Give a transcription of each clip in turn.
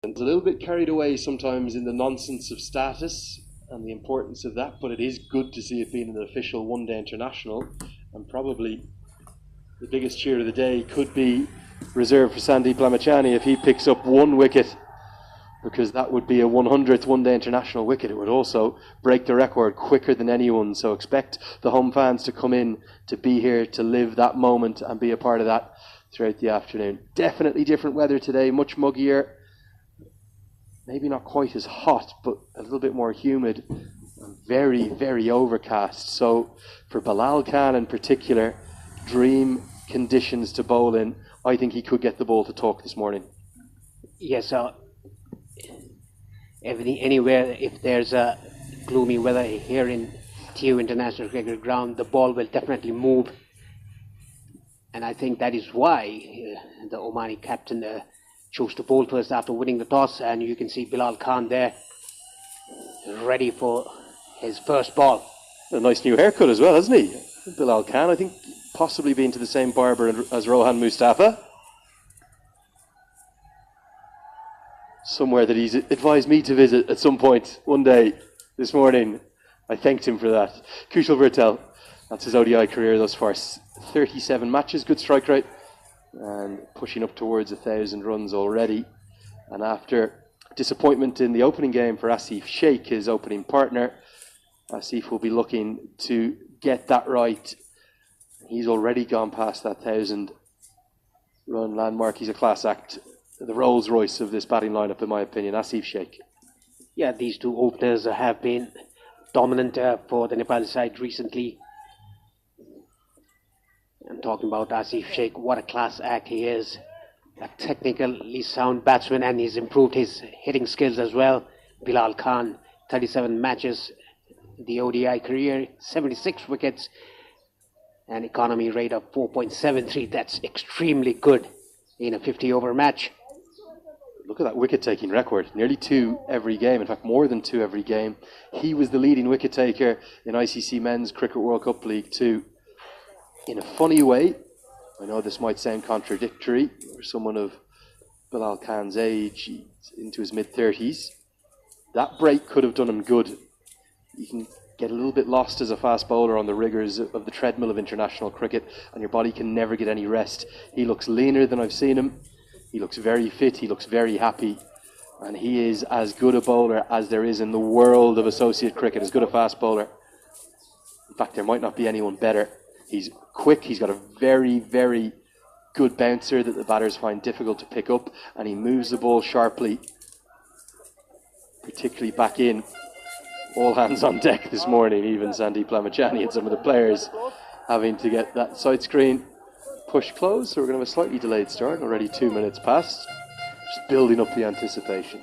It's a little bit carried away sometimes in the nonsense of status and the importance of that, but it is good to see it being an official one-day international, and probably the biggest cheer of the day could be reserved for Sandeep Lamachani if he picks up one wicket, because that would be a 100th one-day international wicket. It would also break the record quicker than anyone, so expect the home fans to come in to be here to live that moment and be a part of that throughout the afternoon. Definitely different weather today, much muggier, maybe not quite as hot, but a little bit more humid and very, very overcast. So for Bilal Khan in particular, dream conditions to bowl in. I think he could get the ball to talk this morning. Yes, anywhere, if there's a gloomy weather here in TU International Cricket Ground, the ball will definitely move. And I think that is why the Omani captain chose to bowl first after winning the toss. And you can see Bilal Khan there, ready for his first ball. A nice new haircut as well, hasn't he? Bilal Khan, I think, possibly been to the same barber as Rohan Mustafa. Somewhere that he's advised me to visit at some point one day this morning. I thanked him for that. Kushal Virtel, that's his ODI career thus far. 37 matches, good strike rate, and pushing up towards 1,000 runs already. And after disappointment in the opening game for Asif Sheikh, his opening partner, Asif will be looking to get that right. He's already gone past that 1,000 run landmark. He's a class act. The Rolls Royce of this batting lineup, in my opinion, Asif Sheikh. Yeah, these two openers have been dominant for the Nepal side recently. I'm talking about Asif Sheikh. What a class act he is. A technically sound batsman, and he's improved his hitting skills as well. Bilal Khan, 37 matches, the ODI career, 76 wickets, an economy rate of 4.73. That's extremely good in a 50-over match. Look at that wicket-taking record. Nearly 2 every game. In fact, more than 2 every game. He was the leading wicket-taker in ICC Men's Cricket World Cup League 2. In a funny way, I know this might sound contradictory for someone of Bilal Khan's age, he's into his mid-30s. That break could have done him good. You can get a little bit lost as a fast bowler on the rigours of the treadmill of international cricket, and your body can never get any rest. He looks leaner than I've seen him. He looks very fit, he looks very happy, and he is as good a bowler as there is in the world of associate cricket, as good a fast bowler. In fact, there might not be anyone better. He's quick, he's got a very, very good bouncer that the batters find difficult to pick up, and he moves the ball sharply, particularly back in. All hands on deck this morning, even Sandeep Lamachani and some of the players having to get that side screen pushed close. So we're going to have a slightly delayed start, already 2 minutes past. Just building up the anticipation.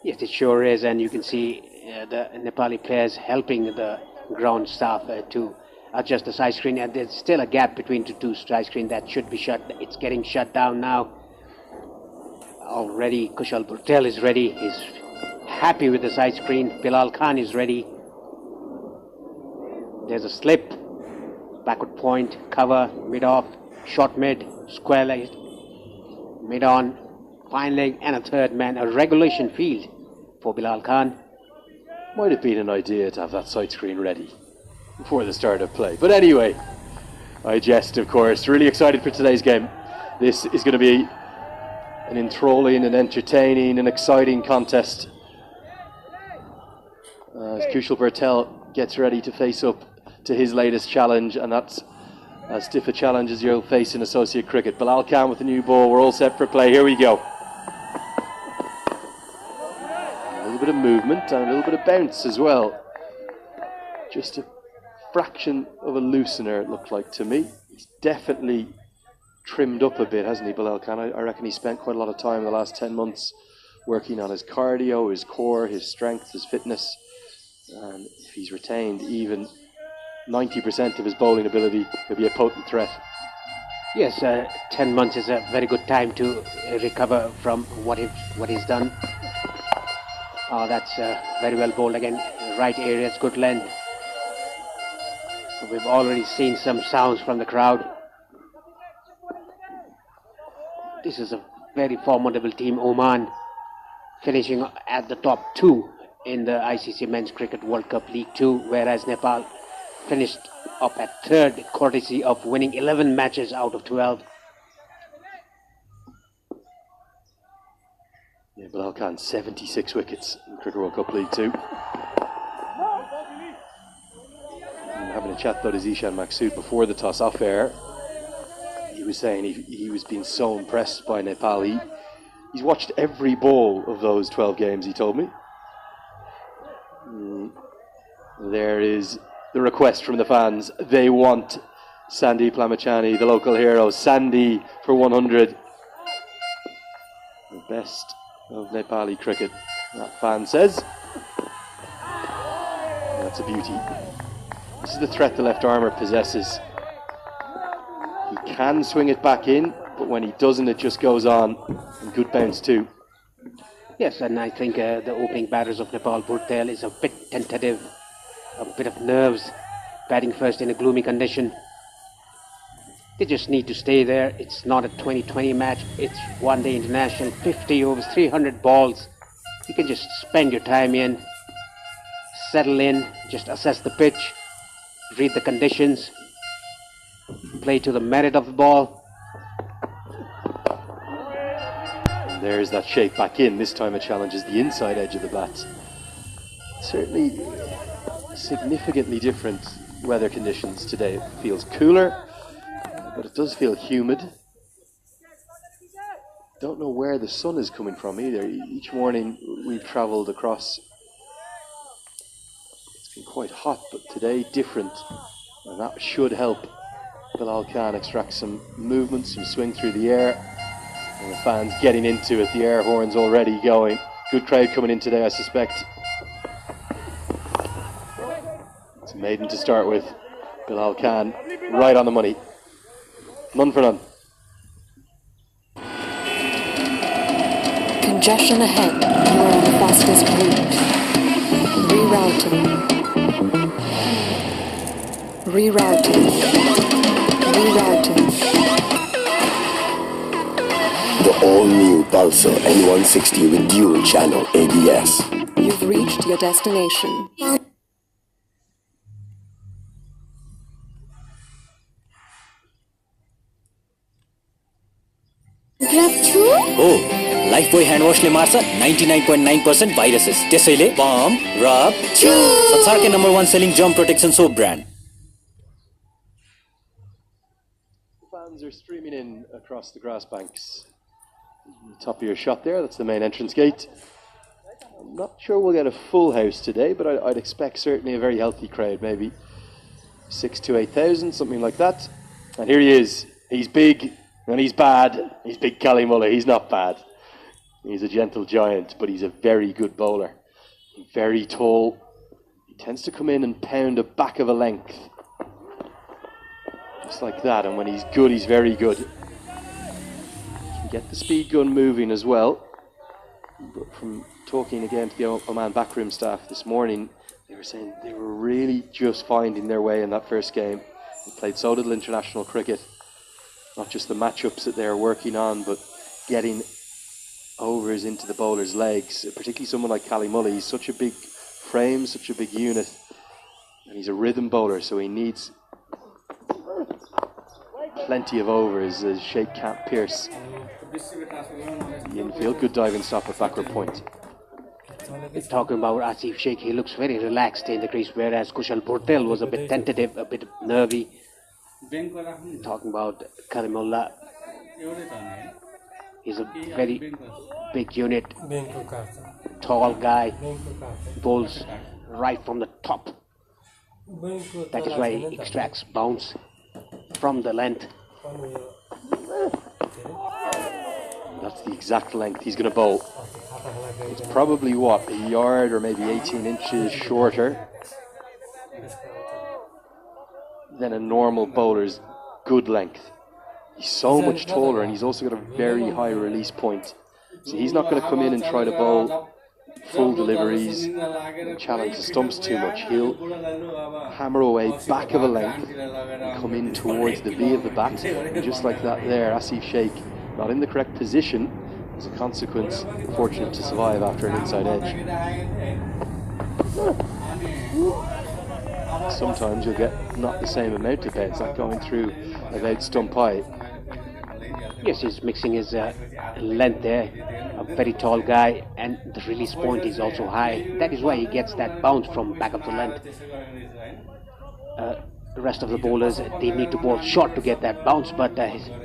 Yes, it sure is, and you can see the Nepali players helping the ground staff to adjust the side screen, and there's still a gap between the two side screen that should be shut. It's getting shut down now. Already Kushal Patel is ready. He's happy with the side screen. Bilal Khan is ready. There's a slip, backward point, cover, mid-off, short mid, square leg, mid-on, fine leg, and a third man. A regulation field for Bilal Khan. Might have been an idea to have that side screen ready before the start of play. But anyway, I jest, of course. Really excited for today's game. This is going to be an enthralling and entertaining and exciting contest as Kushal Patel gets ready to face up to his latest challenge, and that's as stiff a challenge as you'll face in associate cricket. Bilal Khan with the new ball. We're all set for play. Here we go. A little bit of movement and a little bit of bounce as well. Just a fraction of a loosener, it looked like to me. He's definitely trimmed up a bit, hasn't he, Bilal Khan? I reckon he spent quite a lot of time in the last 10 months working on his cardio, his core, his strength, his fitness. And if he's retained even 90% of his bowling ability, he'll be a potent threat. Yes, 10 months is a very good time to recover from what he's done. Oh, that's very well bowled again. Right areas, good length. We've already seen some sounds from the crowd. This is a very formidable team, Oman. finishing at the top 2 in the ICC Men's Cricket World Cup League 2, whereas Nepal finished up at 3rd, courtesy of winning 11 matches out of 12. Yeah, Bilal Khan, 76 wickets in Cricket World Cup League 2. I'm having a chat though to Zishan Maksud before the toss off air. He was saying he was being so impressed by Nepal. He's watched every ball of those 12 games, he told me. There is the request from the fans. They want Sandeep Lamachani, the local hero. Sandy for 100. The best of Nepali cricket, that fan says. That's a beauty. This is the threat the left armour possesses. He can swing it back in, but when he doesn't, it just goes on. And good bounce too. Yes, and I think the opening batters of Nepal, Burtel, is a bit tentative, a bit of nerves, batting first in a gloomy condition. They just need to stay there. It's not a 2020 match, it's one-day international, 50 overs, 300 balls. You can just spend your time in, settle in, just assess the pitch, read the conditions, play to the merit of the ball. There's that shape back in. This time it challenges the inside edge of the bat. Certainly significantly different weather conditions today. It feels cooler, but it does feel humid. Don't know where the sun is coming from either. Each morning we've travelled across. It's been quite hot, but today different. And that should help Bilal Khan extract some movement, some swing through the air. And the fans getting into it, the air horns already going. Good crowd coming in today, I suspect. It's a maiden to start with. Bilal Khan, right on the money. None for none. Congestion ahead. You are on the fastest route. Rerouting. The all-new Pulsar N160 with dual-channel ABS. You've reached your destination. Oh, Lifebuoy hand washले मार्छ 99.9% viruses. त्यसैले balm, rub, chew. संसारकै #1 selling germ protection soap brand. The fans are streaming in across the grass banks. Top of your shot there, that's the main entrance gate. I'm not sure we'll get a full house today, but I'd expect certainly a very healthy crowd, maybe 6,000 to 8,000, something like that. And here he is. He's big and he's bad. He's big Cali Mulla. He's not bad. He's a gentle giant, but he's a very good bowler. Very tall. He tends to come in and pound a back of a length. Just like that, and when he's good, he's very good. Get the speed gun moving as well. But from talking again to the Oman backroom staff this morning, they were saying they were really just finding their way in that first game. They played so little international cricket, not just the matchups that they're working on, but getting overs into the bowler's legs, particularly someone like Cali Mulla. He's such a big frame, such a big unit, and he's a rhythm bowler, so he needs plenty of overs as Sheikh can't pierce the infield. Good diving stop at backward point. Talking about Asif Sheikh, he looks very relaxed in the crease, whereas Kushal Burtel was a bit tentative, a bit nervy. Talking about Karimullah, he's a very big unit, tall guy, bowls right from the top. That is why he extracts bounce from the length. That's the exact length he's going to bowl. It's probably what, a yard or maybe 18 inches shorter than a normal bowler's good length. He's so much taller, and he's also got a very high release point. So he's not going to come in and try to bowl full deliveries and challenge the stumps too much. He'll hammer away back of a length and come in towards the V of the bat. And just like that there, Asif Sheikh not in the correct position, As a consequence, fortunate to survive after an inside edge. Sometimes you'll get not the same amount of heads, like going through about stump high. Yes, he's mixing his length there. A very tall guy, and the release point is also high. That is why he gets that bounce from back of the length. The rest of the bowlers, they need to bowl short to get that bounce, but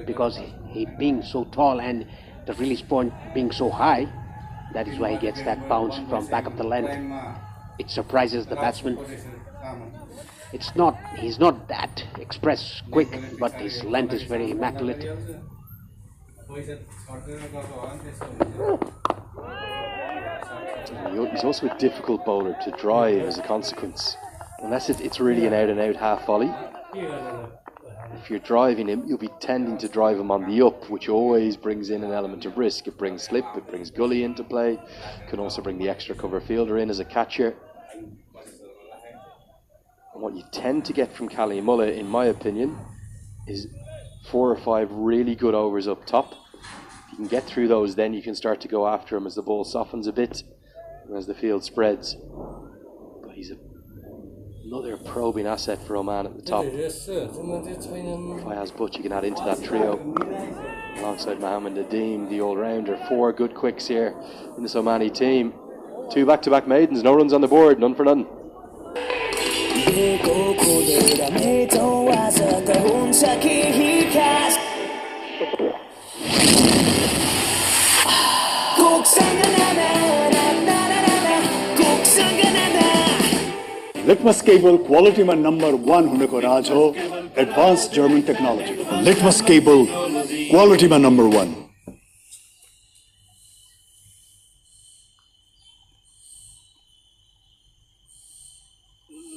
because he being so tall and the release point being so high, that is why he gets that bounce from back of the length. It surprises the batsman. He's not that express quick, but his length is very immaculate. He's also a difficult bowler to drive as a consequence, unless it's really an out-and-out half volley. If you're driving him, you'll be tending to drive him on the up, which always brings in an element of risk. It brings slip, it brings gully into play, it can also bring the extra cover fielder in as a catcher. And what you tend to get from Cali Mullah, in my opinion, is 4 or 5 really good overs up top. If you can get through those, then you can start to go after him as the ball softens a bit and as the field spreads. But he's another probing asset for Oman at the top. Fayaz Butch you can add into that trio alongside Mohammed Nadeem, the all-rounder. 4 good quicks here in this Omani team. 2 back-to-back maidens, no runs on the board, none for none. Litmus cable quality man number 1 huneko raj ho advanced German technology. Litmus cable quality man number 1.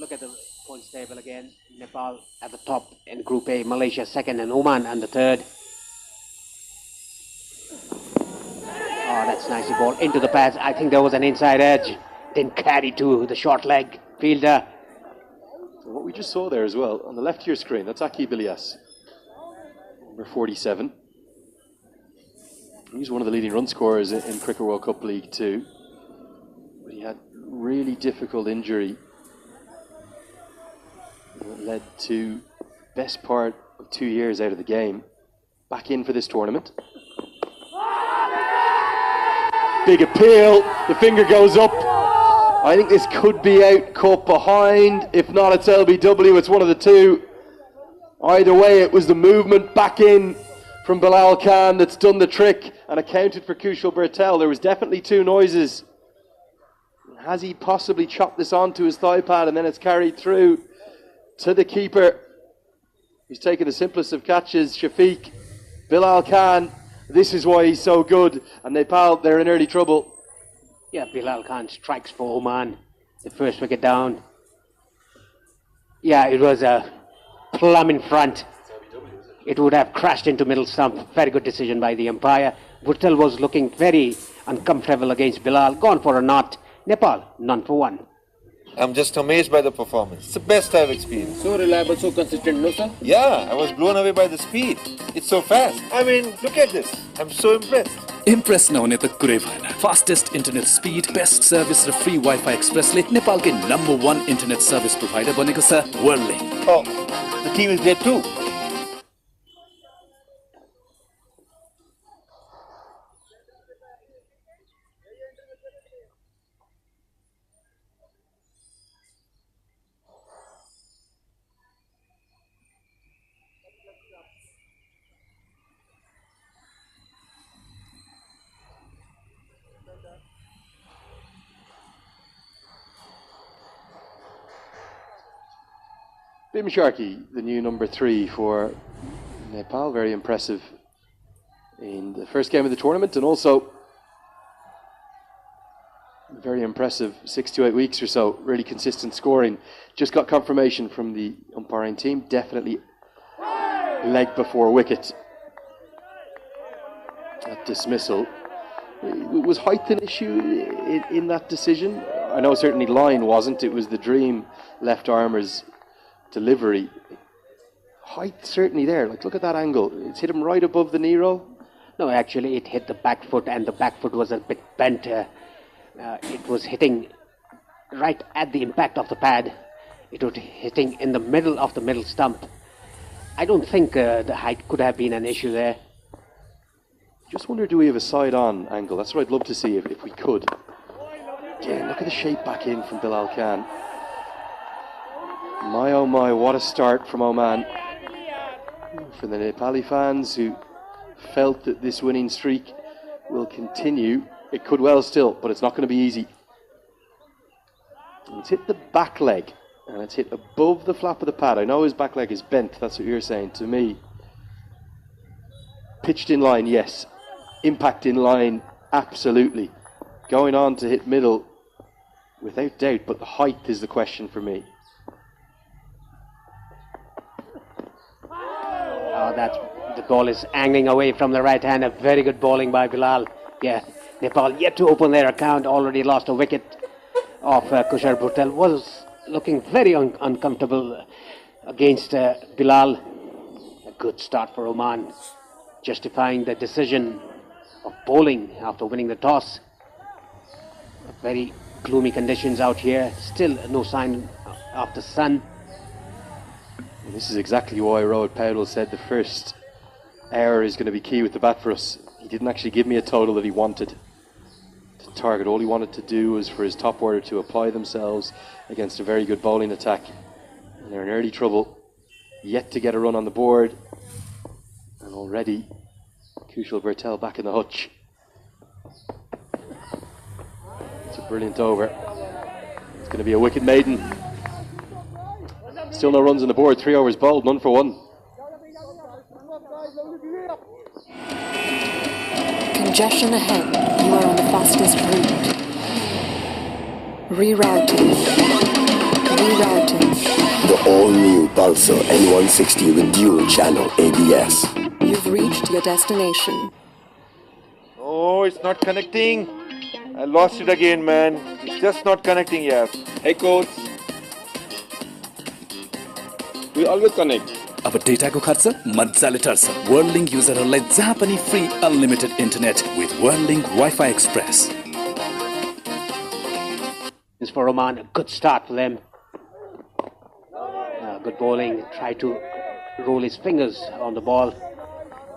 Look at the points table again. Nepal at the top in Group A, Malaysia second, and Oman and the third. Oh, that's nicely ball into the pads. I think there was an inside edge. Didn't carry to the short leg fielder. What we just saw there as well, on the left of your screen, that's Aki Bilias, number 47. He's one of the leading run scorers in Cricket World Cup League 2. But he had really difficult injury that led to best part of 2 years out of the game. Back in for this tournament. Big appeal, the finger goes up. I think this could be out, caught behind. If not, it's LBW, it's one of the two. Either way, it was the movement back in from Bilal Khan that's done the trick and accounted for Kushal Bertel. There was definitely 2 noises. Has he possibly chopped this onto his thigh pad and then it's carried through to the keeper? He's taken the simplest of catches, Shafiq. Bilal Khan, this is why he's so good. And Nepal, they're in early trouble. Yeah, Bilal Khan strikes for Oman. The first wicket down. Yeah, it was a plumb in front. It would have crashed into middle stump. Very good decision by the umpire. Bhuttal was looking very uncomfortable against Bilal. Gone for a knot. Nepal, none for 1. I'm just amazed by the performance. It's the best I've experienced. So reliable, so consistent, no sir? Yeah, I was blown away by the speed. It's so fast. I mean, look at this. I'm so impressed. Impress नहुने त कुरै भएन fastest internet speed best service र free wifi एक्सप्रेसले नेपालकै number 1 internet service provider बनेको छ वर्ल्डलिङ. Oh, the team is there too. Bim Sharkey, the new number 3 for Nepal, very impressive in the first game of the tournament and also very impressive 6 to 8 weeks or so, really consistent scoring. Just got confirmation from the umpiring team, definitely leg before wicket at dismissal. Was height an issue in that decision? I know certainly line wasn't, it was the dream left armer's delivery. Height certainly there, like look at that angle, it's hit him right above the knee roll. No, actually it hit the back foot, and the back foot was a bit bent. It was hitting right at the impact of the pad. It was hitting in the middle of the middle stump. I don't think the height could have been an issue there. Just wonder, do we have a side-on angle? That's what I'd love to see if we could. Yeah, look at the shape back in from Bilal Khan. My oh my, what a start from Oman. For the Nepali fans who felt that this winning streak will continue, it could well still, but it's not going to be easy. It's hit the back leg, and it's hit above the flap of the pad. I know his back leg is bent, that's what you're saying to me. Pitched in line, yes. Impact in line, absolutely. Going on to hit middle, without doubt, but the height is the question for me. Oh, the ball is angling away from the right hand. A very good bowling by Bilal. Yeah, Nepal yet to open their account. Already lost a wicket of Kushal Bhutel. Was looking very uncomfortable against Bilal. A good start for Oman, justifying the decision of bowling after winning the toss. Very gloomy conditions out here. Still no sign of the sun. And this is exactly why Rohit Powell said the first hour is going to be key with the bat for us. He didn't actually give me a total that he wanted to target. All he wanted to do was for his top order to apply themselves against a very good bowling attack. And they're in early trouble. Yet to get a run on the board. And already Kushal Bhutel back in the hutch. It's a brilliant over. It's going to be a wicket maiden. Still no runs on the board. 3 overs bowled, none for one. Congestion ahead. You are on the fastest route. Rerouting. Rerouting. The all-new Pulsar N160 with dual channel ABS. You've reached your destination. Oh, it's not connecting. I lost it again, man. It's just not connecting, yes. Hey coach. We always connect. अब डेटाको खर्च मजाले टर्छ वर्ल्डलिंक युजरहरूलाई जहाँ पनि free unlimited internet with वर्ल्डलिंक wifi express. It's for Oman, a good start for them. Good bowling, try to roll his fingers on the ball.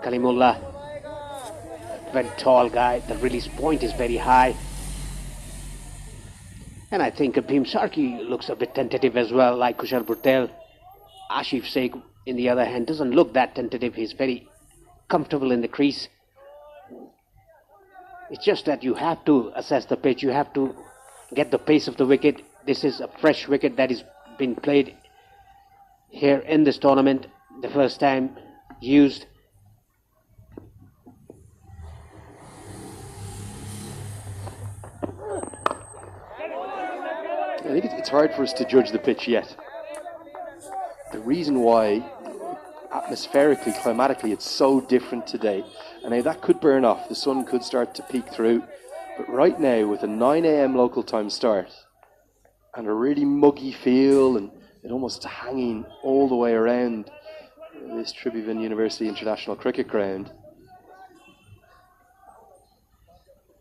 Kalimullah, very tall guy, the release point is very high. And I think Bhim Sharkey looks a bit tentative as well, like Kushal Bhutel. Asif Sheikh, in the other hand, doesn't look that tentative. He's very comfortable in the crease. It's just that you have to assess the pitch. You have to get the pace of the wicket. This is a fresh wicket that is being played here in this tournament. The first time used. I think it's hard for us to judge the pitch yet. The reason why, atmospherically, climatically, it's so different today. And now that could burn off. The sun could start to peek through. But right now, with a 9 a.m. local time start and a really muggy feel and it almost hanging all the way around this Tribhuvan University International Cricket Ground,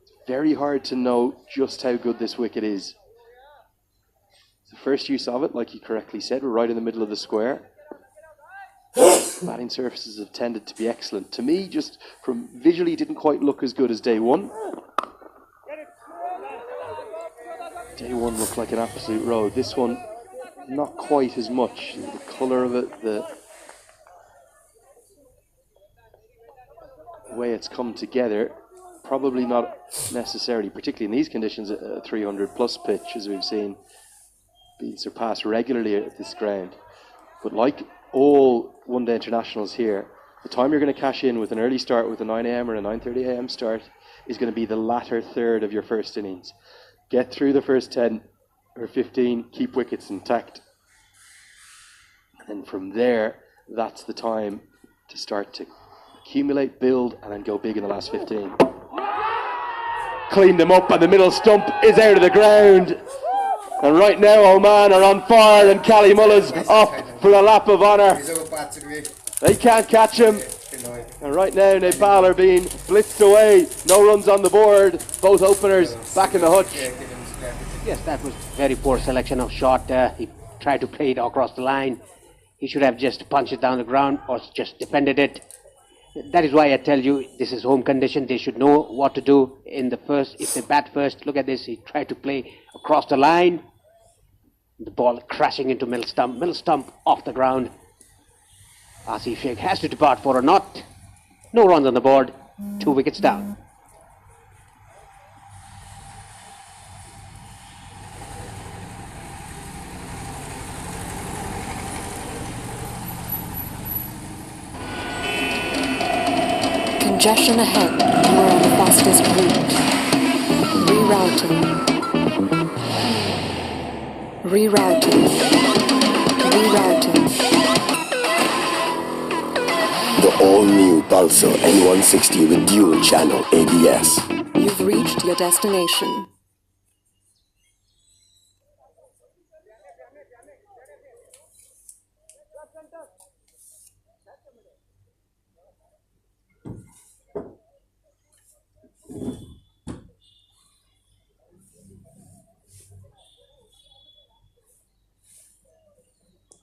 it's very hard to know just how good this wicket is. The first use of it, like you correctly said, we're right in the middle of the square. Batting surfaces have tended to be excellent. To me, just from visually, it didn't quite look as good as day one. Day one looked like an absolute road. This one, not quite as much. The colour of it, the way it's come together, probably not necessarily, particularly in these conditions, a 300 plus pitch, as we've seen being surpassed regularly at this ground. But like all one-day internationals here, the time you're going to cash in with an early start with a 9 a.m. or a 9:30 a.m. start is going to be the latter third of your first innings. Get through the first 10 or 15, keep wickets intact. And from there, that's the time to start to accumulate, build, and then go big in the last 15. Clean them up, and the middle stump is out of the ground. And right now, Oman are on fire, and Cali Mullah's off for the lap of honour. They can't catch him. And right now, Nepal are being blitzed away. No runs on the board. Both openers back in the hutch. Yes, that was very poor selection of shot. He tried to play it across the line. He should have just punched it down the ground or just defended it. That is why I tell you, this is home condition. They should know what to do in the first. If they bat first, look at this. He tried to play across the line. The ball crashing into middle stump off the ground. Asif Sheikh has to depart for a not. No runs on the board. 2 wickets down. Congestion ahead. You are on the fastest route. Rerouting. Rerouting. Rerouting. The all-new Pulsar N160 with dual channel ABS. You've reached your destination.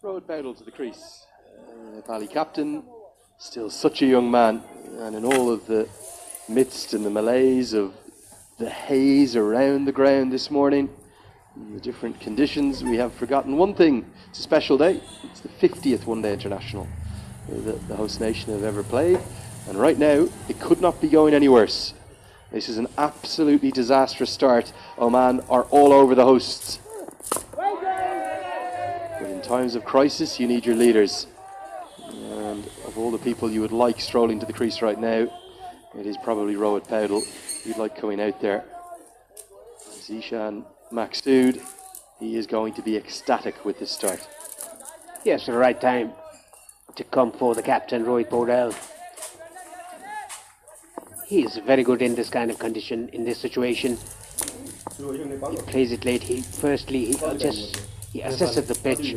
Road Bowdle to the crease. Nepali captain, still such a young man, and in all of the midst and the malaise of the haze around the ground this morning, in the different conditions, we have forgotten one thing. It's a special day. It's the 50th one-day international the host nation have ever played, and right now it could not be going any worse. This is an absolutely disastrous start. Oman are all over the hosts. But in times of crisis, you need your leaders. And of all the people you would like strolling to the crease right now, it is probably Rohit Paudel you'd like coming out there. Zishan Maqsood, he is going to be ecstatic with this start. Yes, the right time to come for the captain, Rohit Paudel. He is very good in this kind of condition, in this situation. He plays it late. He assesses the pitch.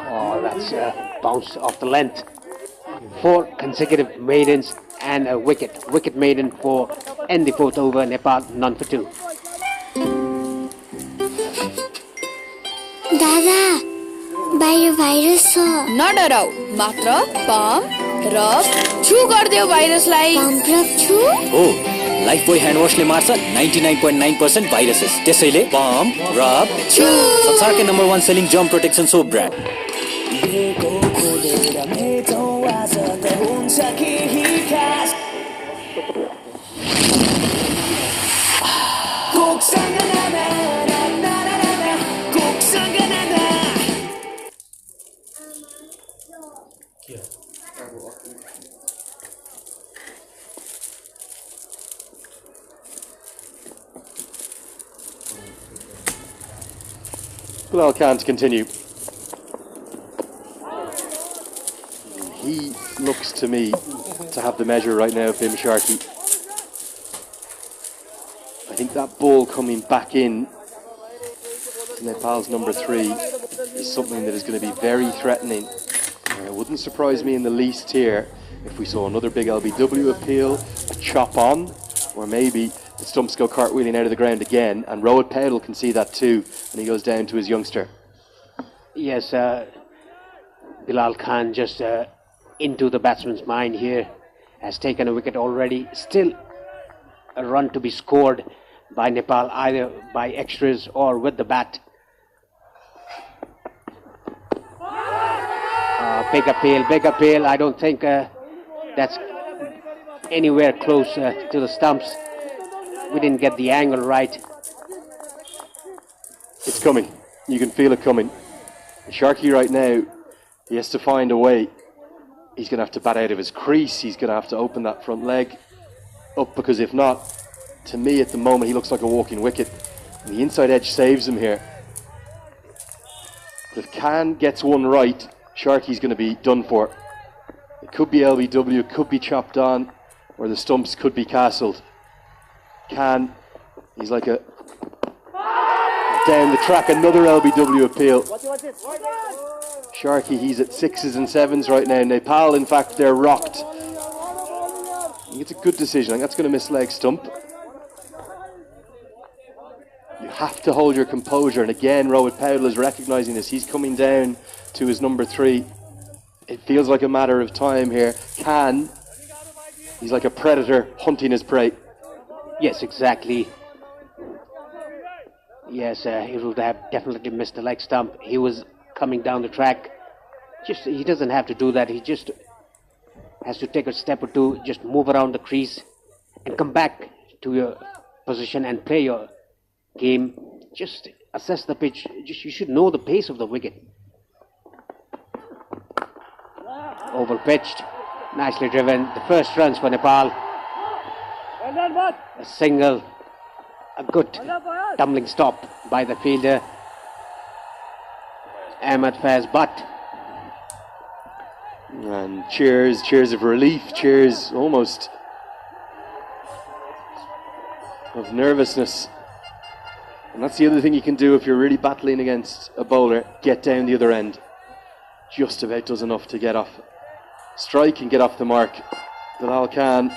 Oh, that's a bounce off the length. 4 consecutive maidens and a wicket. Wicket maiden for end the 4th over. Nepal none for 2. Dada, बाहिर virus छ नडराउ मात्र pump rub छु गर्दियो भाइरसलाई pump rub छु हो Lifebuoy hand वाशले मार्छ 99.9% viruses त्यसैले pump rub छु संसारकै number 1 selling germ protection soap brand Bilal Khan to continue. He looks to me to have the measure right now of Bim Sharkey. I think that ball coming back in to Nepal's number 3 is something that is going to be very threatening. It wouldn't surprise me in the least here if we saw another big LBW appeal, a chop on, or maybe the stumps go cartwheeling out of the ground again, and Rohit Paudel can see that too, and he goes down to his youngster. Yes, Bilal Khan just into the batsman's mind here, has taken a wicket already. Still a run to be scored by Nepal, either by extras or with the bat. Big appeal. I don't think that's anywhere close to the stumps. We didn't get the angle right. It's coming. You can feel it coming. Sharkey right now, he has to find a way. He's going to have to bat out of his crease. He's going to have to open that front leg up, because if not, to me at the moment, he looks like a walking wicket. And the inside edge saves him here. But if Khan gets one right, Sharkey's going to be done for. It could be LBW, it could be chopped on, or the stumps could be castled. Khan, he's like a down the track, another LBW appeal. Sharkey, he's at 6s and 7s right now. Nepal, in fact, they're rocked. I think it's a good decision. I think that's going to miss leg stump. You have to hold your composure. And again, Rohit Paudel is recognising this. He's coming down to his number 3. It feels like a matter of time here. He's like a predator hunting his prey. Yes, exactly. Yes, he would have definitely missed the leg stump. He was coming down the track. He doesn't have to do that. He just has to take a step or two, just move around the crease and come back to your position and play your game. Just assess the pitch. You should know the pace of the wicket. Over-pitched. Nicely driven. The first runs for Nepal. A single. A good tumbling stop by the fielder. Ahmed Faiz Butt. And cheers of relief, cheers almost of nervousness. And that's the other thing you can do if you're really battling against a bowler. Get down the other end. Just about does enough to get off strike and get off the mark. Bilal Khan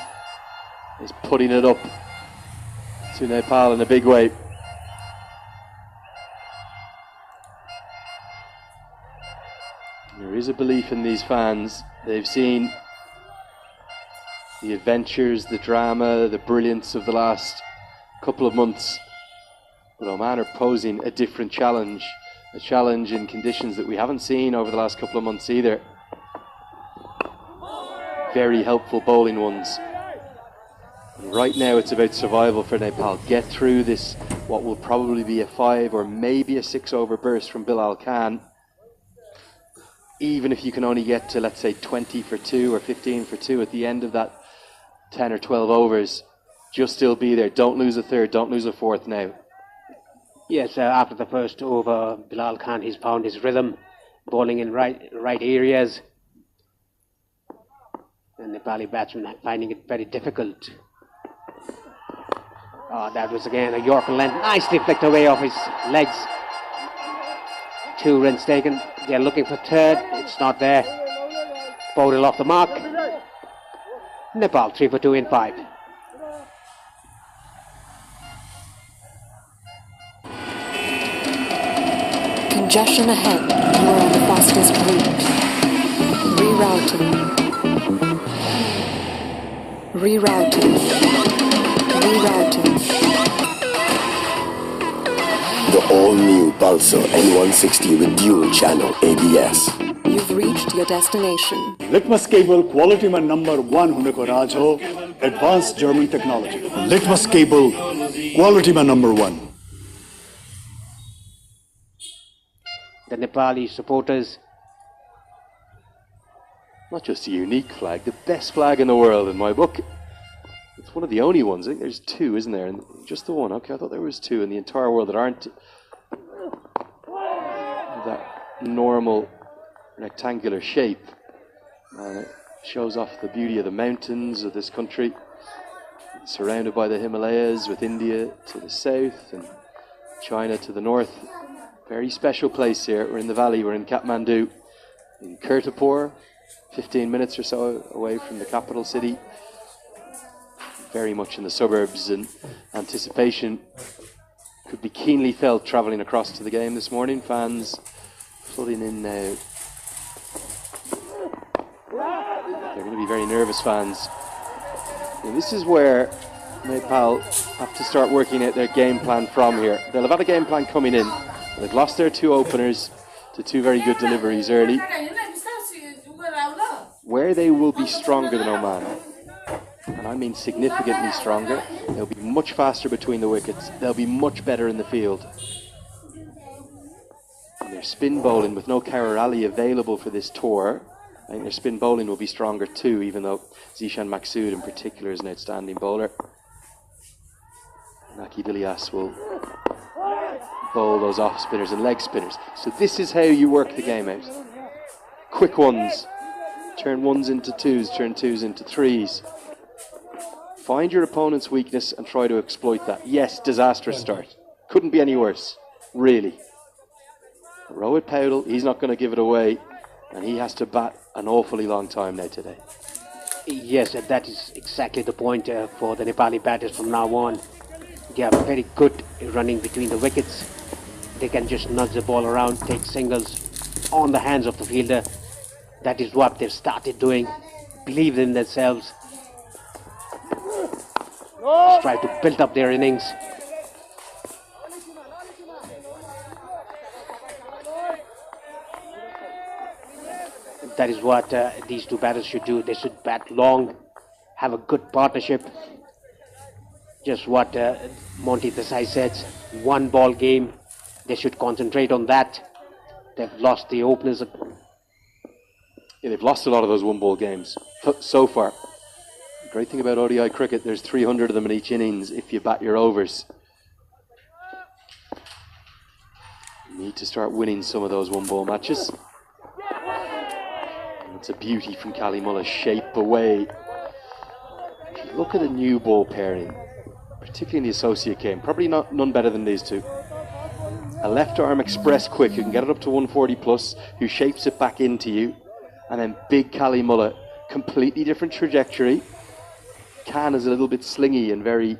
is putting it up to Nepal in a big way. There is a belief in these fans. They've seen the adventures, the drama, the brilliance of the last couple of months. But Oman are posing a different challenge, a challenge in conditions that we haven't seen over the last couple of months either. Very helpful bowling ones. And right now it's about survival for Nepal. Get through this, what will probably be a 5 or maybe a 6 over burst from Bilal Khan. Even if you can only get to, let's say, 20 for 2 or 15 for 2 at the end of that 10 or 12 overs, just still be there. Don't lose a third, don't lose a fourth now. Yes, after the first over, Bilal Khan, he's found his rhythm, bowling in right areas. And Nepali batsmen finding it very difficult. Oh, that was again a Yorker length, nicely flicked away off his legs. 2 runs taken. They're looking for third. It's not there. Paudel off the mark. Nepal 3 for 2 in 5. Congestion ahead. You are on the fastest route. Rerouting. The all-new Pulsar N160 with dual channel ABS. You've reached your destination. Litmus cable quality में number 1 होने को राज हो. Advanced German technology. Litmus cable quality में number 1. The Nepali supporters. Not just a unique flag, the best flag in the world in my book. It's one of the only ones. I think there's 2, isn't there? And just the one. Okay, I thought there was 2 in the entire world that aren't that normal rectangular shape. And it shows off the beauty of the mountains of this country. It's surrounded by the Himalayas, with India to the south and China to the north. Very special place here. We're in the valley. We're in Kathmandu, in Kirtipur, 15 minutes or so away from the capital city. Very much in the suburbs, and anticipation could be keenly felt travelling across to the game this morning. Fans flooding in now. They're going to be very nervous fans. And this is where Nepal have to start working out their game plan from here. They'll have had a game plan coming in. They've lost their 2 openers to 2 very good deliveries early. Where they will be stronger than Oman, and I mean significantly stronger, they'll be much faster between the wickets, they'll be much better in the field. And their spin bowling, with no Karar Ali available for this tour, I think their spin bowling will be stronger too, even though Zishan Maksud in particular is an outstanding bowler. Naki Dilias will bowl those off spinners and leg spinners. So this is how you work the game out. Quick ones. Turn 1s into 2s, turn 2s into 3s. Find your opponent's weakness and try to exploit that. Yes, disastrous start. Couldn't be any worse, really. Rohit Paudel, he's not going to give it away. And he has to bat an awfully long time now today. Yes, and that is exactly the point for the Nepali batters from now on. They are very good running between the wickets. They can just nudge the ball around, take singles on the hands of the fielder. That is what they've started doing. Believe in themselves. Just try to build up their innings. That is what these two batters should do. They should bat long, have a good partnership. Just what Monty Desai said, one ball game. They should concentrate on that. They've lost the openers. Yeah, they've lost a lot of those one ball games so far. The great thing about ODI cricket, there's 300 of them in each innings if you bat your overs. You need to start winning some of those one ball matches. It's a beauty from Cally Mullah, shape away. If you look at the new ball pairing, particularly in the associate game, probably none better than these two. A left arm express quick who can get it up to 140 plus, who shapes it back into you, and then big Cally Mullah, completely different trajectory. Khan is a little bit slingy and very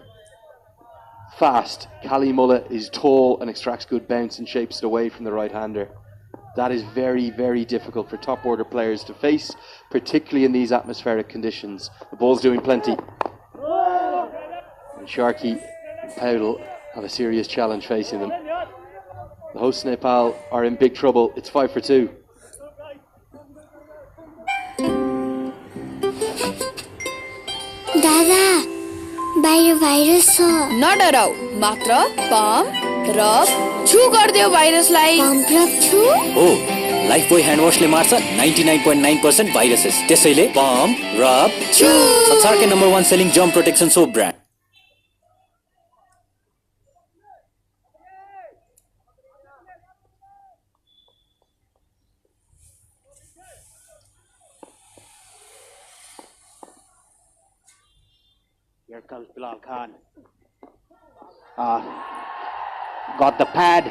fast. Cally Mullah is tall and extracts good bounce and shapes it away from the right-hander. That is very, very difficult for top order players to face, particularly in these atmospheric conditions. The ball's doing plenty. And Sharkey and Powdell have a serious challenge facing them. The hosts Nepal are in big trouble. It's 5 for 2. दादा बाहिर virus छ नडराऊ मात्र pump rub छु गर्दियो भाइरसलाई pump rub छु हो Lifebuoy hand वाशले मार्छ 99.9% viruses त्यसैले पम्प रब छु संसारकै number 1 selling germ protection soap brand Here comes Bilal Khan. Got the pad.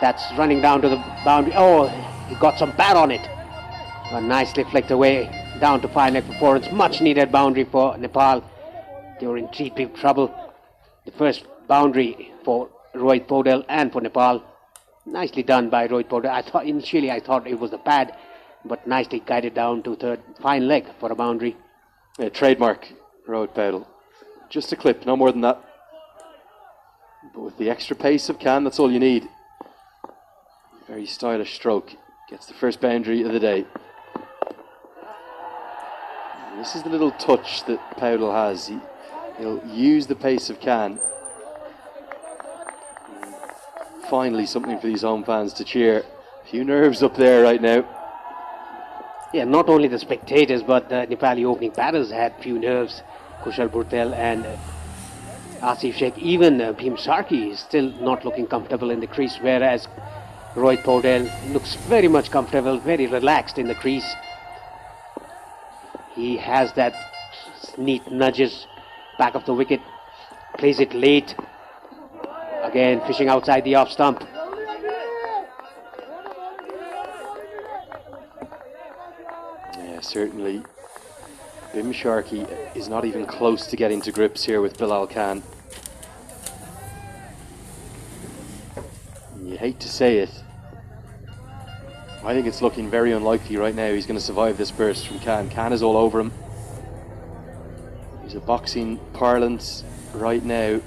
That's running down to the boundary. Oh, he got some pad on it. Nicely flicked away down to fine leg for four. It's much needed boundary for Nepal. They were in deep trouble. The first boundary for Rohit Podel and for Nepal. Nicely done by Rohit Podel. Initially I thought it was the pad, but nicely guided down to third. Fine leg for a boundary. Yeah, trademark Rohit Podel. Just a clip, no more than that. But with the extra pace of Khan, that's all you need. Very stylish stroke. Gets the first boundary of the day. And this is the little touch that Powdell has. He'll use the pace of Khan. Finally, something for these home fans to cheer. A few nerves up there right now. Yeah, not only the spectators, but the Nepali opening batters had few nerves. Kushal Burtel and Asif Sheikh. Even Bhim Sarki is still not looking comfortable in the crease, whereas Rohit Podel looks very much comfortable, very relaxed in the crease. He has that neat nudges back of the wicket, plays it late. Again, fishing outside the off stump. Certainly, Bhim Sharkey is not even close to getting to grips here with Bilal Khan. You hate to say it. I think it's looking very unlikely right now he's going to survive this burst from Khan. Khan is all over him. He's a boxing parlance right now.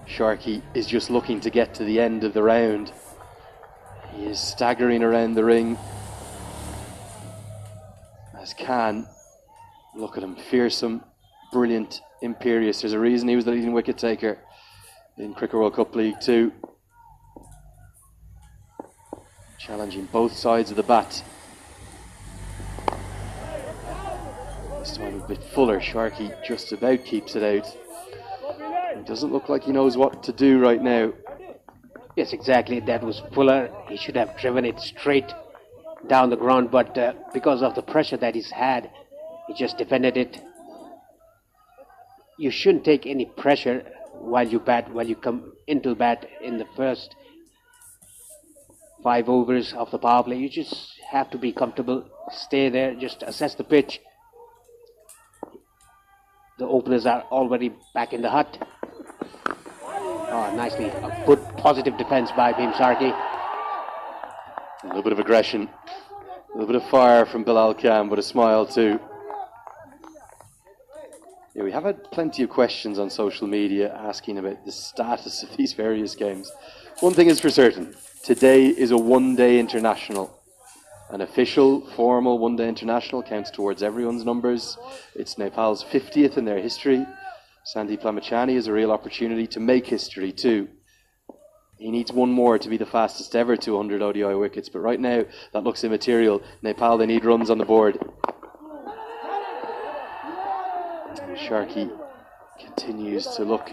Sharkey is just looking to get to the end of the round. He is staggering around the ring. As Khan, look at him, fearsome, brilliant, imperious. There's a reason he was the leading wicket taker in Cricket World Cup League 2. Challenging both sides of the bat. This time a bit fuller. Sharkey just about keeps it out. It doesn't look like he knows what to do right now. Yes, exactly. That was fuller. He should have driven it straight down the ground, but because of the pressure that he's had, he just defended it. You shouldn't take any pressure while you come into bat in the first 5 overs of the power play. You just have to be comfortable. Stay there, just assess the pitch. The openers are already back in the hut. Oh, nicely. A good positive defense by Bhimsarki. A little bit of aggression, a little bit of fire from Bilal Khan, but a smile too. Yeah, we have had plenty of questions on social media asking about the status of these various games. One thing is for certain, today is a one-day international. An official, formal one-day international counts towards everyone's numbers. It's Nepal's 50th in their history. Sandeep Lamachani has a real opportunity to make history too. He needs one more to be the fastest ever to 100 ODI wickets, but right now that looks immaterial. Nepal, they need runs on the board. Sharkey continues to look.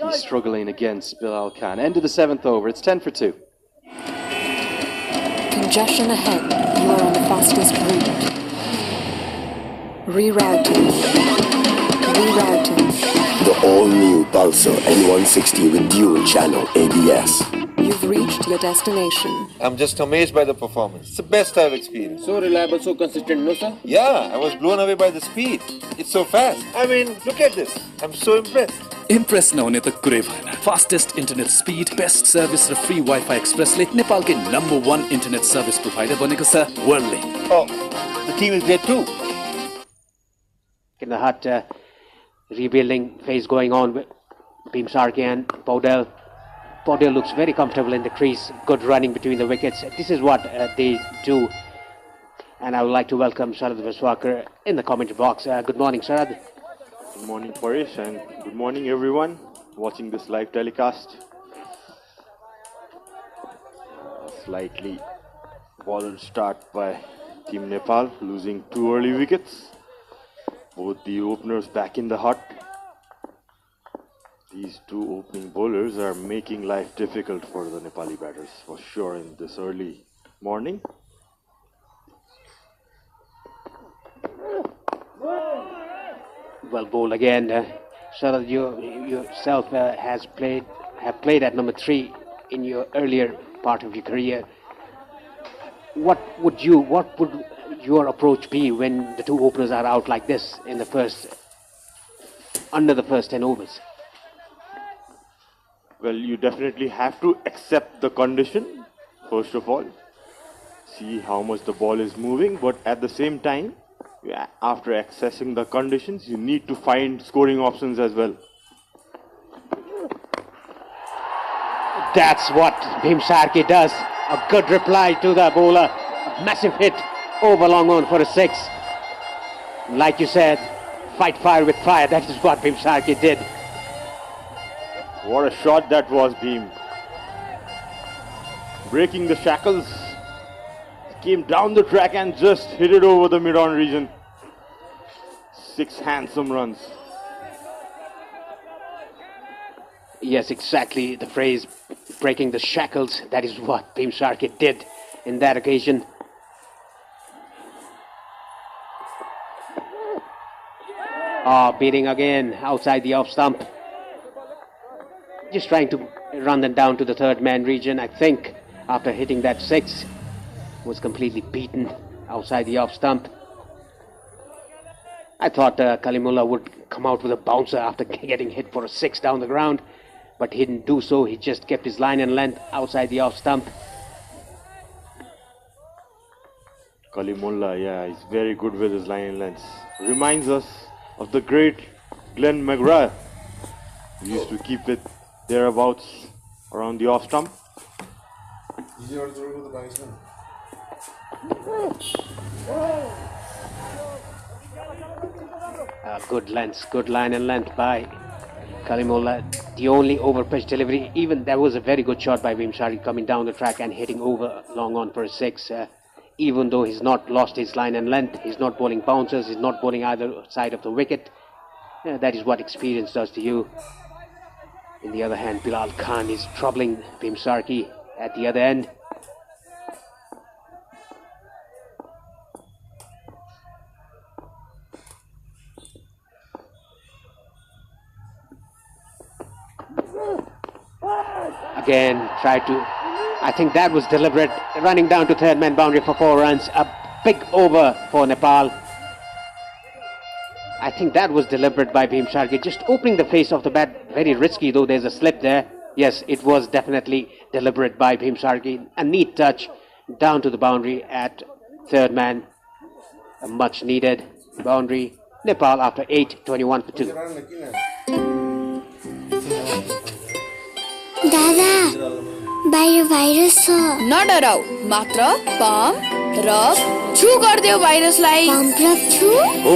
He's struggling against Bilal Khan. End of the 7th over. It's 10 for 2. Congestion ahead. You are on the fastest route. Rerouting. The all-new Pulsar N160 with dual channel ABS. You've reached your destination. I'm just amazed by the performance. It's the best I've experienced. So reliable, so consistent, no sir? Yeah, I was blown away by the speed. It's so fast. I mean, look at this. I'm so impressed. Impress नहुने त कुरै भएन fastest internet speed best service र free wifi एक्सप्रेसले नेपालकै number 1 internet service provider बनेको छ वर्ल्डले Oh, the team is there too. In the hut, rebuilding phase going on with Bhimsarki and Paudel. Paudel looks very comfortable in the crease. Good running between the wickets. This is what they do. And I would like to welcome Sharad Viswakar in the comment box. Good morning, Sharad. Good morning, Paresh, and good morning, everyone watching this live telecast. Slightly bothered start by Team Nepal, losing 2 early wickets. Both the openers back in the hut. These 2 opening bowlers are making life difficult for the Nepali batters, for sure, in this early morning. Well bowled again. Sharad, you yourself have played at number 3 in your earlier part of your career. What would your approach be when the 2 openers are out like this in the under the first 10 overs? Well, you definitely have to accept the condition, first of all. See how much the ball is moving, but at the same time, after accessing the conditions, you need to find scoring options as well. That's what Bhimsarki does. A good reply to the bowler. A massive hit over long on for a 6. Like you said, fight fire with fire. That is what Bhimsarki did. What a shot that was, Bhim. Breaking the shackles. Came down the track and just hit it over the mid-on region. 6 handsome runs. Yes, exactly the phrase, breaking the shackles. That is what Bhimsarki did in that occasion. Beating again outside the off stump. Just trying to run them down to the 3rd man region. I think after hitting that 6, was completely beaten outside the off stump. I thought Kalimullah would come out with a bouncer after getting hit for a 6 down the ground, but he didn't do so. He just kept his line and length outside the off stump. Kalimullah, yeah, he's very good with his line and lengths. Reminds us of the great Glenn McGrath. He used to keep it thereabouts around the off stump. Good lengths, good line and length by Kalimullah. The only over pitch delivery, even there was a very good shot by Bhimsarki coming down the track and hitting over long on for a 6. Even though he's not lost his line and length, he's not bowling bouncers, he's not bowling either side of the wicket. That is what experience does to you. On the other hand, Bilal Khan is troubling Bhimsarki at the other end. Again, try to I think that was deliberate. Running down to third man boundary for 4 runs. A big over for Nepal. I think that was deliberate by Bhim Sharkey. Just opening the face of the bat. Very risky, though there's a slip there. Yes, it was definitely deliberate by Bhim Sharkey. A neat touch down to the boundary at third man. A much needed boundary. Nepal after 8, 21 for 2. दादा बाहिर virus छ नडराउ मात्र pump rub छु गर्दियो भाइरसलाई pump rub छु हो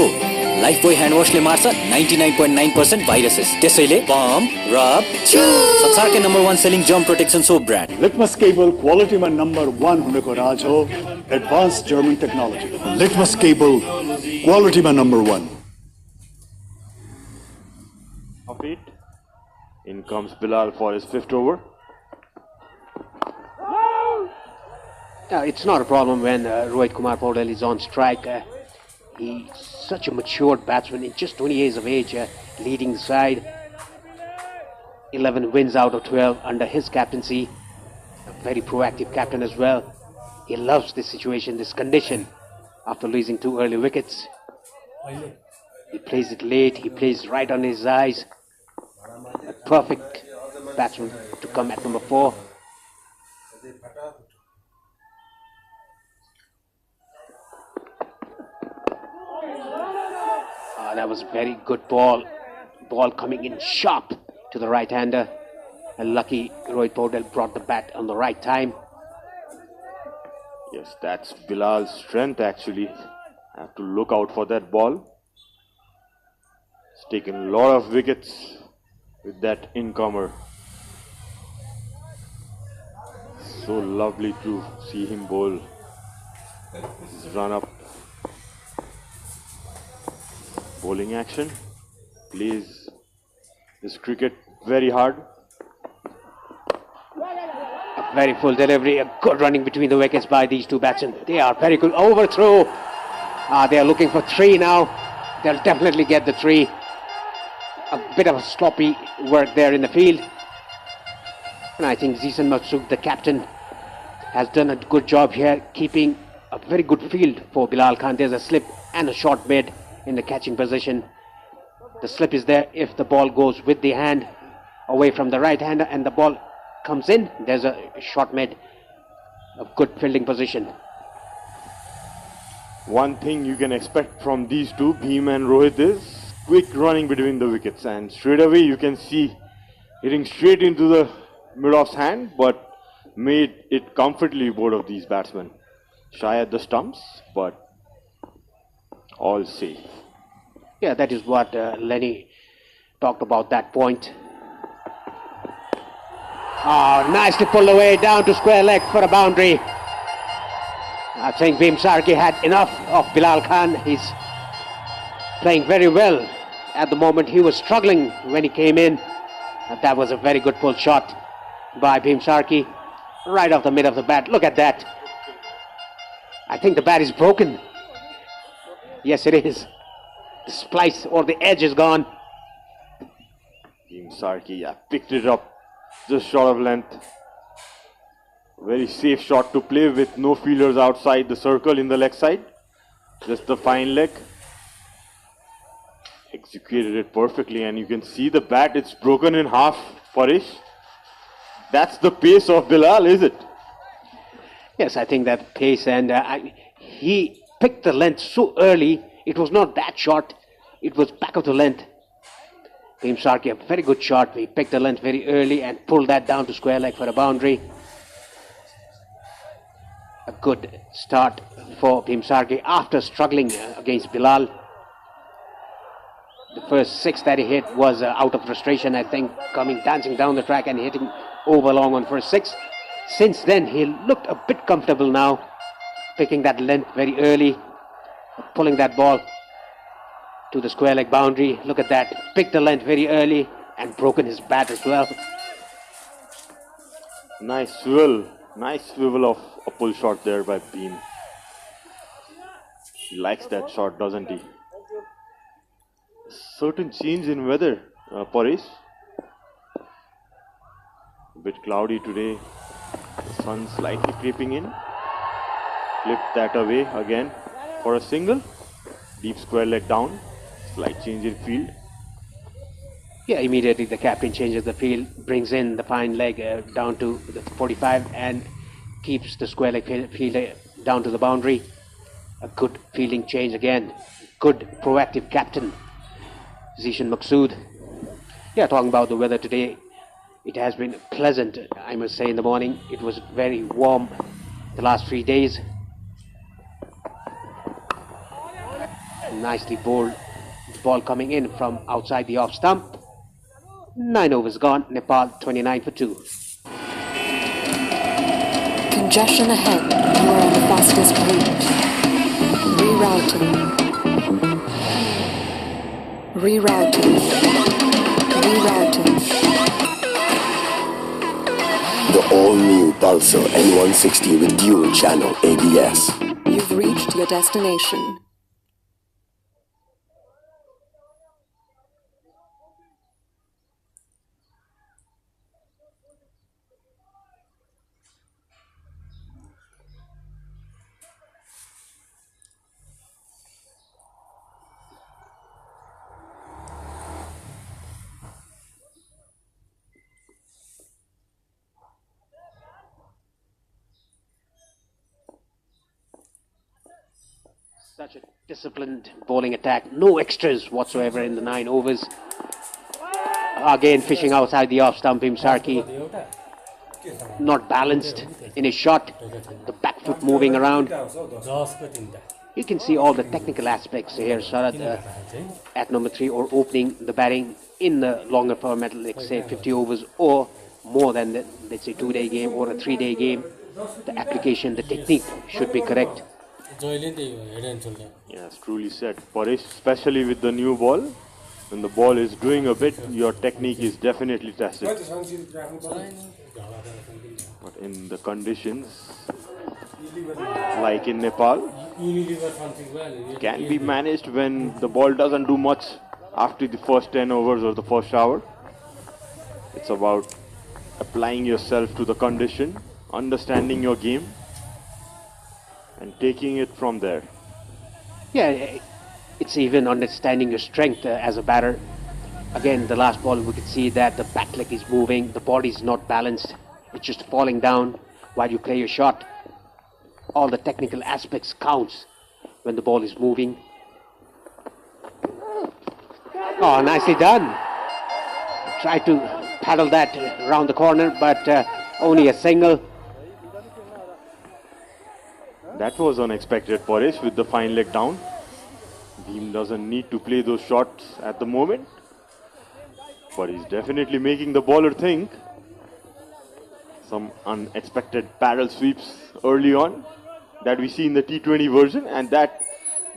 Lifebuoy hand वाशले मार्छ 99.9% viruses त्यसैले पम्प रब छु संसारकै number 1 selling germ protection soap brand Litmus cable क्वालिटीमा नम्बर 1 हुनेको राज हो advance German technology Litmus cable क्वालिटीमा number 1 of it. In comes Bilal for his 5th over. It's not a problem when Rohit Kumar Paudel is on strike. He's such a matured batsman in just 20 years of age, leading the side. 11 wins out of 12 under his captaincy. A very proactive captain as well. He loves this situation, this condition, after losing 2 early wickets. He plays it late, he plays right on his eyes. A perfect batsman to come at number 4. That was a very good ball. Ball coming in sharp to the right-hander. And lucky Rohit Paudel brought the bat on the right time. Yes, that's Bilal's strength actually. Have to look out for that ball. He's taken a lot of wickets with that incomer. So lovely to see him bowl. His run up. Bowling action. Plays his cricket very hard. A very full delivery. A good running between the wickets by these two batsmen. They are very good. Overthrow. They are looking for 3 now. They'll definitely get the 3. A bit of a sloppy work there in the field. And I think Zisan Maksud, the captain, has done a good job here, keeping a very good field for Bilal Khan. There's a slip and a short mid in the catching position. The slip is there if the ball goes with the hand away from the right hander and the ball comes in. There's a short mid, a good fielding position. One thing you can expect from these two, Bhim and Rohit, is quick running between the wickets, and straight away you can see hitting straight into the mid-off's hand, but made it comfortably both of these batsmen. Shy at the stumps, but all safe. Yeah, that is what Lenny talked about, that point. Nicely pulled away down to square leg for a boundary. I think Bhim Sharkey had enough of Bilal Khan. He's playing very well at the moment. He was struggling when he came in. That was a very good pull shot by Bhim Sharkey, right off the mid of the bat. Look at that. I think the bat is broken. Yes, it is. The splice or the edge is gone. Bhim Sharkey, picked it up just short of length. Very safe shot to play with no fielders outside the circle in the leg side. Just the fine leg. Executed it perfectly, and you can see the bat, it's broken in half, Farish. That's the pace of Bilal, is it? Yes, I think that pace, and he picked the length so early. It was not that short, it was back of the length. Bhim Sharkey, a very good shot. He picked the length very early and pulled that down to square leg for a boundary. A good start for Bhim Sharkey after struggling against Bilal. The first 6 that he hit was out of frustration, I think, dancing down the track and hitting over long on first 6. Since then, he looked a bit comfortable now, picking that length very early, pulling that ball to the square leg boundary. Look at that, picked the length very early and broken his bat as well. Nice swivel of a pull shot there by Bhim. He likes that shot, doesn't he? Certain change in weather, Paris. A bit cloudy today. Sun slightly creeping in. Flip that away again for a single. Deep square leg down. Slight change in field. Yeah, immediately the captain changes the field, brings in the fine leg down to the 45 and keeps the square leg field down to the boundary. A good fielding change again. Good proactive captain, Zishan Maqsood. Yeah, talking about the weather today, it has been pleasant, I must say, in the morning. It was very warm the last 3 days. Nicely bowled. Ball coming in from outside the off stump. 9 overs gone. Nepal 29 for 2. Congestion ahead. You are on the fastest route. Rerouting. Rerouting. Rerouting. The all-new Pulsar N160 with dual channel ABS. You've reached your destination. Such a disciplined bowling attack. No extras whatsoever in the 9 overs. Again, fishing outside the off stump, Bhimsarki. Not balanced in his shot. The back foot moving around. You can see all the technical aspects here, Sharad, at number 3, or opening the batting in the longer format, let's say 50 overs or more than, let's say, 2-day game or a 3-day game. The application, the technique should be correct. Yes, truly said. Paresh, especially with the new ball, when the ball is doing a bit, your technique is definitely tested. But in the conditions, like in Nepal, can be managed when the ball doesn't do much after the first 10 overs or the first hour. It's about applying yourself to the condition, understanding your game, and taking it from there. Yeah, it's even understanding your strength as a batter. Again, the last ball we could see that the back leg is moving, the body is not balanced, it's just falling down while you play your shot. All the technical aspects counts when the ball is moving. Oh, nicely done. Tried to paddle that around the corner, but only a single. That was unexpected, Paresh, with the fine leg down. Bhim doesn't need to play those shots at the moment, but he's definitely making the bowler think. Some unexpected parallel sweeps early on that we see in the T20 version,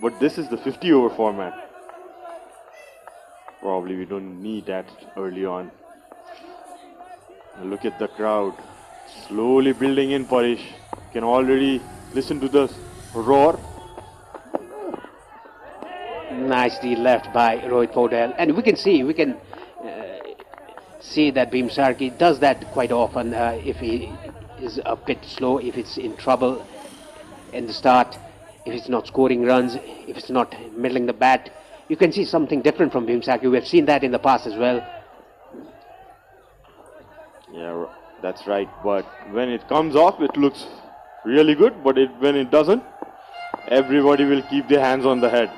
but this is the 50-over format. Probably we don't need that early on. Look at the crowd, slowly building in, Paresh. You can already listen to the roar. Nicely left by Rohit Podel, and we can see that Bhimsarki does that quite often if he is a bit slow, if it's in trouble in the start, if it's not scoring runs, if it's not middling the bat. You can see something different from Bhimsarki. We have seen that in the past as well. Yeah, that's right. But when it comes off, it looks really good. But when it doesn't, everybody will keep their hands on the head.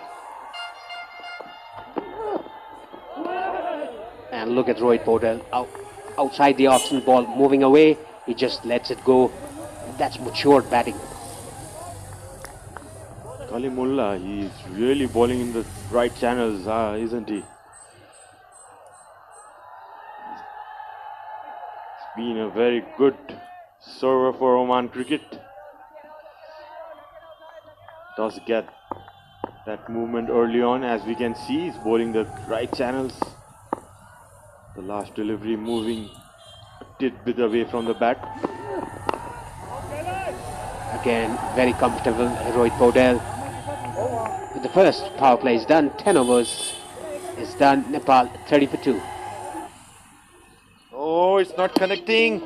And look at Rohit Podel outside the off-spin ball, moving away. He just lets it go. That's matured batting. Kalimullah, he's really bowling in the right channels, isn't he? He's been a very good server for Oman cricket. Does get that movement early on, as we can see. He's bowling the right channels. The last delivery moving a tidbit away from the bat. Again, very comfortable, Rohit Podel. The first power play is done, 10 overs is done, Nepal 30 for 2. Oh, it's not connecting.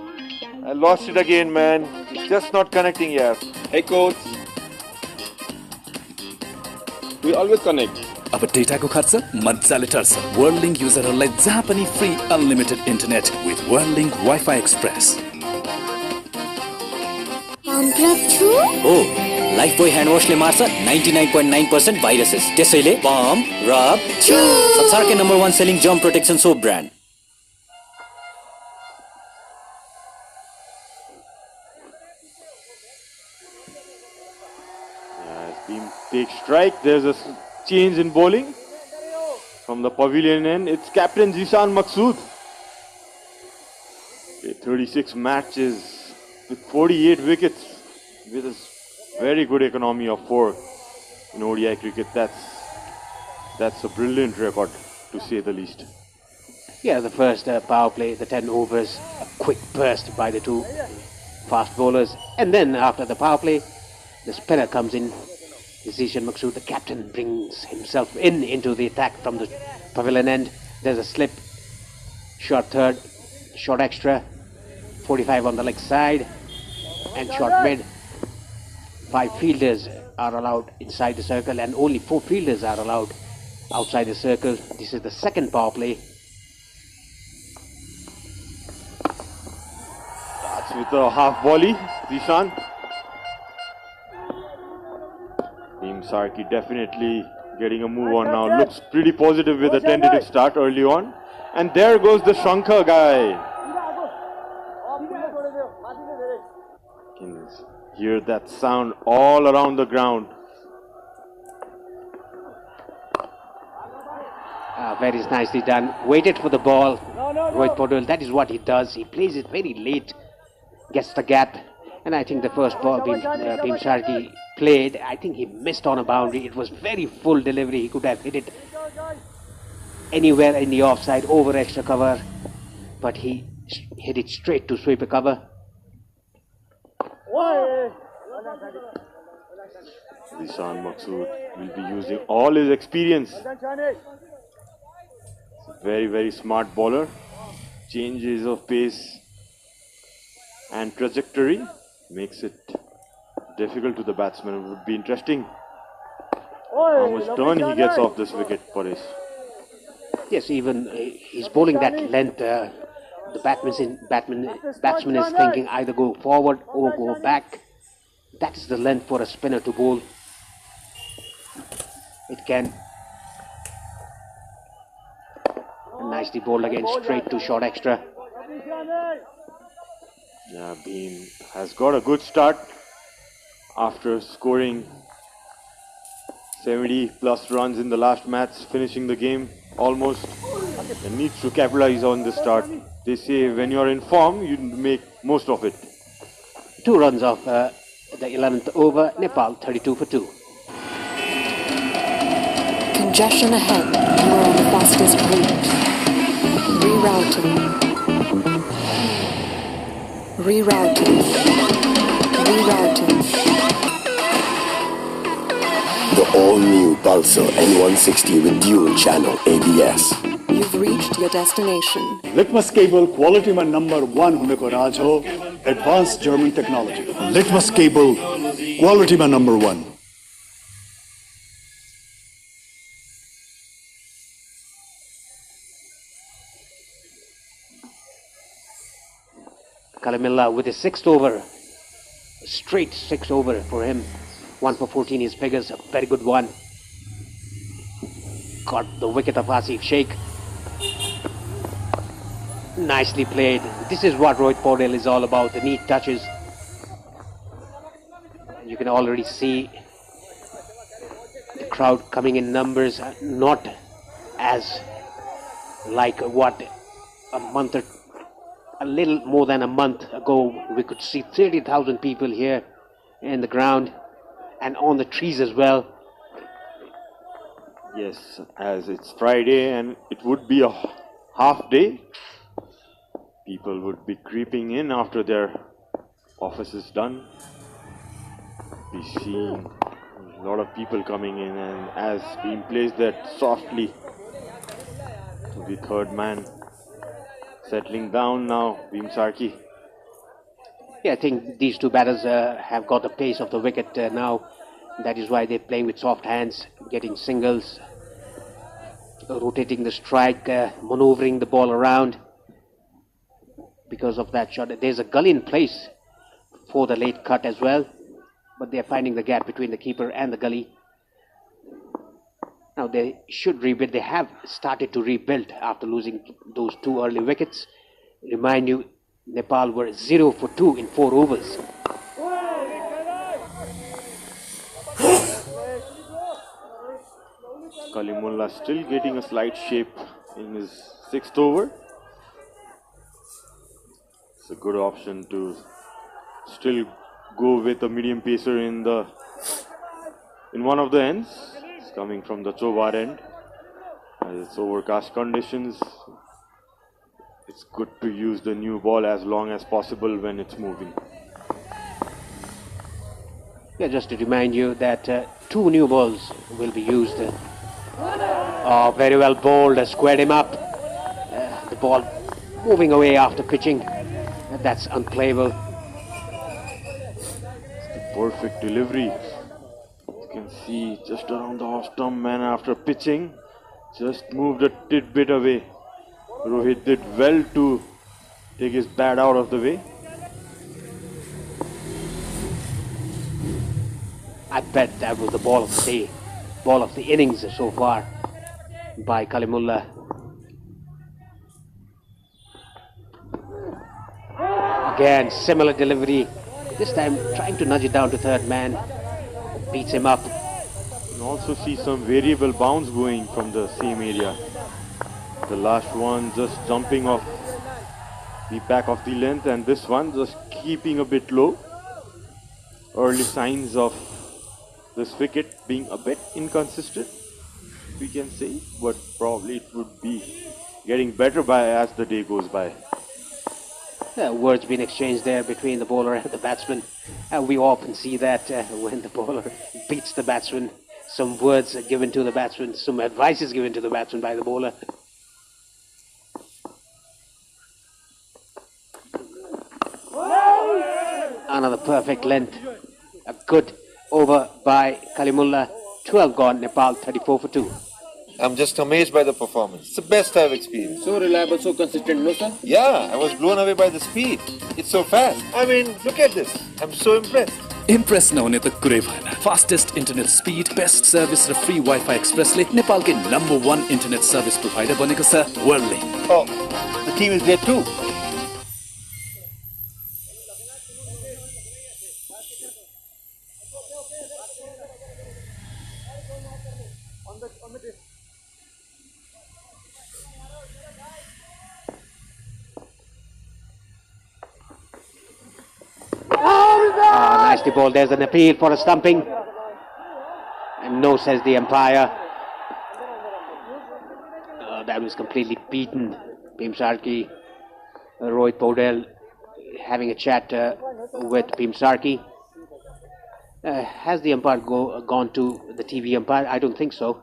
I lost it again, man. It's just not connecting here. Hey coach. We always connect. अब डेटाको खर्च मजाले टर्छ वर्ल्डलिंक युजरहरूलाई जहाँ पनि free unlimited internet with वर्ल्डलिंक wifi express हो Lifebuoy hand वाशले मार्छ 99.9% viruses त्यसैले पम्प रब छु संसारकै number 1 selling germ protection soap brand Team take strike. There's a change in bowling from the pavilion end. It's captain Zishan Maqsood. 36 matches with 48 wickets with a very good economy of 4 in ODI cricket. That's a brilliant record to say the least. Yeah, the first power play, the 10 overs, a quick burst by the two fast bowlers. And then after the power play, the spinner comes in. Zishan Maqsood, the captain, brings himself into the attack from the pavilion end. There's a slip, short third, short extra, 45 on the leg side, and short mid. 5 fielders are allowed inside the circle, and only 4 fielders are allowed outside the circle. This is the second power play. That's with a half volley, Zishan. Team Sarki definitely getting a move on now. Looks pretty positive with a tentative start early on. And there goes the Shankar guy. Can hear that sound all around the ground. Very nicely done. Waited for the ball. Rohit Paudel, that is what he does. He plays it very late. Gets the gap. And I think the first ball Bhim Sharkey played, I think he missed on a boundary. It was very full delivery. He could have hit it anywhere in the offside, over extra cover. But he hit it straight to sweeper cover. Zishan Maqsood will be using all his experience. Very, very smart bowler. Changes of pace and trajectory makes it difficult to the batsman. It would be interesting how much turn he gets off this wicket, Paresh. Yes, even he's bowling that length. The batsman is thinking either go forward or go back. That is the length for a spinner to bowl. It can nicely bowled again, straight to short extra. Yeah, Bhim has got a good start after scoring 70 plus runs in the last match, finishing the game almost, and needs to capitalize on this start. They say when you're in form, you make most of it. 2 runs off the 11th over, Nepal 32 for 2. Congestion ahead. You are on the fastest route. Rerouting. Rerouting. Rerouting. The all-new Pulsar N160 with dual channel ABS. You've reached your destination. Litmus cable quality में number 1 होने को राज हो. Advanced German technology. Litmus cable quality में number 1. Kalamilla with his 6th over. Straight 6th over for him. 1 for 14 his figures, a very good one. Got the wicket of Asif Sheikh. Nicely played. This is what Rohit Paudel is all about, the neat touches. You can already see the crowd coming in numbers, not as like what a little more than a month ago we could see 30,000 people here in the ground and on the trees as well. Yes, as it's Friday and it would be a half day, people would be creeping in after their office is done. We see a lot of people coming in, and as being placed that softly to the third man, settling down now, Bhim Sarki. Yeah, I think these two batters have got the pace of the wicket now. That is why they're playing with soft hands, getting singles, rotating the strike, maneuvering the ball around. Because of that shot, there's a gully in place for the late cut as well, but they're finding the gap between the keeper and the gully. Now they should rebuild. They have started to rebuild after losing those two early wickets. Remind you, Nepal were 0 for 2 in 4 overs. Kalimullah still getting a slight shape in his 6th over. It's a good option to still go with a medium pacer in one of the ends. It's coming from the Chobar end. As it's overcast conditions, it's good to use the new ball as long as possible when it's moving. Yeah, just to remind you that 2 new balls will be used. Very well bowled, squared him up. The ball moving away after pitching. That's unplayable. Perfect delivery. You can see just around the off stump, man, after pitching, just moved a tidbit away. Rohit did well to take his bat out of the way. I bet that was the ball of the day, ball of the innings so far by Kalimullah. Again, similar delivery. This time trying to nudge it down to third man. Beats him up. You can also see some variable bounce going from the same area. The last one just jumping off the back of the length, and this one just keeping a bit low. Early signs of this wicket being a bit inconsistent, we can say, but probably it would be getting better as the day goes by. Words being exchanged there between the bowler and the batsman. We often see that when the bowler beats the batsman, some words are given to the batsman, some advice is given to the batsman by the bowler. Another perfect length. A good over by Kalimullah. 12 gone, Nepal 34 for 2. I'm just amazed by the performance. It's the best I've experienced. So reliable, so consistent, no sir? Yeah, I was blown away by the speed. It's so fast. I mean, look at this. I'm so impressed. Impress नहुने त कुरै भएन fastest internet speed best service र free wifi एक्सप्रेसले नेपालकै number 1 internet service provider बनेको छ वर्ल्डले. Oh, the team is there too. Nicely bowled. There's an appeal for a stumping. And no, says the umpire. That was completely beaten. Bhim Sarki, Rohit Podel having a chat with Bhim Sarki. Has the umpire gone to the TV umpire? I don't think so.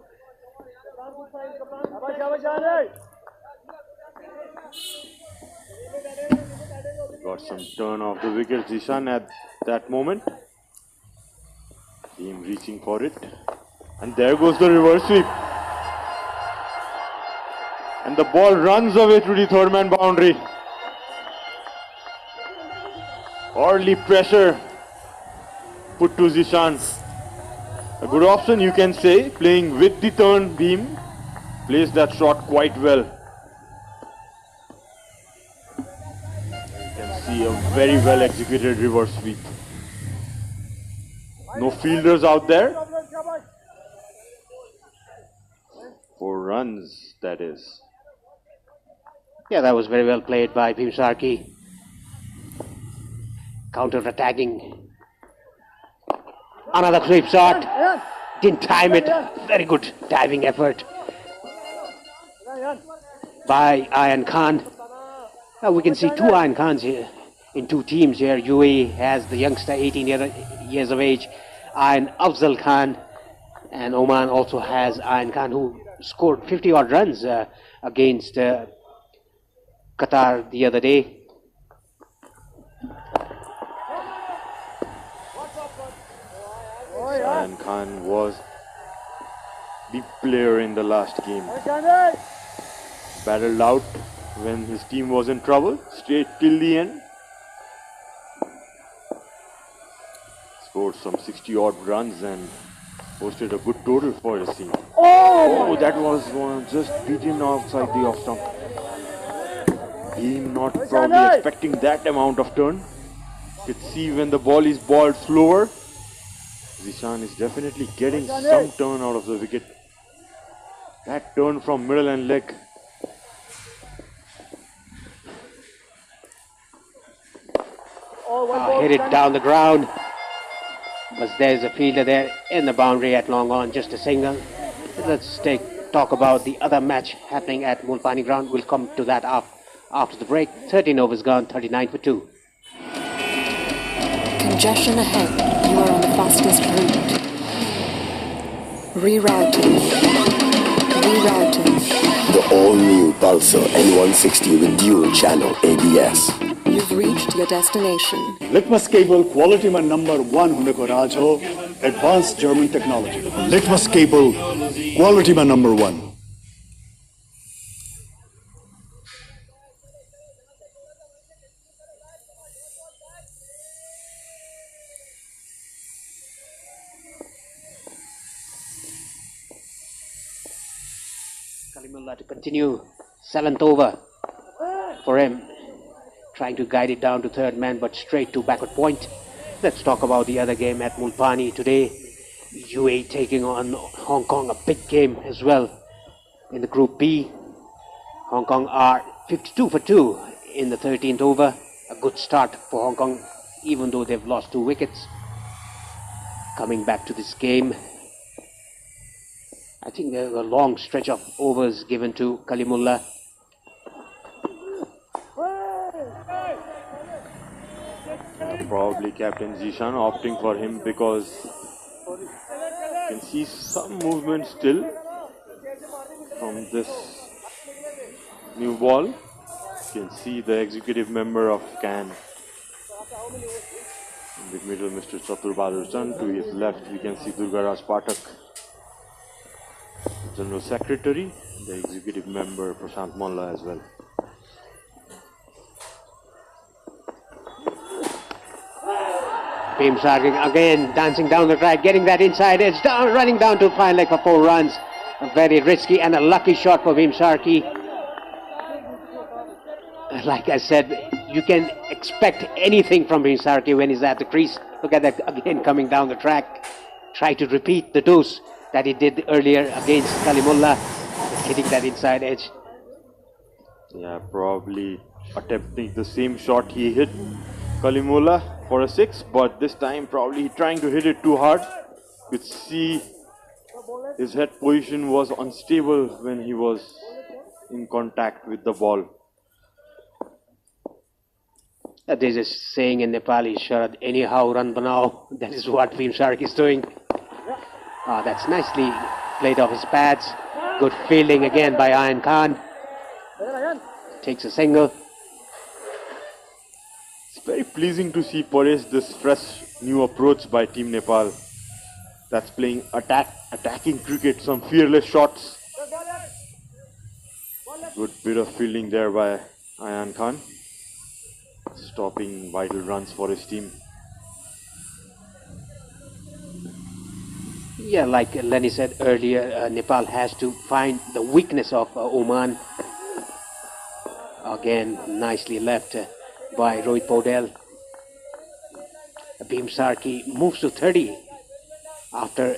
Got some turn off the wicket, Zishan, at that moment. Team reaching for it. And there goes the reverse sweep. And the ball runs away to the third man boundary. Early pressure put to Zishan. A good option, you can say, playing with the turn beam. Plays that shot quite well. You can see a very well executed reverse sweep. No fielders out there. 4 runs, that is. Yeah, that was very well played by Bhim Sarki. Counter-attacking. Another sweep shot. Didn't time it. Very good diving effort by Ayan Khan. We can see 2 Ayan Khans here in 2 teams here. UAE has the youngster, 18 years of age, Ayan Afzal Khan, and Oman also has Ayan Khan, who scored 50 odd runs against Qatar the other day. Ayan Khan was the player in the last game. Battled out when his team was in trouble, straight till the end. Scored some 60 odd runs and posted a good total for his team. Oh, that was one just beaten outside the off stump. He not probably expecting that amount of turn. You could see when the ball is balled slower, Zishan is definitely getting some turn out of the wicket. That turn from middle and leg. Hit it down the ground. But there's a fielder there in the boundary at long on, just a single. Let's talk about the other match happening at Mulpani ground. We'll come to that after the break. 13 overs gone, 39 for 2. Congestion ahead. You are on the fastest route. Rerouting. Rerouting. The all-new Pulsar N160 with dual channel ABS. You've reached your destination. Litmus cable quality man number 1 huneko raj ho, advanced German technology. Litmus cable quality man number 1. Kalimullah to continue. 7th over for him. Trying to guide it down to third man, but straight to backward point. Let's talk about the other game at Mulpani today. UAE taking on Hong Kong, a big game as well. In the Group B, Hong Kong are 52 for 2 in the 13th over. A good start for Hong Kong, even though they've lost 2 wickets. Coming back to this game, I think there's a long stretch of overs given to Kalimullah. Probably Captain Zishan opting for him because you can see some movement still from this new ball. You can see the executive member of CAN in the middle, Mr. Chatur Bahadur Chand. To his left, we can see Durgaraj Pathak, General Secretary, the executive member Prashant Molla as well. Bhim Sharkey again dancing down the track, getting that inside edge, down, running down to fine leg for 4 runs. A very risky and a lucky shot for Bhim Sharkey. Like I said, you can expect anything from Bhim Sharkey when he's at the crease. Look at that again coming down the track. Try to repeat the dose that he did earlier against Kalimullah, hitting that inside edge. Yeah, probably attempting the same shot he hit Kalimullah for a 6, but this time probably trying to hit it too hard. You could see his head position was unstable when he was in contact with the ball. There's a saying in Nepali, Sharad, anyhow run banao. That is what Bhim Sharkey is doing. That's nicely played off his pads. Good fielding again by Ayan Khan. Takes a single. It's very pleasing to see Paresh this fresh new approach by Team Nepal. That's playing attacking cricket, some fearless shots. Good bit of fielding there by Ayan Khan, stopping vital runs for his team. Yeah, like Lenny said earlier, Nepal has to find the weakness of Oman. Again, nicely left by Rohit Podel. Bhim Sharkey moves to 30 after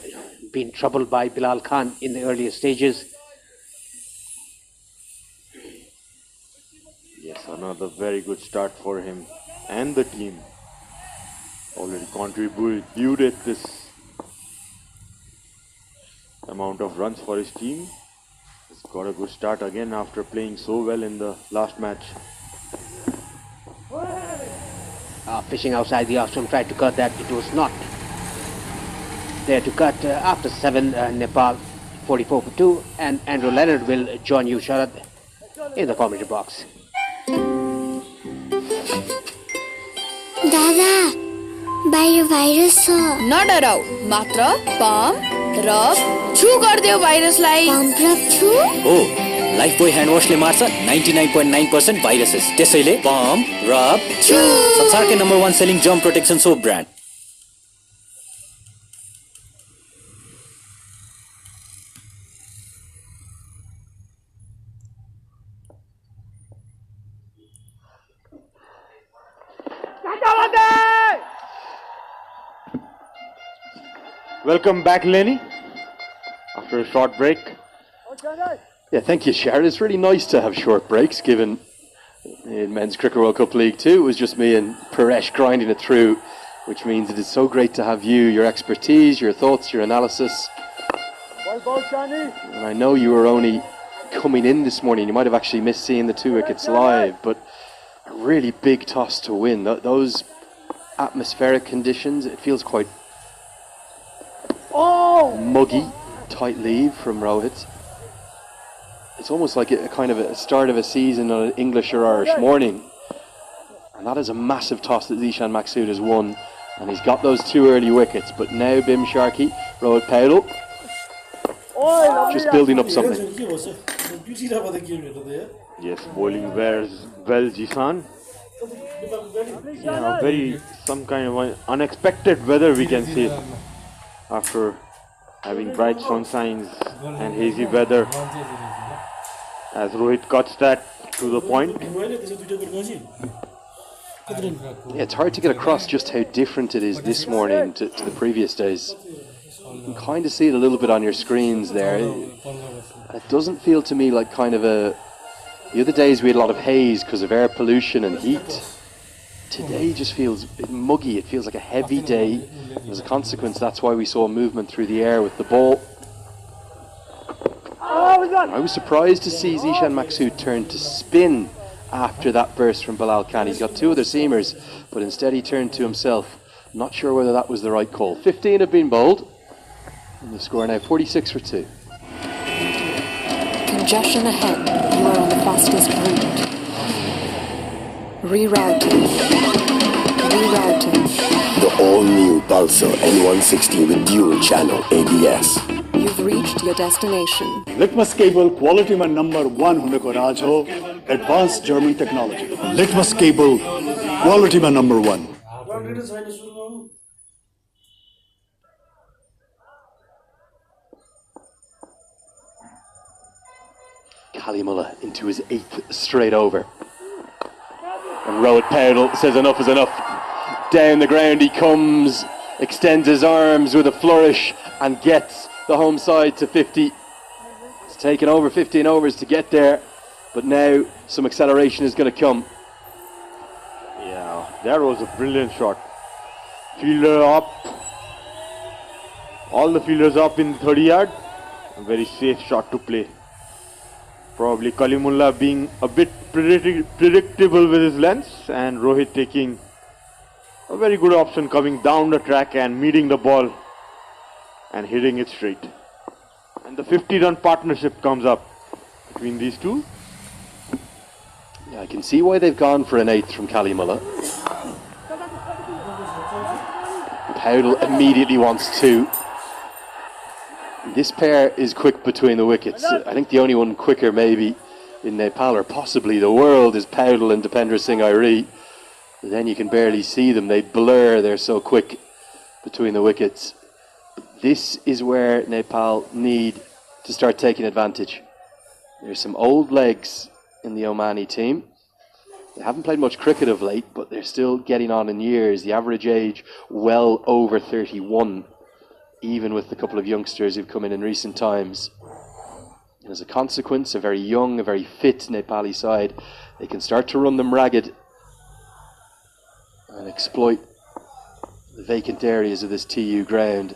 being troubled by Bilal Khan in the earlier stages. Yes, another very good start for him and the team. Already contributed this amount of runs for his team. He's got a good start again after playing so well in the last match. Fishing outside the off-stump, tried to cut that. It was not there to cut. After 7, Nepal 44 for 2, and Andrew Leonard will join you, Sharad, in the commentary box. Dada, बाहिर virus छ नडराउ मात्र pump र छु गर्दियो भाइरसलाई pump र छु हो Lifebuoy hand वाशले मार्छ 99.9% भाइरसेस त्यसैले पम्प रब छु संसारकै number 1 selling germ protection soap brand Welcome back, Lenny, after a short break. Yeah, thank you, Sharon. It's really nice to have short breaks, given in Men's Cricket World Cup League 2, it was just me and Paresh grinding it through, which means it is so great to have you, your expertise, your thoughts, your analysis. And I know you were only coming in this morning. You might have actually missed seeing the 2 wickets live, but a really big toss to win. Those atmospheric conditions, it feels quite muggy, tight leave from Rohit. It's almost like a kind of a start of a season on an English or Irish morning. And that is a massive toss that Zishan Maksud has won. And he's got those 2 early wickets. But now Bim Sharkey, Rohit Paudel, just building up something. Yes, bowling well, Jisan. Yeah, some kind of unexpected weather we can see after having bright sunshines and hazy weather. As Rohit cuts that to the point. Yeah, it's hard to get across just how different it is this morning to the previous days. You can kind of see it a little bit on your screens there. It doesn't feel to me like kind of a... The other days we had a lot of haze because of air pollution and heat. Today just feels muggy. It feels like a heavy day. As a consequence, that's why we saw movement through the air with the ball. I was surprised to see Zishan Maksud turn to spin after that burst from Bilal Khan. He's got 2 other seamers, but instead he turned to himself. Not sure whether that was the right call. 15 have been bowled. And the score now 46 for 2. Congestion ahead. You are on the fastest route. Rerouting. The all-new Pulsar N160 with dual channel ABS. You've reached your destination. Litmus cable quality में number 1 होने को राज हो advanced German technology. Litmus cable quality में number 1. Kalimullah into his 8th straight over. And Rohit Paudel says enough is enough. Down the ground he comes, extends his arms with a flourish and gets the home side to 50. It's taken over 15 overs to get there, but now some acceleration is going to come. Yeah, that was a brilliant shot. Fielder up. All the fielders up in 30 yard. A very safe shot to play. Probably Kalimullah being a bit predictable with his lengths, and Rohit taking a very good option, coming down the track and meeting the ball and hitting it straight. And the 50-run partnership comes up between these 2. Yeah, I can see why they've gone for an 8th from Kalimullah. Paudel immediately wants 2. This pair is quick between the wickets. I think the only one quicker maybe in Nepal or possibly the world is Paudel and Dipendra Singh Airi. But then you can barely see them. They blur. They're so quick between the wickets. This is where Nepal need to start taking advantage. There's some old legs in the Omani team. They haven't played much cricket of late, but they're still getting on in years. The average age well over 31. Even with the couple of youngsters who've come in recent times. And as a consequence, a very young, a very fit Nepali side, they can start to run them ragged and exploit the vacant areas of this TU ground.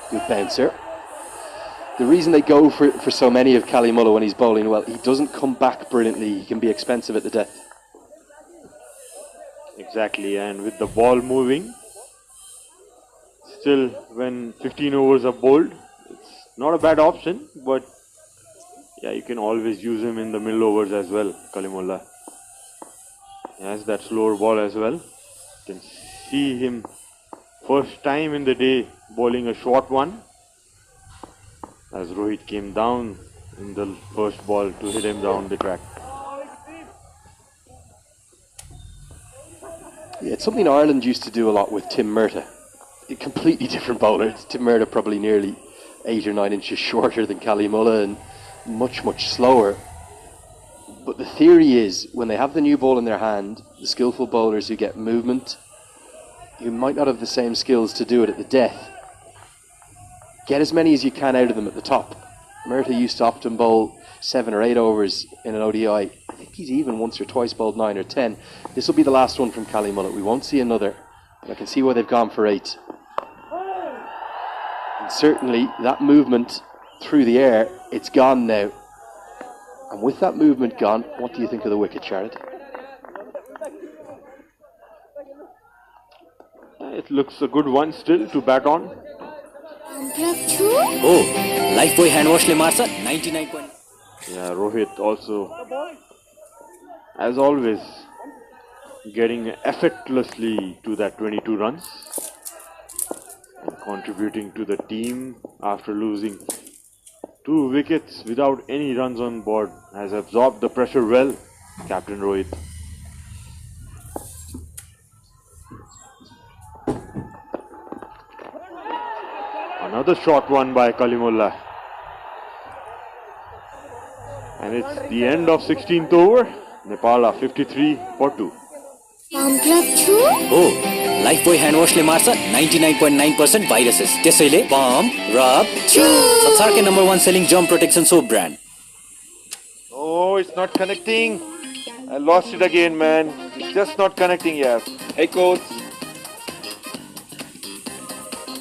Good bouncer. The reason they go for so many of Kalimullah when he's bowling well, he doesn't come back brilliantly. He can be expensive at the death. Exactly, and with the ball moving, still when 15 overs are bowled, it's not a bad option, but yeah, you can always use him in the middle overs as well, Kalimullah. He has that slower ball as well. You can see him first time in the day bowling a short one, as Rohit came down in the first ball to hit him down the track. Yeah, it's something Ireland used to do a lot with Tim Murtagh. A completely different bowler. Tim Murtagh probably nearly 8 or 9 inches shorter than Cally Mulla and much, much slower. But the theory is, when they have the new ball in their hand, the skillful bowlers who get movement, who might not have the same skills to do it at the death, get as many as you can out of them at the top. Murtagh used to often bowl 7 or 8 overs in an ODI. I think he's even once or twice bowled 9 or 10. This will be the last one from Cally Mulla. We won't see another. But I can see why they've gone for 8. And certainly that movement through the air, it's gone now. And with that movement gone, what do you think of the wicket, Sharad? It looks a good one still to bat on. Oh, Lifebuoy hand wash le marcha 99. Yeah, Rohit also, as always, getting effortlessly to that 22 runs and contributing to the team after losing 2 wickets without any runs on board. Has absorbed the pressure well, Captain Rohit. Another short one by Kalimullah. And it's the end of 16th over. Nepal are 53 for 2. Oh, Lifebuoy hand wash le marcha 99.9% viruses. त्यसैले balm, rub, chew. संसारकै number 1 selling germ protection soap brand. Oh, it's not connecting. I lost it again, man. It's just not connecting, yeah. Hey coach.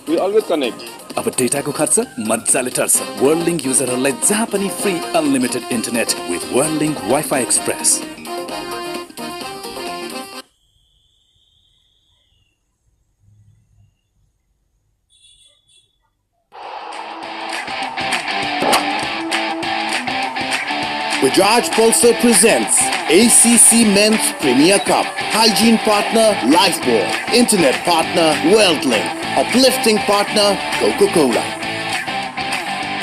We always connect. अब डेटाको खर्च मजाले टर्छ वर्ल्डलिंक युजरहरूलाई जहाँ पनि free unlimited internet with वर्ल्डलिंक wifi express. Bajaj Pulsar presents ACC Men's Premier Cup. Hygiene partner Lifebuoy. Internet partner WorldLink. Uplifting partner Coca-Cola.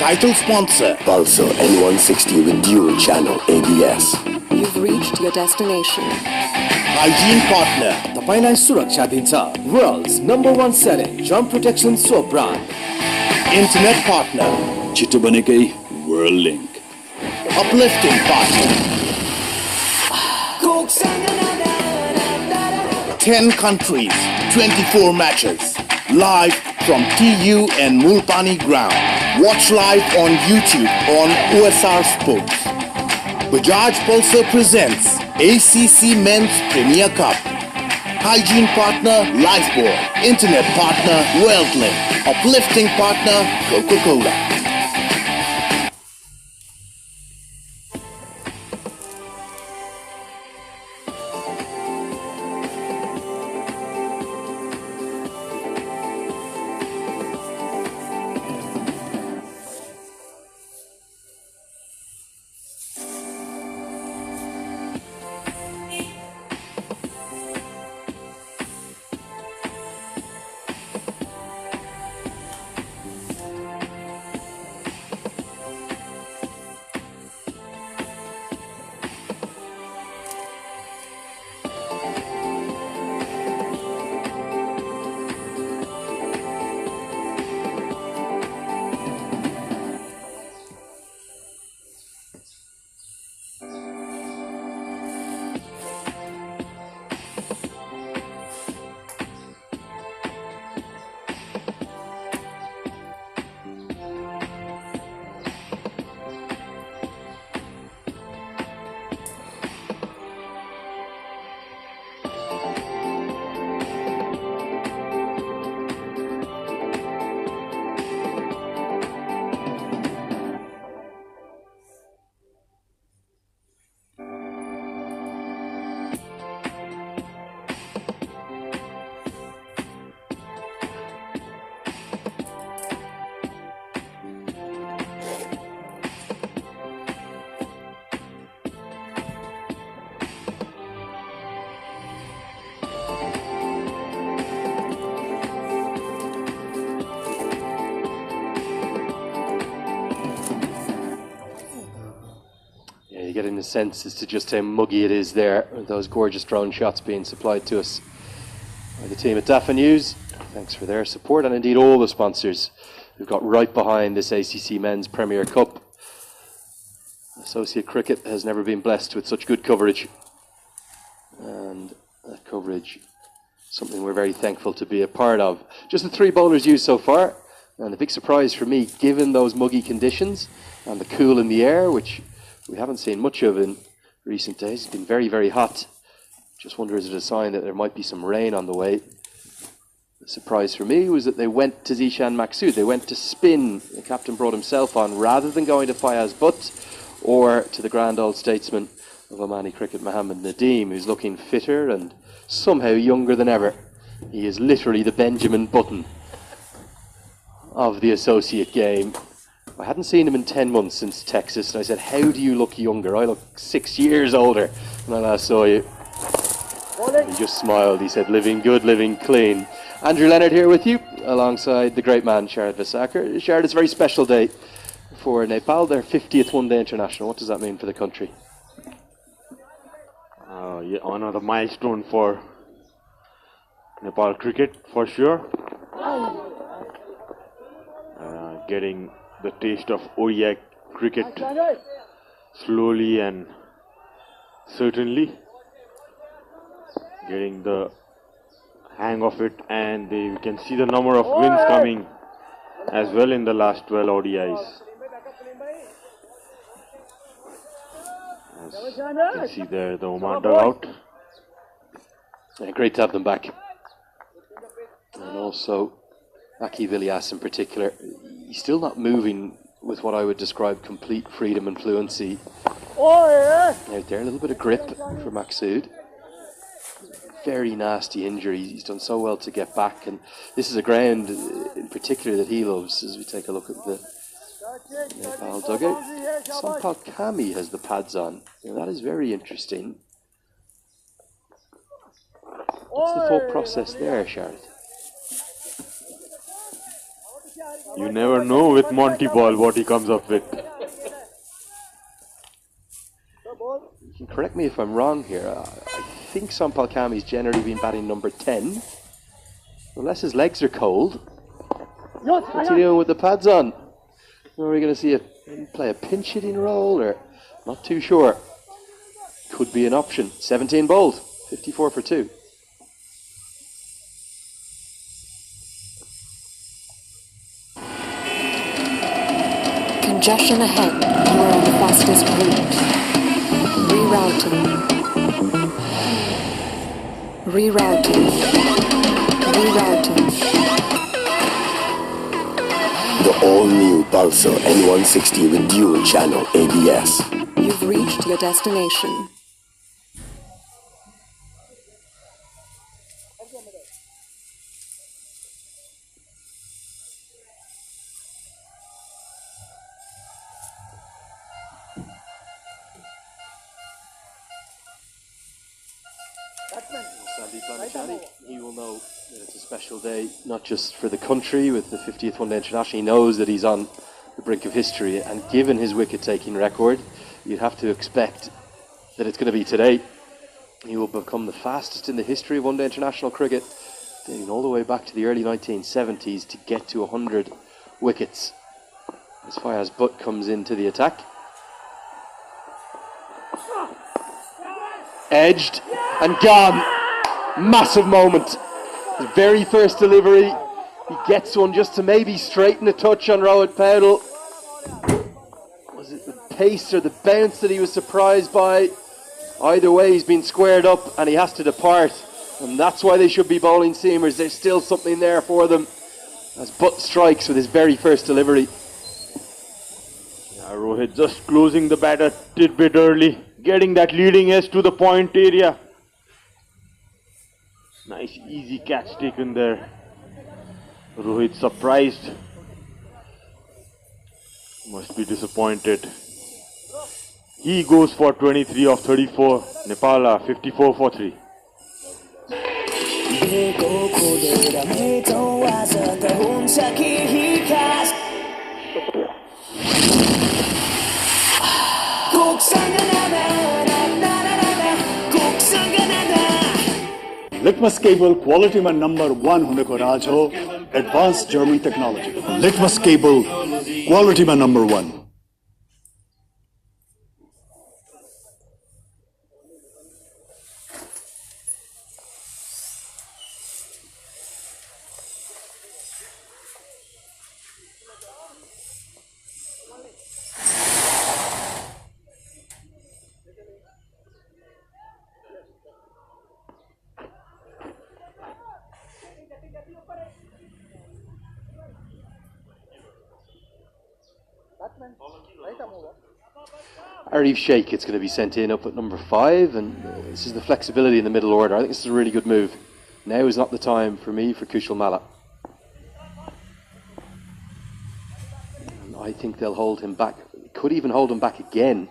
Title sponsor Pulsar N160 with dual channel ABS. You've reached your destination. Hygiene partner तपाईलाई सुरक्षा दिन्छ World's #1 selling germ protection soap brand. Internet partner छिटो बनेकै WorldLink. Uplifting partner 10 countries, 24 matches. Live from TU and Mulpani ground. Watch live on YouTube on OSR Sports. Bajaj Pulsar presents ACC Men's Premier Cup. Hygiene partner Lifebuoy. Internet partner WorldLink. Uplifting partner Coca-Cola. you're getting a sense as to just how muggy it is there. Those gorgeous drone shots being supplied to us by the team at DAFA News. Thanks for their support, and indeed all the sponsors who've got right behind this ACC Men's Premier Cup. Associate cricket has never been blessed with such good coverage, and that coverage, something we're very thankful to be a part of. Just the 3 bowlers used so far, and the big surprise for me, given those muggy conditions and the cool in the air, which we haven't seen much of in recent days. It's been very, very hot. Just wonder, is it a sign that there might be some rain on the way? The surprise for me was that they went to Zishan Maksud. They went to spin. The captain brought himself on rather than going to Fayaz Butt or to the grand old statesman of Omani cricket, Mohammed Nadeem, who's looking fitter and somehow younger than ever. He is literally the Benjamin Button of the associate game. I hadn't seen him in 10 months since Texas, and I said, how do you look younger? I look 6 years older when I last saw you. He just smiled. He said, living good, living clean. Andrew Leonard here with you, alongside the great man, Sharad Vasakar. Sharad, it's a very special day for Nepal, their 50th one-day international. What does that mean for the country? Yeah, another milestone for Nepal cricket, for sure. Getting the taste of ODI cricket slowly and certainly. Getting the hang of it, and you can see the number of wins coming as well in the last 12 ODIs. As you can see there, the Oman dugout. Yeah, great to have them back. And also, Aki Vilias in particular, he's still not moving with what I would describe complete freedom and fluency. Out there, a little bit of grip for Maksud. Very nasty injury. He's done so well to get back, and this is a ground in particular that he loves. As we take a look at the Nepal dugout, Sampal Kami has the pads on. Now, that is very interesting. What's the thought process there, Sharad? You never know with Monty Ball what he comes up with. You can correct me if I'm wrong here. I think Sampal Kami's generally been batting number 10. Unless his legs are cold. What's he doing with the pads on? Are we going to see him play a pinch hitting role, or not too sure? Could be an option. 17 bowled, 54 for 2. Congestion ahead. You are on the fastest route. Rerouting. Rerouting. Rerouting. The all-new Pulsar N160 with dual channel ABS. You've reached your destination. He will know that it's a special day, not just for the country with the 50th One Day International. He knows that he's on the brink of history, and given his wicket-taking record, you'd have to expect that it's going to be today. He will become the fastest in the history of One Day International cricket, dating all the way back to the early 1970s to get to 100 wickets. As Fayaz Butt comes into the attack. Edged and gone. Massive moment. His very first delivery. He gets one just to maybe straighten a touch on Rohit Paudel. Was it the pace or the bounce that he was surprised by? Either way, he's been squared up and he has to depart. And that's why they should be bowling seamers. There's still something there for them. As Butt strikes with his very first delivery. Yeah, Rohit just closing the bat a tidbit early. Getting that leading edge to the point area. Nice easy catch taken there. Rohit surprised. Must be disappointed. He goes for 23 of 34. Nepal 54 for 3. Cook Litmus cable quality में number 1 होने को राज हो advanced German technology. Litmus cable quality में number 1. Arif Sheikh, it's going to be sent in up at number 5, and this is the flexibility in the middle order. I think this is a really good move. Now is not the time for me for Kushal Malla. And I think they'll hold him back. Could even hold him back again.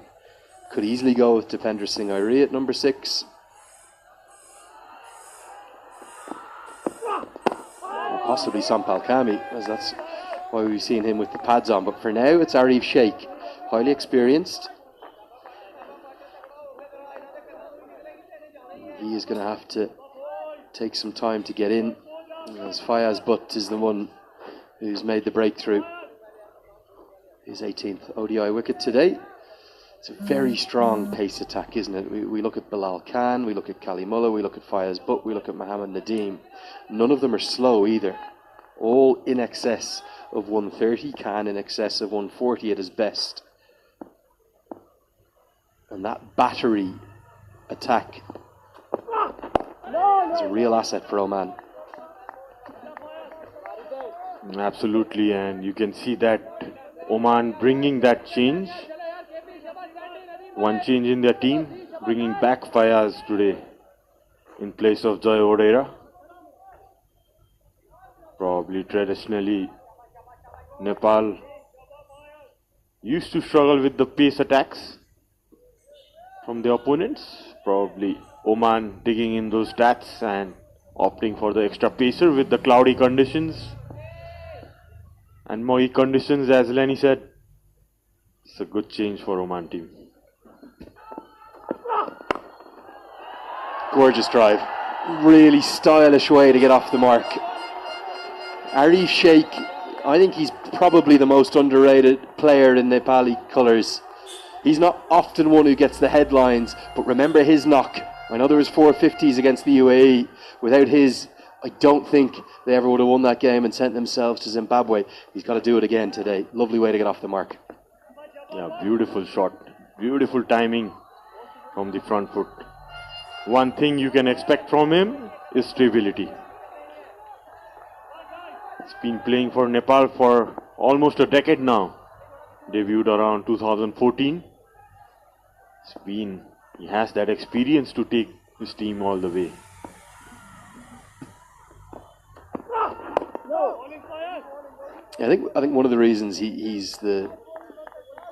Could easily go with Dipender Singh Airi at number 6. Or possibly Sampal Kami, as that's why we've seen him with the pads on. But for now, it's Arif Sheikh, highly experienced. He is going to have to take some time to get in, as Fayaz Butt is the one who's made the breakthrough. His 18th ODI wicket today. It's a very strong pace attack, isn't it? We look at Bilal Khan, we look at Kalimullah, we look at Fayaz Butt, we look at Mohammad Nadeem. None of them are slow either. All in excess of 130, Khan in excess of 140 at his best. And that battery attack is a real asset for Oman. Absolutely, and you can see that Oman bringing that change. One change in their team, bringing back Fayaz today in place of Joy Odeira. Probably traditionally Nepal used to struggle with the pace attacks from the opponents. Probably Oman digging in those stats and opting for the extra pacer with the cloudy conditions and muggy conditions, as Lenny said. It's a good change for Oman team. Gorgeous drive. Really stylish way to get off the mark. Arif Sheikh, I think he's probably the most underrated player in Nepali colours. He's not often one who gets the headlines, but remember his knock. I know there was 450s against the UAE. Without his, I don't think they ever would have won that game and sent themselves to Zimbabwe. He's got to do it again today. Lovely way to get off the mark. Yeah, beautiful shot. Beautiful timing from the front foot. One thing you can expect from him is stability. He's been playing for Nepal for almost a decade now. Debuted around 2014. He has that experience to take his team all the way. I think one of the reasons he's the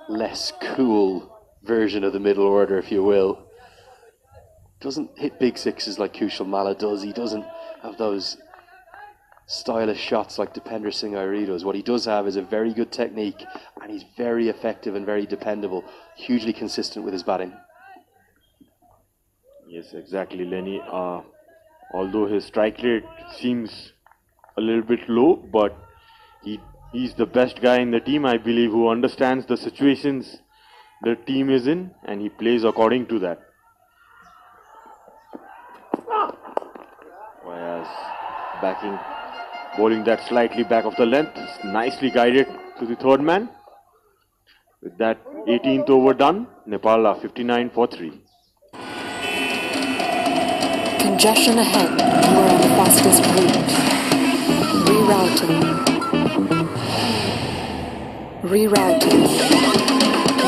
less cool version of the middle order, if you will. Doesn't hit big sixes like Kushal Malla does. He doesn't have those stylish shots like Dipender Singh Airi does. What he does have is a very good technique, and he's very effective and very dependable. Hugely consistent with his batting. Yes, exactly, Lenny. Although his strike rate seems a little bit low, but he's the best guy in the team, I believe, who understands the situations the team is in, and he plays according to that. Whereas backing, bowling that slightly back of the length, nicely guided to the third man. With that 18th over done, Nepal are 59 for 3. Congestion ahead. You are on the fastest route. Rerouting. Rerouting.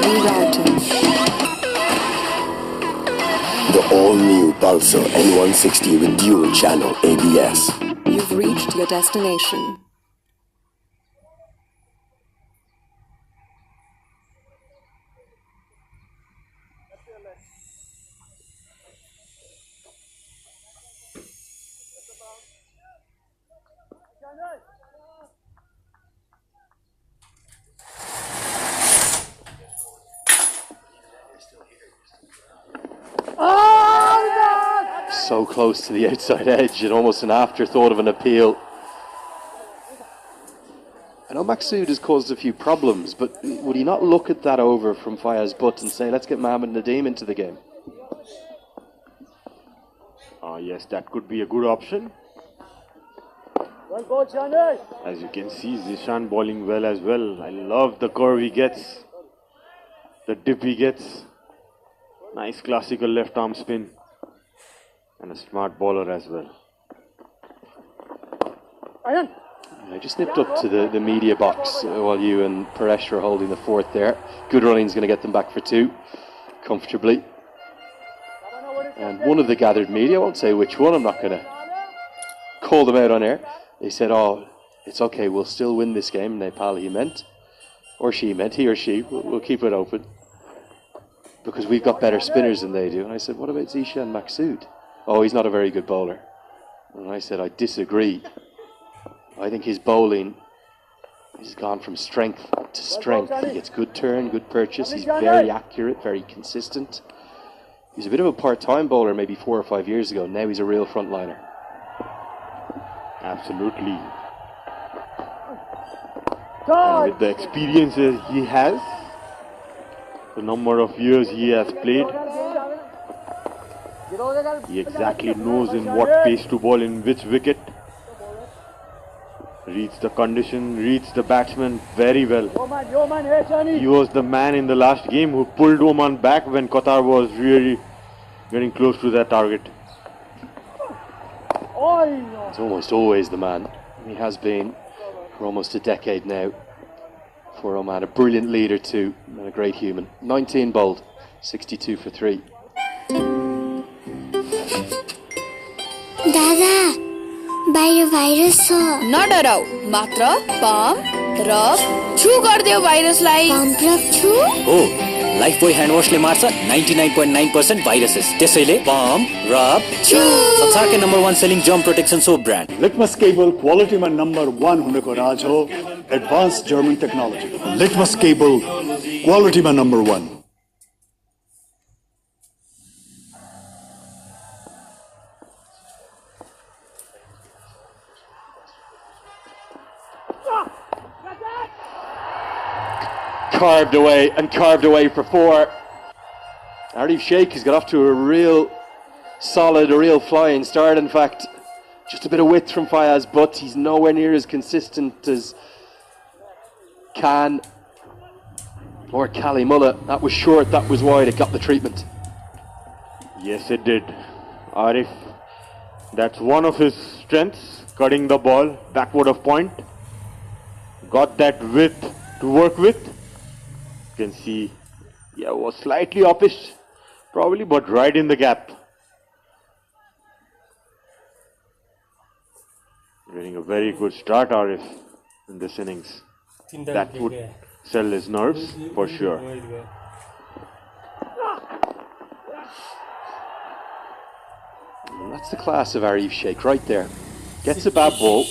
Rerouting. The all-new Pulsar N160 with dual channel ABS. You've reached your destination. so close to the outside edge and almost an afterthought of an appeal. I know Maksud has caused a few problems, but would he not look at that over from Fayaz Butt and say, let's get Mohamed Nadeem into the game? Yes, that could be a good option. As you can see, Zishan bowling well as well. I love the curve he gets, the dip he gets. Nice classical left arm spin. And a smart bowler as well. I just nipped up to the media box while you and Paresh were holding the fourth there. Good running's going to get them back for 2 comfortably. And one of the gathered media, I won't say which one, I'm not going to call them out on air. They said, oh, it's okay, we'll still win this game. Nepal, he meant, or she meant, he or she, we'll keep it open. Because we've got better spinners than they do. And I said, what about Zishan Maksud? Oh, he's not a very good bowler. And I said, I disagree. I think his bowling has gone from strength to strength. He gets good turn, good purchase. He's very accurate, very consistent. He was a bit of a part-time bowler maybe 4 or 5 years ago. Now he's a real frontliner. Absolutely. And with the experiences he has, the number of years he has played, he exactly knows in what pace to bowl in which wicket. Reads the condition, reads the batsman very well. He was the man in the last game who pulled Oman back when Qatar was really getting close to that target. It's almost always the man. He has been for almost a decade now for Oman. A brilliant leader too, and a great human. 19 bowled, 62 for 3. Dada, बाहिर virus छ नडराउ मात्र pump rub छु गर्दियो भाइरसलाई pump rub छु हो Lifebuoy hand वाशले मार्छ 99.9% viruses त्यसैले pump rub छु संसारकै number 1 selling germ protection soap brand Litmus cable क्वालिटीमा नम्बर 1 हुनेको राज हो advance German technology Litmus cable क्वालिटीमा number 1 Carved away for 4. Arif Sheikh has got off to a real solid, a real flying start. In fact, just a bit of width from Fayaz, but he's nowhere near as consistent as Khan or Kalimullah. That was short, that was wide, it got the treatment. Yes, it did. Arif, that's one of his strengths, cutting the ball backward of point. Got that width to work with. You can see, yeah, was slightly offish, probably, but right in the gap. Getting a very good start, Arif, in this innings. That would sell his nerves, for sure. And that's the class of Arif Sheikh right there. Gets a bad ball,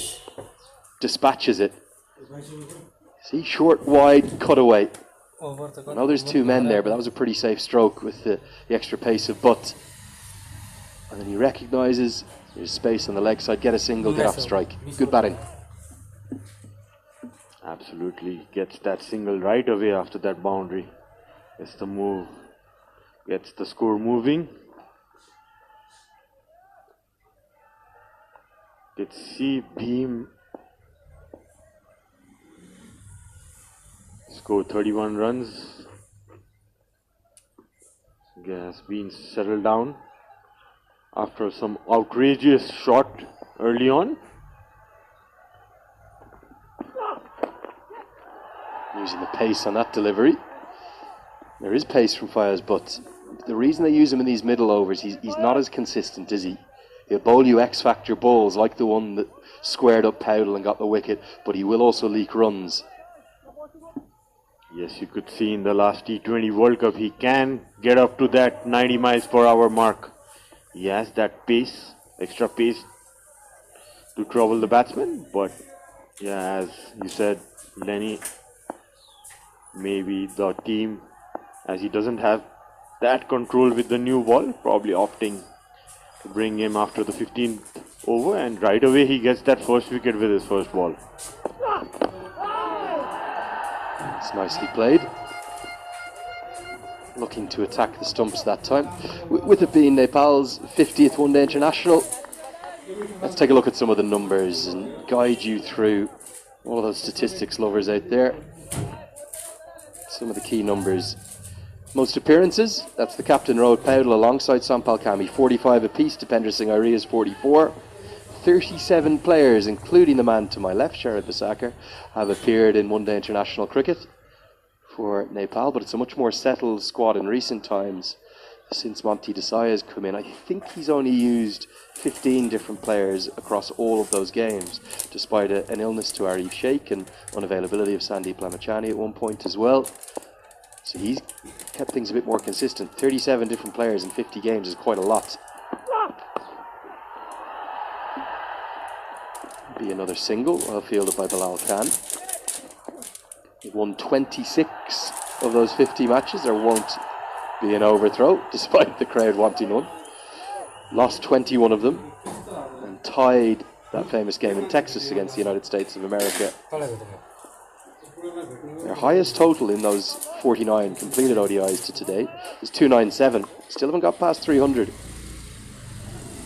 dispatches it. See, short, wide, cutaway. I know there's 2 men there, but that was a pretty safe stroke with the extra pace of Butt. And then he recognises there's space on the leg side, get a single, get off strike. Good batting. Absolutely. Gets that single right away after that boundary. Gets the move. Gets the score moving. Let's see Beam score 31 runs. He has been settled down after some outrageous shot early on. Using the pace on that delivery. There is pace from Fayaz, but the reason they use him in these middle overs, he's not as consistent, is he? He'll bowl you X-factor balls like the one that squared up Powell and got the wicket, but he will also leak runs. Yes, you could see in the last T20 World Cup, he can get up to that 90 miles per hour mark. He has that pace, extra pace to trouble the batsman. But yeah, as you said, Lenny, maybe the team, as he doesn't have that control with the new ball, probably opting to bring him after the 15th over, and right away he gets that first wicket with his first ball. It's nicely played. Looking to attack the stumps that time. With it being Nepal's 50th one-day international, let's take a look at some of the numbers and guide you through all of those statistics lovers out there. Some of the key numbers. Most appearances, that's the captain Rohit Paudel alongside Sampal Kami, 45 apiece. Dipender Singh Airi is 44. 37 players, including the man to my left, Sharad Basakar, have appeared in one-day international cricket for Nepal, but it's a much more settled squad in recent times since Monty Desai has come in. I think he's only used 15 different players across all of those games, despite an illness to Arif Sheikh and unavailability of Sandeep Lamachani at one point as well. So he's kept things a bit more consistent. 37 different players in 50 games is quite a lot. Be another single, well fielded by Bilal Khan. He won 26 of those 50 matches. There won't be an overthrow, despite the crowd wanting one. Lost 21 of them, and tied that famous game in Texas against the United States of America. Their highest total in those 49 completed ODIs to today is 297. Still haven't got past 300.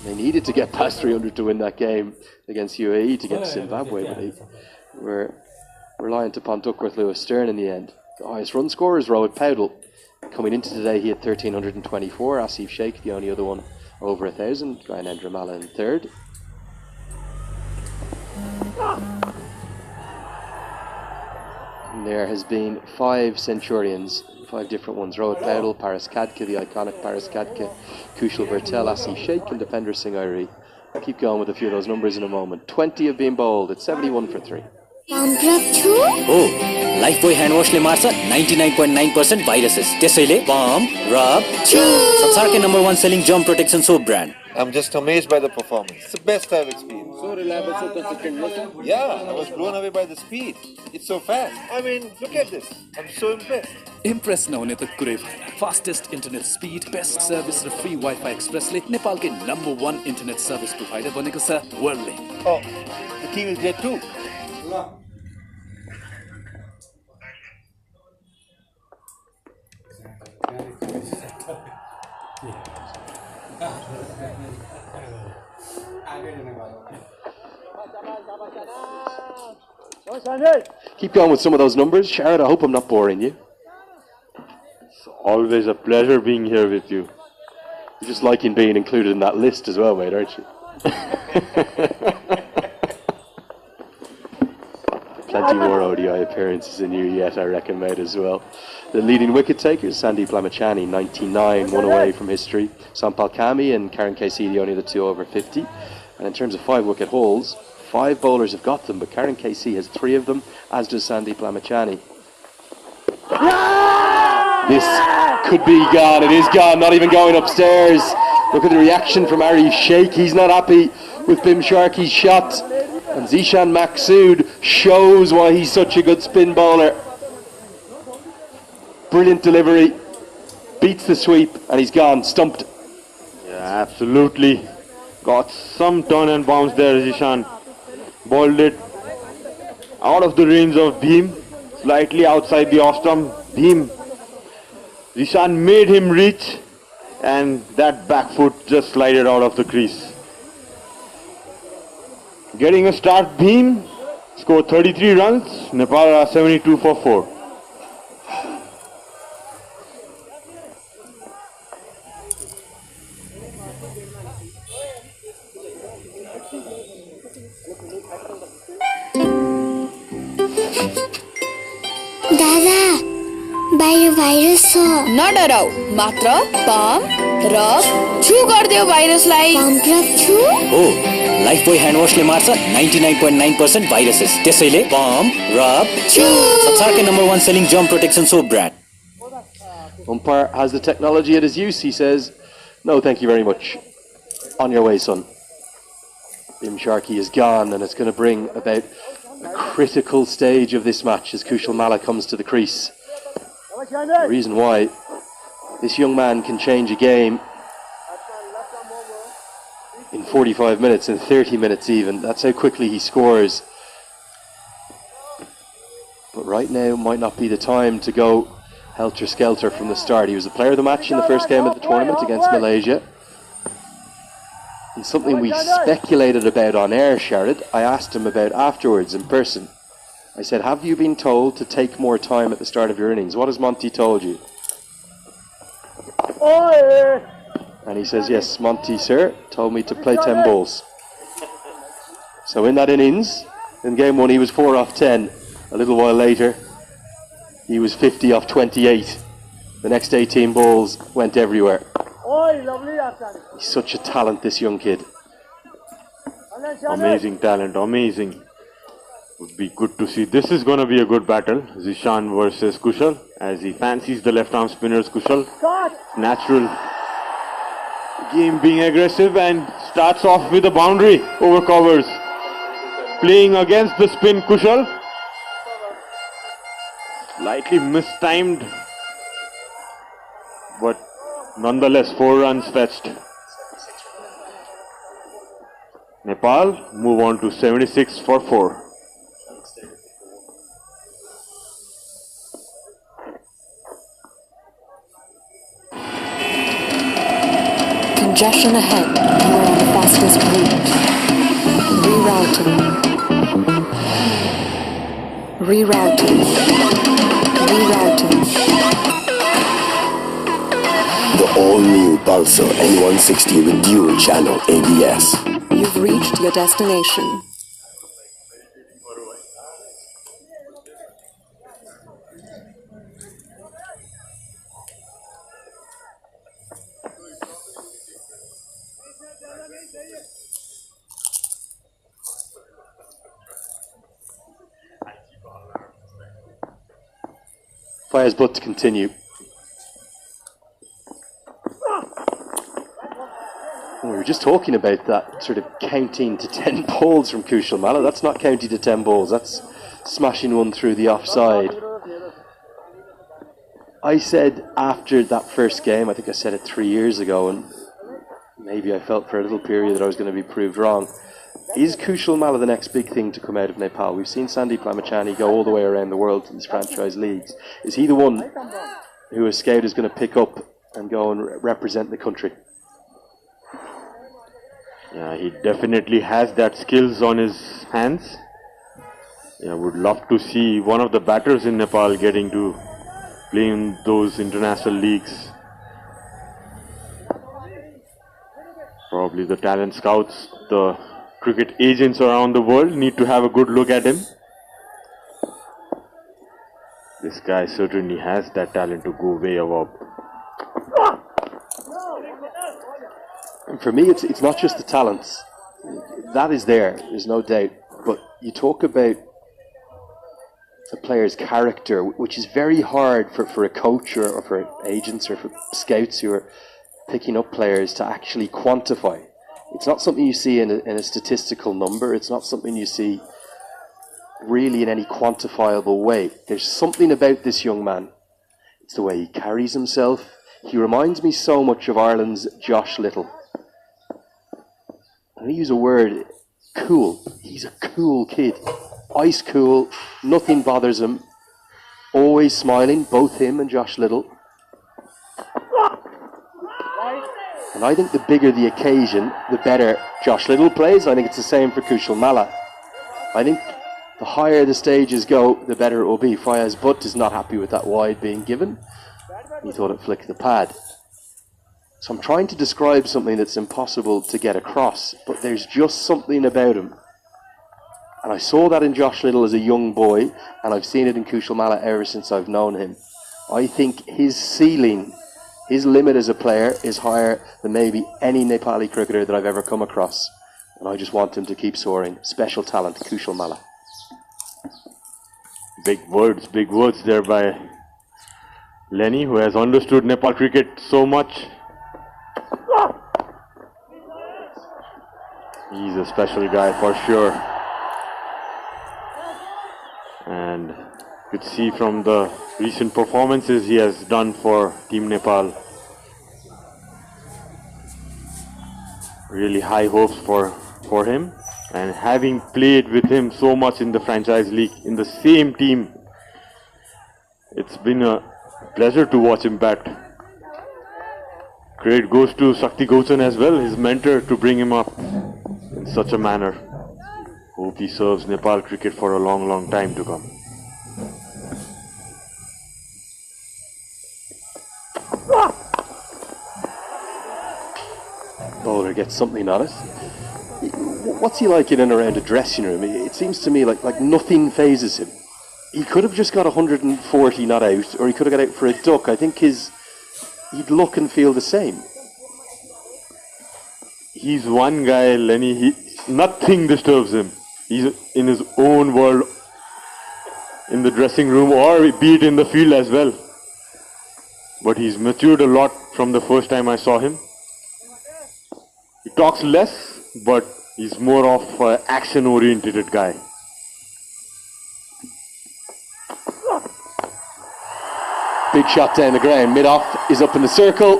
They needed to get past 300 to win that game against UAE to get to Zimbabwe, but they were reliant upon Duckworth Lewis Stern in the end. The highest run scorer is Rohit Paudel. Coming into today, he had 1,324. Asif Sheikh, the only other one over 1,000. Gyanendra Malla in third. And there has been 5 centurions, 5 different ones. Rohit Paudel, Paris Kadka, the iconic Paris Kadka, Kushal Bertel, Asif Sheikh, and Dipender Singh Airi. I'll keep going with a few of those numbers in a moment. 20 have been bowled. It's 71 for 3. Oh, Lifebuoy hand wash le marcha 99.9% viruses. त्यसैले pump, rub, chew. संसारकै #1 selling germ protection soap brand. I'm just amazed by the performance. It's the best I've experienced. So reliable, so consistent. Yeah, I was blown away by the speed. It's so fast. I mean, look at this. I'm so impressed. Impress नहुने त कुरै भएन. Fastest internet speed, best service र free Wi-Fi Express ले नेपालकै #1 internet service provider बनेको छ Worldlink. Oh, the king is dead too. Keep going with some of those numbers. Sharad, I hope I'm not boring you. It's always a pleasure being here with you. You're just liking being included in that list as well, mate, aren't you? Plenty more ODI appearances in you yet, I reckon, mate, as well. The leading wicket takers, Sandeep Lamachani, 99, one away from history. Sampal Kami and Karan KC, the only the two over 50. And in terms of 5 wicket hauls, 5 bowlers have got them, but Karan KC has 3 of them, as does Sandeep Lamachani. This could be gone. It is gone, not even going upstairs. Look at the reaction from Arif Sheikh. He's not happy with Bim Sharkey's shot. And Zishan Maqsood shows why he's such a good spin bowler. Brilliant delivery. Beats the sweep, and he's gone, stumped. Yeah, absolutely. Got some turn and bounce there, Zishan. Bowled it out of the range of Bhim, slightly outside the off stump. Bhim. Zishan made him reach, and that back foot just slided out of the crease. Getting a start, Bhim scored 33 runs. Nepal are 72 for 4. दादा बाहिर virus छ नडराउ मात्र pump rub छु गर्दियो भाइरसलाई pump rub छु Oh, Lifebuoy hand wash ले मार्छ 99.9% viruses. त्यसैले pump, rub, chew. संसारकै #1 selling germ protection soap brand. Umpire has the technology at his use, he says. No, thank you very much. On your way, son. Bim Sharkey is gone, and it's going to bring about a critical stage of this match as Kushal Malla comes to the crease. The reason why this young man can change a game 45 minutes, in 30 minutes even. That's how quickly he scores. But right now might not be the time to go helter-skelter from the start. He was the player of the match in the first game of the tournament against Malaysia. And something we speculated about on air, Sherrod, I asked him about afterwards in person. I said, have you been told to take more time at the start of your innings? What has Monty told you? And he says, yes, Monty, sir, told me to play 10 balls. So in that innings, in game 1, he was 4 off 10. A little while later, he was 50 off 28. The next 18 balls went everywhere. He's such a talent, this young kid. Amazing talent, amazing. Would be good to see. This is going to be a good battle. Zishan versus Kushal, as he fancies the left arm spinners. Kushal, natural game being aggressive and starts off with a boundary over covers. Playing against the spin, Kushal. Slightly mistimed, but nonetheless 4 runs fetched. Nepal move on to 76 for 4. Congestion ahead. You are on the fastest route. Rerouting. Rerouting. Rerouting. The all-new Pulsar N160 with dual channel ABS. You've reached your destination. Fires but to continue. We were just talking about that sort of counting to 10 balls from Kushal Malla. That's not counting to 10 balls, that's smashing one through the offside. I said after that first game, I think I said it 3 years ago, and maybe I felt for a little period that I was going to be proved wrong. Is Kushal Malla the next big thing to come out of Nepal? We've seen Sandeep Lamachani go all the way around the world to these franchise leagues. Is he the one who a scout is going to pick up and go and represent the country? Yeah, he definitely has that skills on his hands. Yeah, would love to see one of the batters in Nepal getting to play in those international leagues. Probably the talent scouts, the cricket agents around the world need to have a good look at him. This guy certainly has that talent to go way above. And for me, it's not just the talents. That is there's no doubt. But you talk about a player's character, which is very hard for a coach or for agents or for scouts who are picking up players to actually quantify. It's not something you see in a statistical number. It's not something you see really in any quantifiable way. There's something about this young man. It's the way he carries himself. He reminds me so much of Ireland's Josh Little. I'm going to use a word, cool. He's a cool kid. Ice cool. Nothing bothers him. Always smiling, both him and Josh Little. And I think the bigger the occasion, the better Josh Little plays. I think it's the same for Kushal Malla. I think the higher the stages go, the better it will be. Fayez Butt is not happy with that wide being given. He thought it flicked the pad. So I'm trying to describe something that's impossible to get across, but there's just something about him. And I saw that in Josh Little as a young boy, and I've seen it in Kushal Malla ever since I've known him. I think his ceiling, his limit as a player is higher than maybe any Nepali cricketer that I've ever come across. And I just want him to keep soaring. Special talent, Kushal Malla. Big words there by Lenny, who has understood Nepal cricket so much. He's a special guy for sure. And you could see from the recent performances he has done for Team Nepal. really high hopes for him, and having played with him so much in the franchise league in the same team, it's been a pleasure to watch him bat. Credit goes to Shakti Gauchan as well, his mentor, to bring him up in such a manner. Hope he serves Nepal cricket for a long time to come. Bowler gets something on it. What's he like in and around a dressing room? It seems to me like nothing phases him. He could have just got 140 not out, or he could have got out for a duck. I think he'd look and feel the same. He's one guy, Lenny, nothing disturbs him. He's in his own world in the dressing room, or be it in the field as well. But he's matured a lot from the first time I saw him. He talks less, but he's more of an action-oriented guy. Big shot down the ground. Mid-off is up in the circle.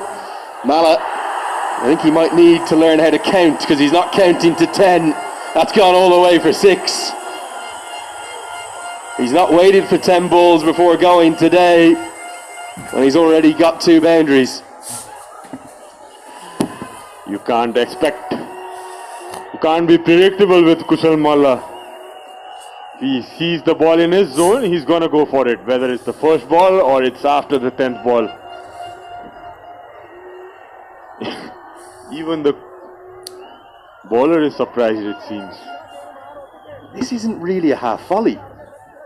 Mala, I think he might need to learn how to count, because he's not counting to 10. That's gone all the way for 6. He's not waited for 10 balls before going today, and he's already got 2 boundaries. You can't be predictable with Kushal Malla. If he sees the ball in his zone, he's gonna go for it, whether it's the first ball or it's after the 10th ball. Even the bowler is surprised, it seems. This isn't really a half volley.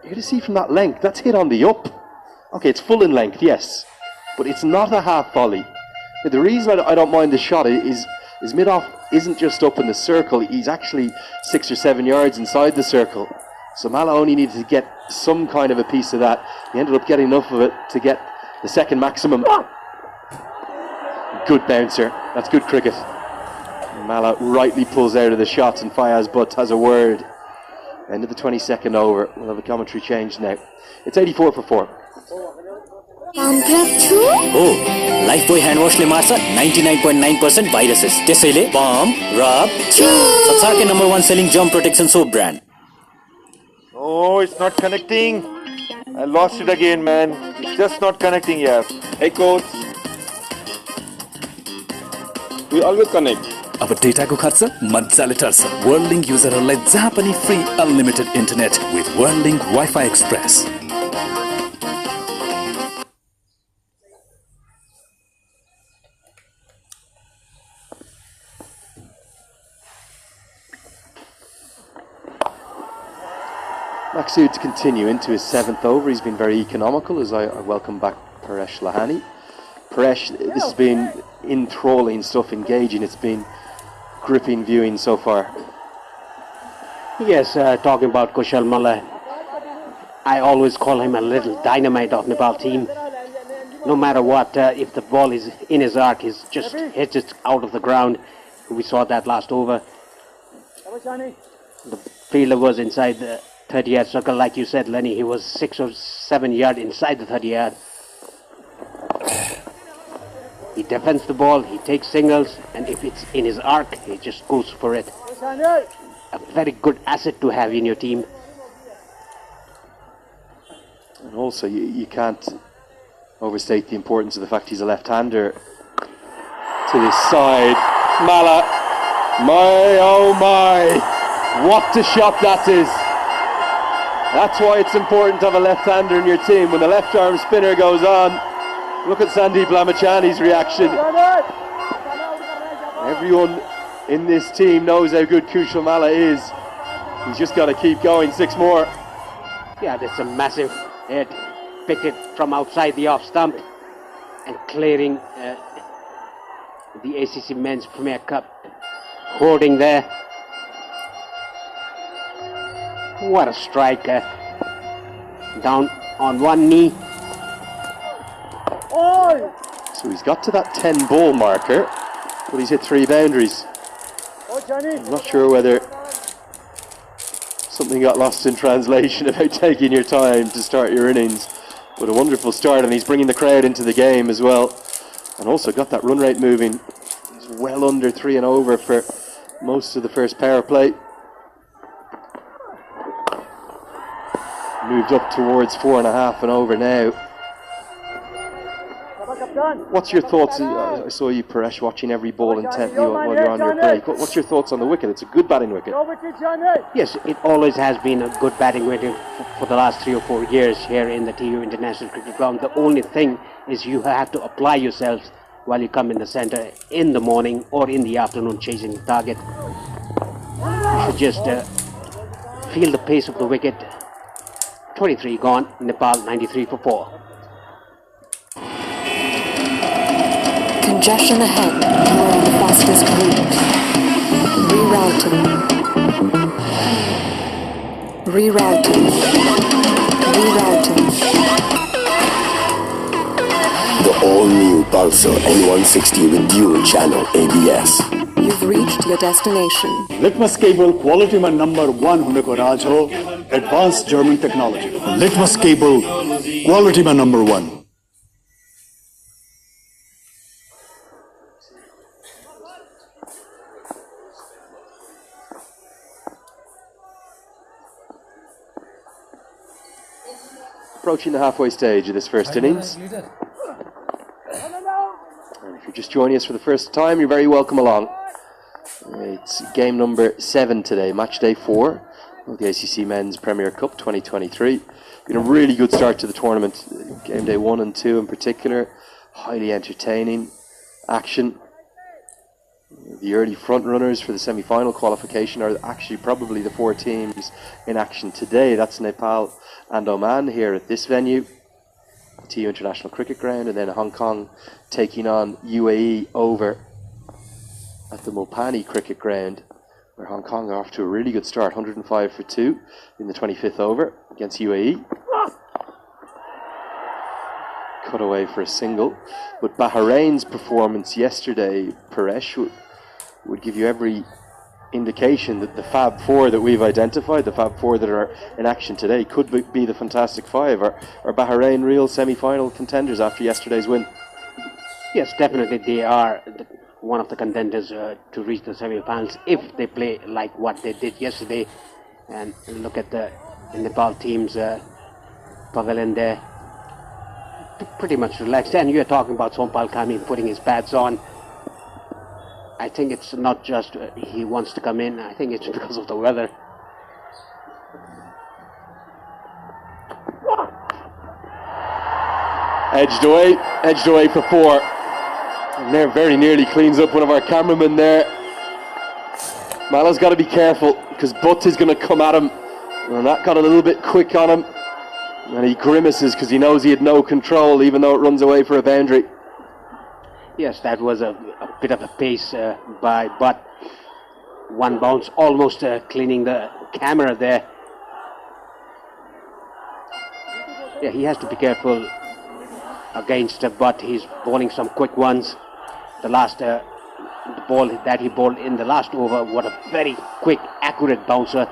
You can see from that length, that's hit on the up. Okay, it's full in length, yes, but it's not a half volley. The reason I don't mind the shot is mid-off isn't just up in the circle, he's actually 6 or 7 yards inside the circle. So Mala only needed to get some kind of a piece of that. He ended up getting enough of it to get the second maximum. Good bouncer, that's good cricket. Mala rightly pulls out of the shots, and Fayaz Butt has a word. End of the 22nd over. We'll have a commentary change now. It's 84 for 4. Oh, Lifebuoy hand wash le marcha 99.9% viruses. त्यसैले balm, rub, chew. संसारकै number 1 selling germ protection soap brand. Oh, it's not connecting. I lost it again, man. It's just not connecting here. Hey coach. We always connect. अब डेटाको खर्च मजाले टर्छ वर्ल्डलिंक युजरहरूलाई जहाँ पनि free unlimited internet with वर्ल्डलिंक wifi express. Maksud to continue into his 7th over. He's been very economical as I welcome back Paresh Lahani. Paresh, this has been enthralling stuff, engaging. It's been gripping viewing so far. Yes, talking about Kushal Malla, I always call him a little dynamite of Nepal team. No matter what, if the ball is in his arc, he's just hits it out of the ground. We saw that last over. The fielder was inside the 30-yard circle, like you said, Lenny. He was 6 or 7 yards inside the 30-yard. He defends the ball, he takes singles, and if it's in his arc, he just goes for it. A very good asset to have in your team. And also, you can't overstate the importance of the fact he's a left-hander. To this side, Mala, my oh my, what a shot that is. That's why it's important to have a left-hander in your team. When the left-arm spinner goes on, look at Sandeep Lamachani's reaction. Everyone in this team knows how good Kushal Malla is. He's just got to keep going. 6 more. Yeah, that's a massive hit. Picked it from outside the off stump and clearing the ACC Men's Premier Cup hoarding there. What a strike. Down on one knee. So he's got to that 10 ball marker, but he's hit 3 boundaries. I'm not sure whether something got lost in translation about taking your time to start your innings, but a wonderful start, and he's bringing the crowd into the game as well, and also got that run rate moving. He's well under 3 and over for most of the first power play. Moved up towards 4.5 and over now. What's your thoughts? I saw you, Paresh, watching every ball intently while you're on your break. What's your thoughts on the wicket? It's a good batting wicket. Yes, it always has been a good batting wicket for the last 3 or 4 years here in the TU International Cricket Ground. The only thing is you have to apply yourselves while you come in the centre in the morning or in the afternoon chasing the target. You should just feel the pace of the wicket. 23 gone, Nepal 93 for 4. Congestion ahead. You are on the fastest route. Rerouting. Rerouting. Rerouting. The all-new Pulsar N160 with dual channel ABS. You've reached your destination. Litmus cable quality में number 1 होने को राज हो. Advanced German technology. Litmus cable quality में number 1. Approaching the halfway stage of this first innings. And if you're just joining us for the first time, you're very welcome along. It's game number 7 today, match day 4 of the ACC Men's Premier Cup 2023. Been a really good start to the tournament. Game day 1 and 2 in particular, highly entertaining action. The early front runners for the semi-final qualification are actually probably the 4 teams in action today. That's Nepal and Oman here at this venue, TU International Cricket Ground, and then Hong Kong taking on UAE over at the Mulpani Cricket Ground, where Hong Kong are off to a really good start, 105 for 2 in the 25th over against UAE. Cut away for a single, but Bahrain's performance yesterday, Paresh, would give you every indication that the Fab Four that we've identified, the Fab Four that are in action today, could be the Fantastic Five. Are Bahrain real semi-final contenders after yesterday's win? Yes, definitely they are one of the contenders to reach the semi-finals if they play like what they did yesterday. And look at the Nepal team's pavilion there, pretty much relaxed. And you're talking about Sompal Kami putting his pads on. I think it's not just he wants to come in. I think it's because of the weather. Edged away for 4. And there very nearly cleans up one of our cameramen there. Mala's got to be careful because Butt is going to come at him. And that got a little bit quick on him. And he grimaces because he knows he had no control, even though it runs away for a boundary. Yes, that was a bit of a pace by Butt. One bounce, almost cleaning the camera there. Yeah, he has to be careful against Butt. He's bowling some quick ones. The last the ball that he bowled in the last over, what a very quick, accurate bouncer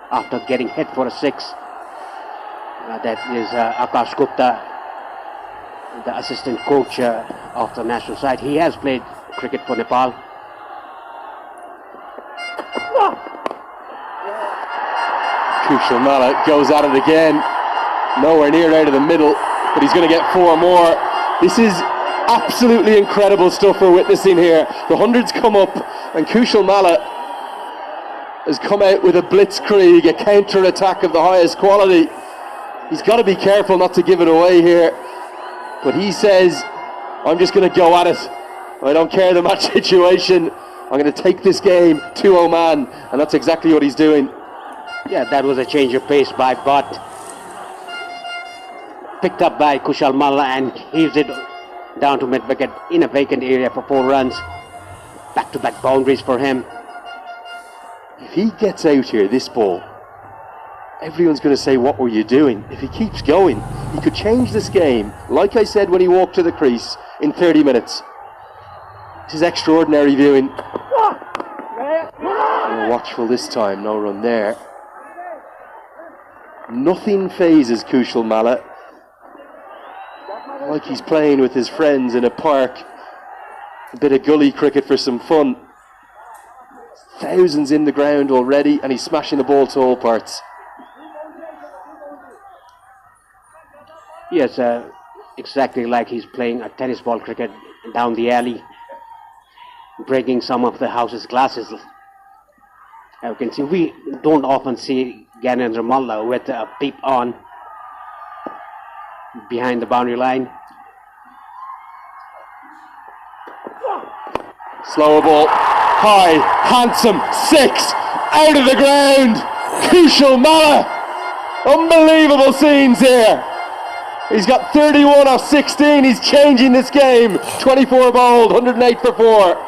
after getting hit for a 6. That is Akash Gupta, the assistant coach of the national side. He has played cricket for Nepal. Kushal Malla goes at it again. Nowhere near out of the middle, but he's going to get 4 more. This is absolutely incredible stuff we're witnessing here. The hundreds come up, and Kushal Malla has come out with a blitzkrieg, a counter-attack of the highest quality. He's got to be careful not to give it away here. But he says, I'm just going to go at it. I don't care the match situation. I'm going to take this game to Oman. And that's exactly what he's doing. Yeah, that was a change of pace by Butt. Picked up by Kushal Malla and heaves it down to mid-wicket in a vacant area for 4 runs. Back-to-back boundaries for him. If he gets out here, this ball, everyone's going to say, what were you doing? If he keeps going, he could change this game, like I said when he walked to the crease, in 30 minutes. This is extraordinary viewing. Oh, watchful this time, no run there. Nothing phases Kushal Malla. Like he's playing with his friends in a park. a bit of gully cricket for some fun. Thousands in the ground already, and he's smashing the ball to all parts. Yes, exactly like he's playing a tennis ball cricket down the alley, breaking some of the house's glasses. You can see we don't often see Gyanendra Malla with a peep on behind the boundary line. Slower ball, high, handsome, 6, out of the ground. Kushal Malla. Unbelievable scenes here. He's got 31 off 16. He's changing this game. 24 bowled, 108 for 4.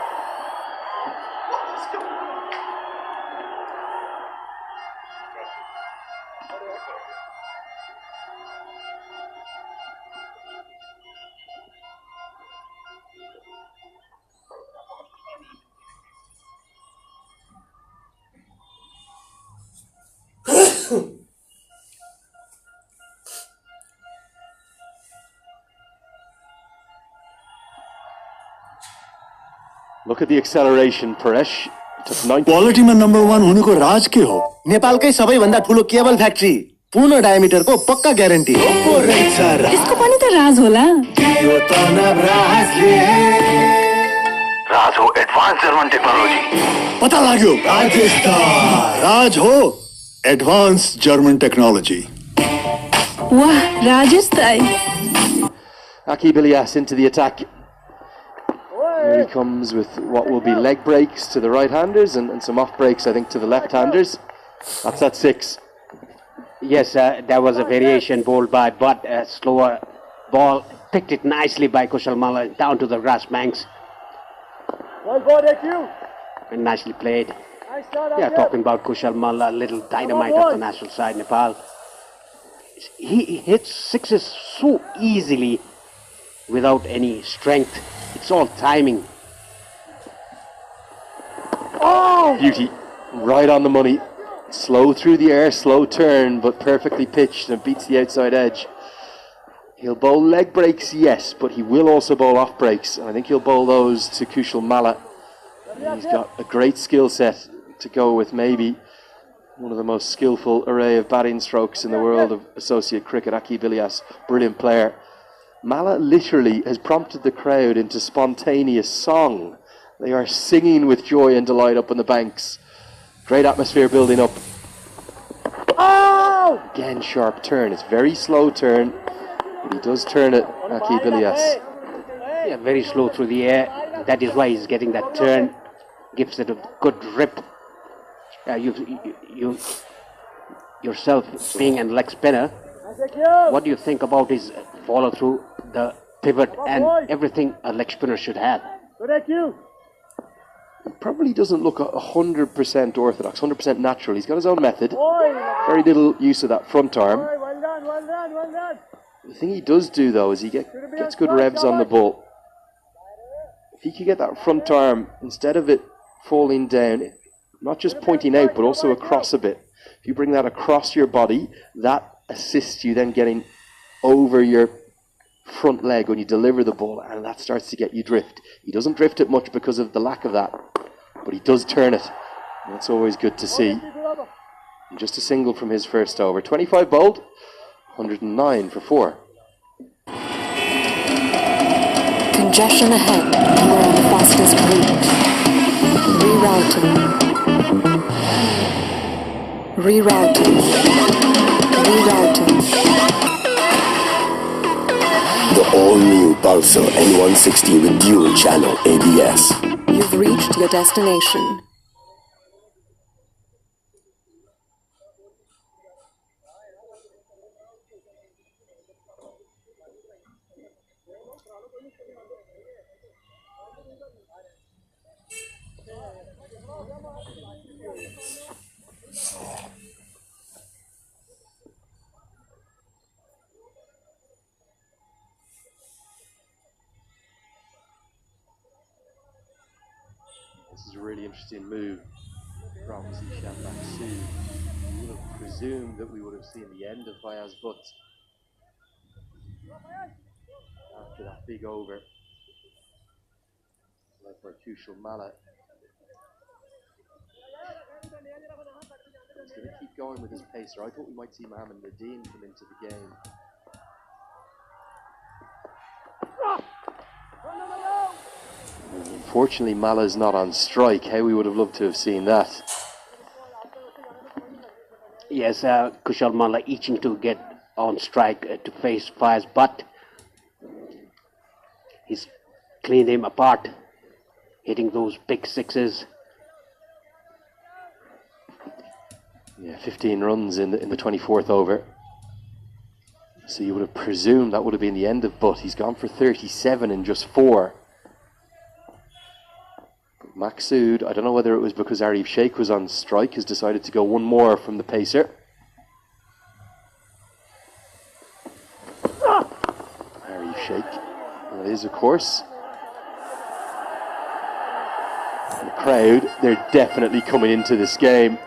Look at the acceleration, Paresh. Quality में number 1 होने को राज के हो नेपालकै सबैभन्दा ठुलो cable factory पूर्ण diameter को पक्का ग्यारेन्टी इसको पनि त राज होला यो त राज हो एडभान्स जर्मन टेक्नोलोजी पता लाग्यो राज हो एडभान्स जर्मन टेक्नोलोजी वाह राजेश दाइ Akib Ilyas into the attack. Here he comes with what will be leg breaks to the right-handers and some off breaks, I think, to the left-handers. That's at 6. Yes, there was a variation bowled by Butt, a slower ball, picked it nicely by Kushal Malla down to the grass banks. And nicely played. Yeah, talking about Kushal Malla, little dynamite of the national side, Nepal. He hits sixes so easily without any strength. It's all timing. Oh! Beauty. Right on the money. Slow through the air, slow turn, but perfectly pitched and beats the outside edge. He'll bowl leg breaks, yes, but he will also bowl off breaks. And I think he'll bowl those to Kushal Malla. He's got a great skill set to go with maybe one of the most skillful array of batting strokes in the world of associate cricket. Akib Ilyas, brilliant player. Malla literally has prompted the crowd into spontaneous song. They are singing with joy and delight up on the banks. Great atmosphere building up. Oh! Again, sharp turn. It's very slow turn, but he does turn it, Akib Ilyas. Yeah, very slow through the air. That is why he's getting that turn. Gives it a good rip. You yourself being a leg spinner, what do you think about his follow through, the pivot and everything a leg spinner should have? He probably doesn't look 100% orthodox, 100% natural. He's got his own method. Very little use of that front arm. The thing he does do, though, is he gets good revs on the ball. If he could get that front arm, instead of it falling down, not just pointing out, but also across a bit. If you bring that across your body, that assists you then getting over your front leg when you deliver the ball, and that starts to get you drift. He doesn't drift it much because of the lack of that, but he does turn it. And that's always good to see. And just a single from his first over. 25 bowled, 109 for 4. Congestion ahead. You are on the fastest route. Rerouting. Rerouting. Rerouting. The all-new Pulsar N160 with dual channel ABS. You've reached your destination. This is a really interesting move from Zishan Baksu. We would have presumed that we would have seen the end of Fayaz Butt after that big over. led by Kushal Malla. He's going to keep going with his pacer. I thought we might see Mohammed Nadeem come into the game. Unfortunately, Mala's not on strike. How we would have loved to have seen that. Yes, Kushal Malla itching to get on strike to face Fires, but he's cleaned him apart, hitting those big sixes. Yeah, 15 runs in the 24th over. So you would have presumed that would have been the end of Butt. He's gone for 37 in just 4. Maqsood, I don't know whether it was because Arif Sheikh was on strike, has decided to go one more from the pacer. Arif Sheikh, that is, of course. And the crowd, they're definitely coming into this game.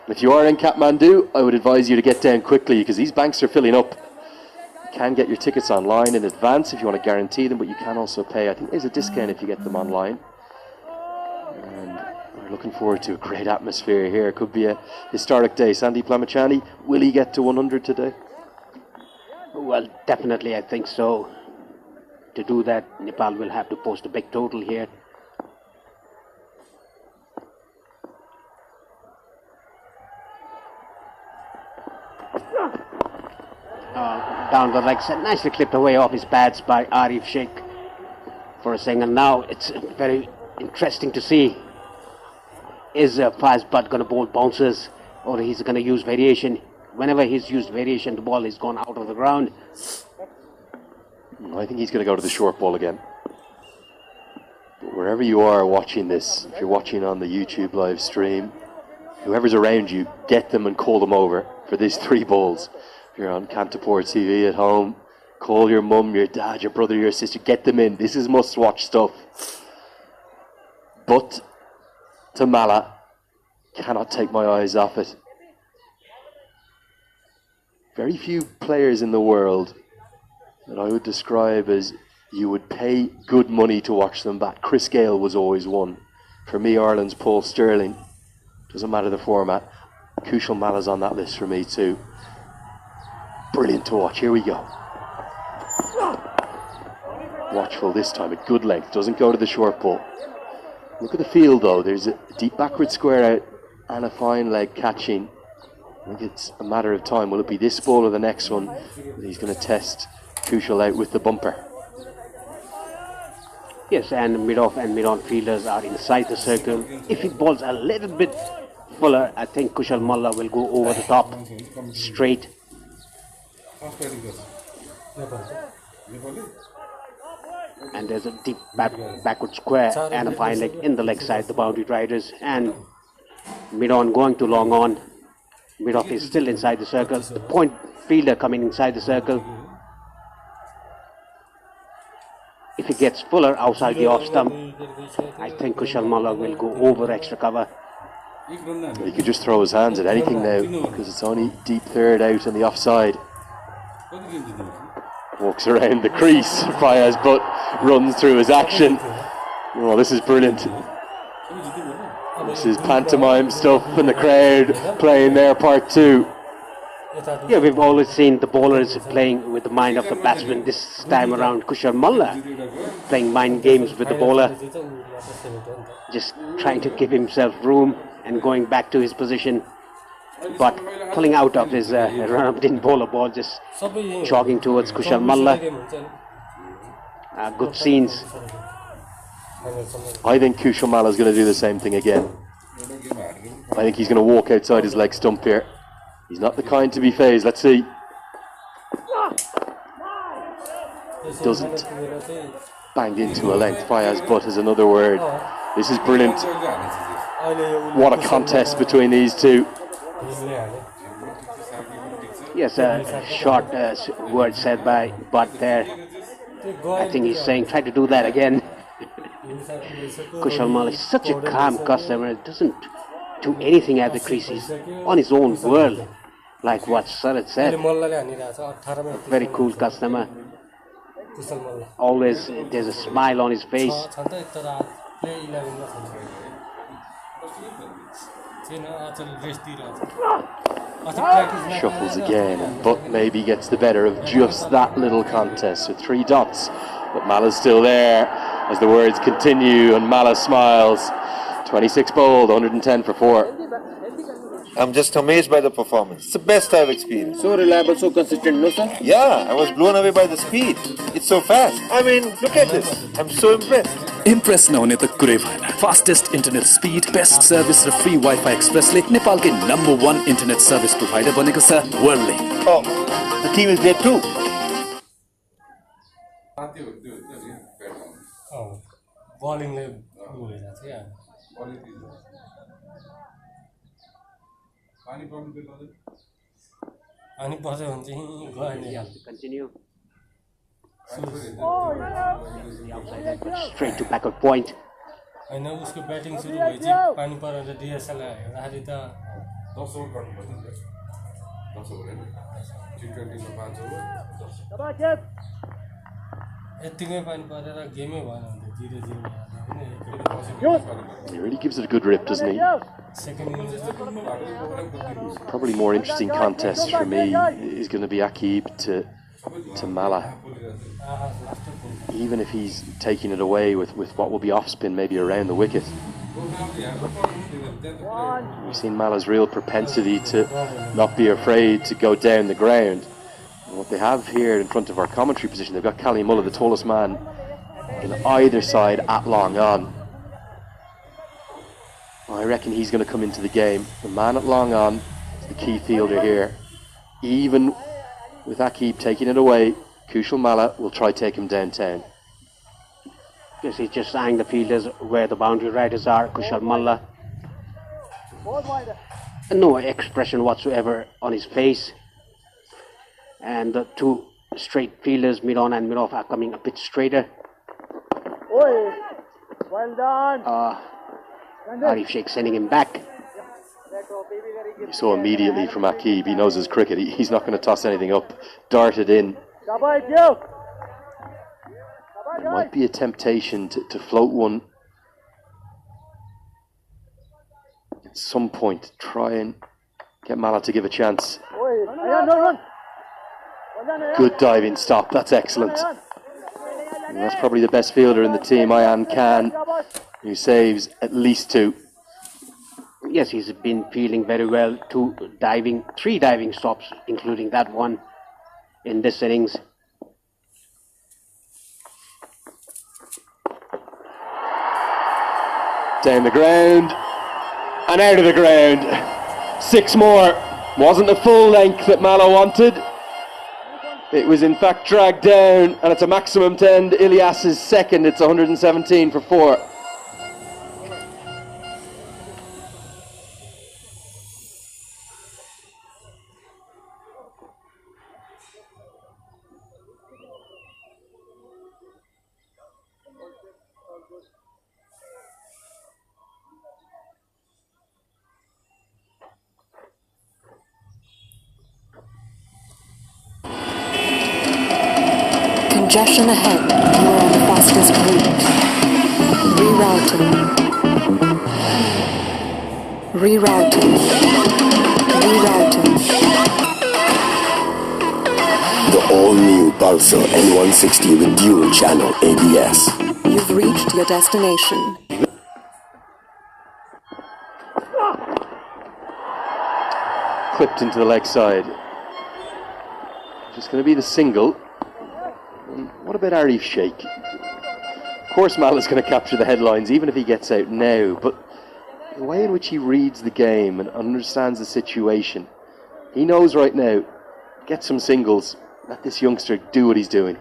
If you are in Kathmandu, I would advise you to get down quickly because these banks are filling up. You can get your tickets online in advance if you want to guarantee them, but you can also pay. I think there's a discount if you get them online. And we're looking forward to a great atmosphere here. It could be a historic day. Sandeep Lamachani, will he get to 100 today? Well, definitely, I think so. To do that, Nepal will have to post a big total here. Down the leg side, nicely clipped away off his pads by Arif Sheikh for a single. Now it's very interesting to see, is Faiz Butt going to bowl bouncers or he's going to use variation. Whenever he's used variation, the ball has gone out of the ground. I think he's going to go to the short ball again. But wherever you are watching this, if you're watching on the YouTube live stream, whoever's around you, get them and call them over for these 3 balls. If you're on Cantapur TV at home, call your mum, your dad, your brother, your sister, get them in. This is must-watch stuff. But to Malla, cannot take my eyes off it. Very few players in the world that I would describe as you would pay good money to watch them bat. Chris Gale was always one. For me, Ireland's Paul Sterling. Doesn't matter the format. Kushal Malla's on that list for me too. Brilliant to watch. Here we go. Watchful this time at good length. Doesn't go to the short ball. Look at the field though. There's a deep backward square out and a fine leg catching. I think it's a matter of time. Will it be this ball or the next one? He's going to test Kushal out with the bumper. Yes, and mid-off and mid-on fielders are inside the circle. If he balls a little bit fuller, I think Kushal Malla will go over the top, straight. And there's a deep backward square and a fine leg in the leg side, the boundary riders. And mid-on going to long on. Mid-off is still inside the circle. The point fielder coming inside the circle. If he gets fuller outside the off stump, I think Kushal Malla will go over extra cover. He could just throw his hands at anything now because it's only deep third out on the offside. Walks around the crease. Fires Butt runs through his action. Oh, this is brilliant. This is pantomime stuff and the crowd playing their part too. Yeah, we've always seen the bowlers playing with the mind of the batsman. This time around, Kushal Malla playing mind games with the bowler, just trying to give himself room and going back to his position, but pulling out of his run-up didn't bowl a ball, just jogging towards Kushal Malla. Good scenes. I think Kushal Malla is going to do the same thing again. I think he's going to walk outside his leg stump here. He's not the kind to be phased. Let's see. Doesn't. Banged into a length. Fayaz Butt is another word. This is brilliant. What a contest between these two. Yes, a short word said by Butt there. I think he's saying, try to do that again. Kushal Malla is such a calm customer. Doesn't do anything at the crease. He's on his own world, like what Sarat said. A very cool customer. Always there's a smile on his face. Shuffles again, and Butt maybe gets the better of just that little contest. So 3 dots, but Mala's still there as the words continue, and Mala smiles. 26 bowled, 110 for 4. I'm just amazed by the performance. It's the best I've experienced. So reliable, so consistent, no sir? Yeah, I was blown away by the speed. It's so fast. I mean, look at this. I'm so impressed. Impress नहुने त कुरै भएन fastest internet speed best service र free wifi एक्सप्रेसले नेपालकै number 1 internet service provider बनेको छ वर्ल्डले Oh, the team is there too. बलिङले अनि बस्यो भने चाहिँ गयो Continue. Straight to backward point. होइन उसको ब्याटिङ सुरु भएपछि पानी परेर डिएसएल राखी त 10 ओभर गर्नुपर्छ नि 10 ओभर हैन टी20 मा 5 ओभर यतिकै पानी परेर गेमै भएन भने 0-0 He really gives it a good rip, doesn't he? Probably more interesting contest for me is going to be Akib to Mala. Even if he's taking it away with what will be off spin, maybe around the wicket. We've seen Mala's real propensity to not be afraid to go down the ground. And what they have here in front of our commentary position, they've got Cali Mullah, the tallest man in either side at long on. I reckon he's going to come into the game. The man at long on is the key fielder here. Even with Akib taking it away, Kushal Malla will try to take him downtown. Yes, he's just eyeing the fielders where the boundary riders are. Kushal Malla. No expression whatsoever on his face. And the 2 straight fielders, mid-on and mid-off, are coming a bit straighter. Well done. Arif Sheikh sending him back. You saw immediately from Akib, he knows his cricket. He's not going to toss anything up. Darted in. There might be a temptation to float one at some point. Try and get Mala to give a chance. Good diving stop. That's excellent. And that's probably the best fielder in the team, Ayan Khan, who saves at least 2. Yes, he's been feeling very well. 3 diving stops, including that one in this innings. Down the ground and out of the ground. 6 more. Wasn't the full length that Mala wanted. It was in fact dragged down, and it's a maximum to end Ilyas's second. It's 117 for 4. Congestion ahead. You are on the fastest route. Rerouting. Rerouting. Rerouting. The all-new Pulsar N160 with dual channel ABS. You've reached your destination. Clipped into the leg side. Just going to be the single. What about Arif Sheikh? Of course Mala's going to capture the headlines even if he gets out now, but the way in which he reads the game and understands the situation, he knows right now, get some singles, let this youngster do what he's doing.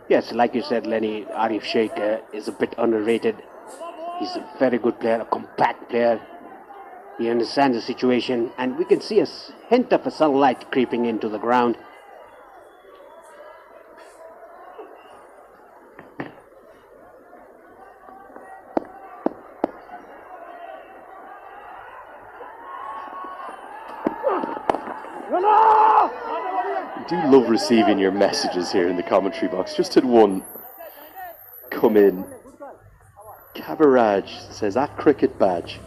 Yes, like you said, Lenny, Arif Sheikh is a bit underrated. He's a very good player, a compact player. He understands the situation, and we can see a hint of a sunlight creeping into the ground. I do love receiving your messages here in the commentary box. Just had one come in. Kabaraj says, at cricket badge.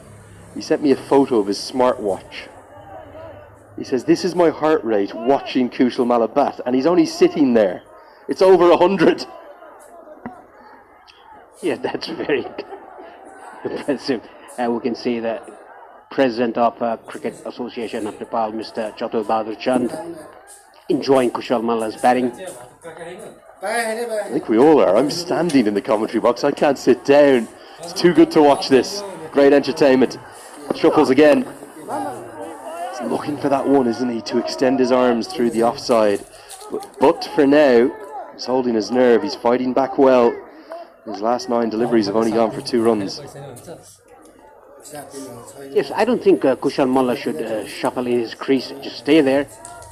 He sent me a photo of his smartwatch. He says, this is my heart rate watching Kushal Malla bat, and he's only sitting there. It's over 100. Yeah, that's very impressive. We can see the president of Cricket Association of Nepal, Mr. Chatur Bahadur Chand, enjoying Kushal Malla's batting. I think we all are. I'm standing in the commentary box. I can't sit down. It's too good to watch this. Great entertainment. Shuffles again. He's looking for that one, isn't he, to extend his arms through the offside. But for now, he's holding his nerve. He's fighting back well. His last 9 deliveries have only gone for 2 runs. Yes, I don't think Kushal Malla should shuffle in his crease. Just stay there,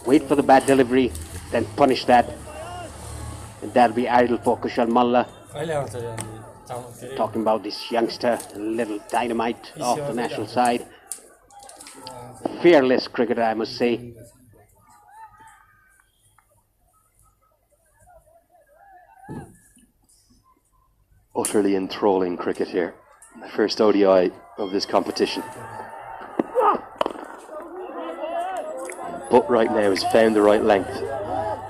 wait for the bad delivery, then punish that. And that'll be idle for Kushal Malla. Talking about this youngster, little dynamite off the national side. Fearless cricketer, I must say. Utterly enthralling cricket here. The first ODI of this competition. Butt right now has found the right length.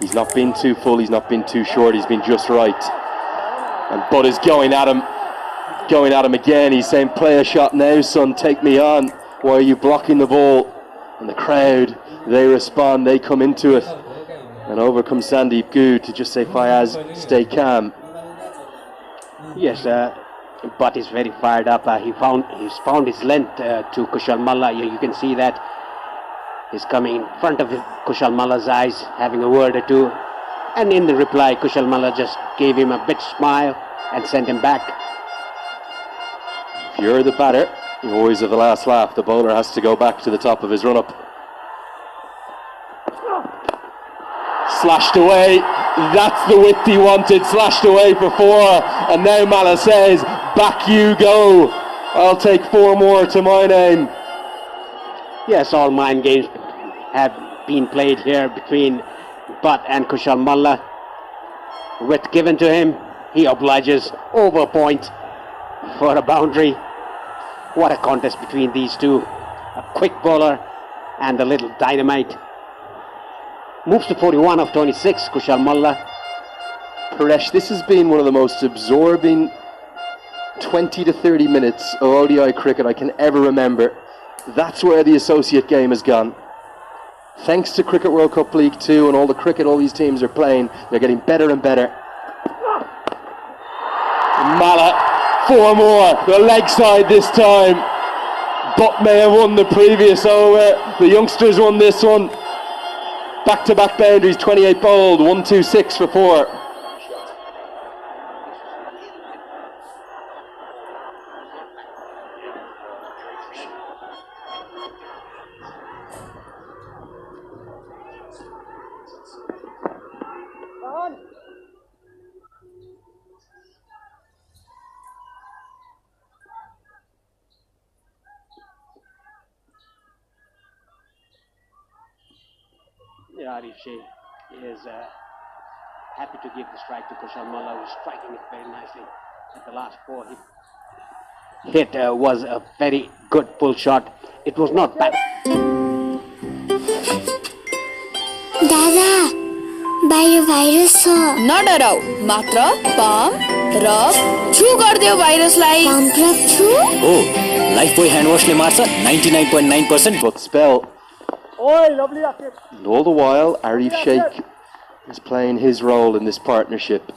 He's not been too full, he's not been too short, he's been just right. And Butt is going at him again. He's saying, play a shot now, son, take me on. Why are you blocking the ball? And the crowd, they respond, they come into it. And over comes Sandeep Good to just say, Fayaz, stay calm. Yes, Butt is very fired up. He's found his length to Kushal Malla. You can see that. He's coming in front of Kushal Malla's eyes, having a word or two. And in the reply, Kushal Malla just gave him a bit smile and sent him back. If you're the batter, you always have the last laugh. The bowler has to go back to the top of his run-up. Slashed away. That's the width he wanted. Slashed away for 4. And now Malla says, back you go. I'll take 4 more to my name. Yes, all mind games have been played here between Butt and Kushal Malla. Width given to him, he obliges over a point for a boundary. What a contest between these two. A quick bowler and the little dynamite. Moves to 41 of 26, Kushal Malla. Paresh, this has been one of the most absorbing 20 to 30 minutes of ODI cricket I can ever remember. That's where the associate game has gone. Thanks to Cricket World Cup League 2 and all the cricket all these teams are playing, they're getting better and better. Malla, 4 more, the leg side this time. Butt may have won the previous over, the youngsters won this one. Back-to-back boundaries, 28 bowled, 1-2-6 for 4. Arif Sheikh is happy to give the strike to Kushal Malla, who's striking it very nicely. At the last 4 hit was a very good pull shot. It was not bad. दादा बाहिर virus छ नडराउ मात्र pump र छु गर्दियो भाइरसलाई pump र छु हो Lifebuoy hand वाशले मार्छ 99.9% But spell. And all the while, Arif Sheikh is playing his role in this partnership.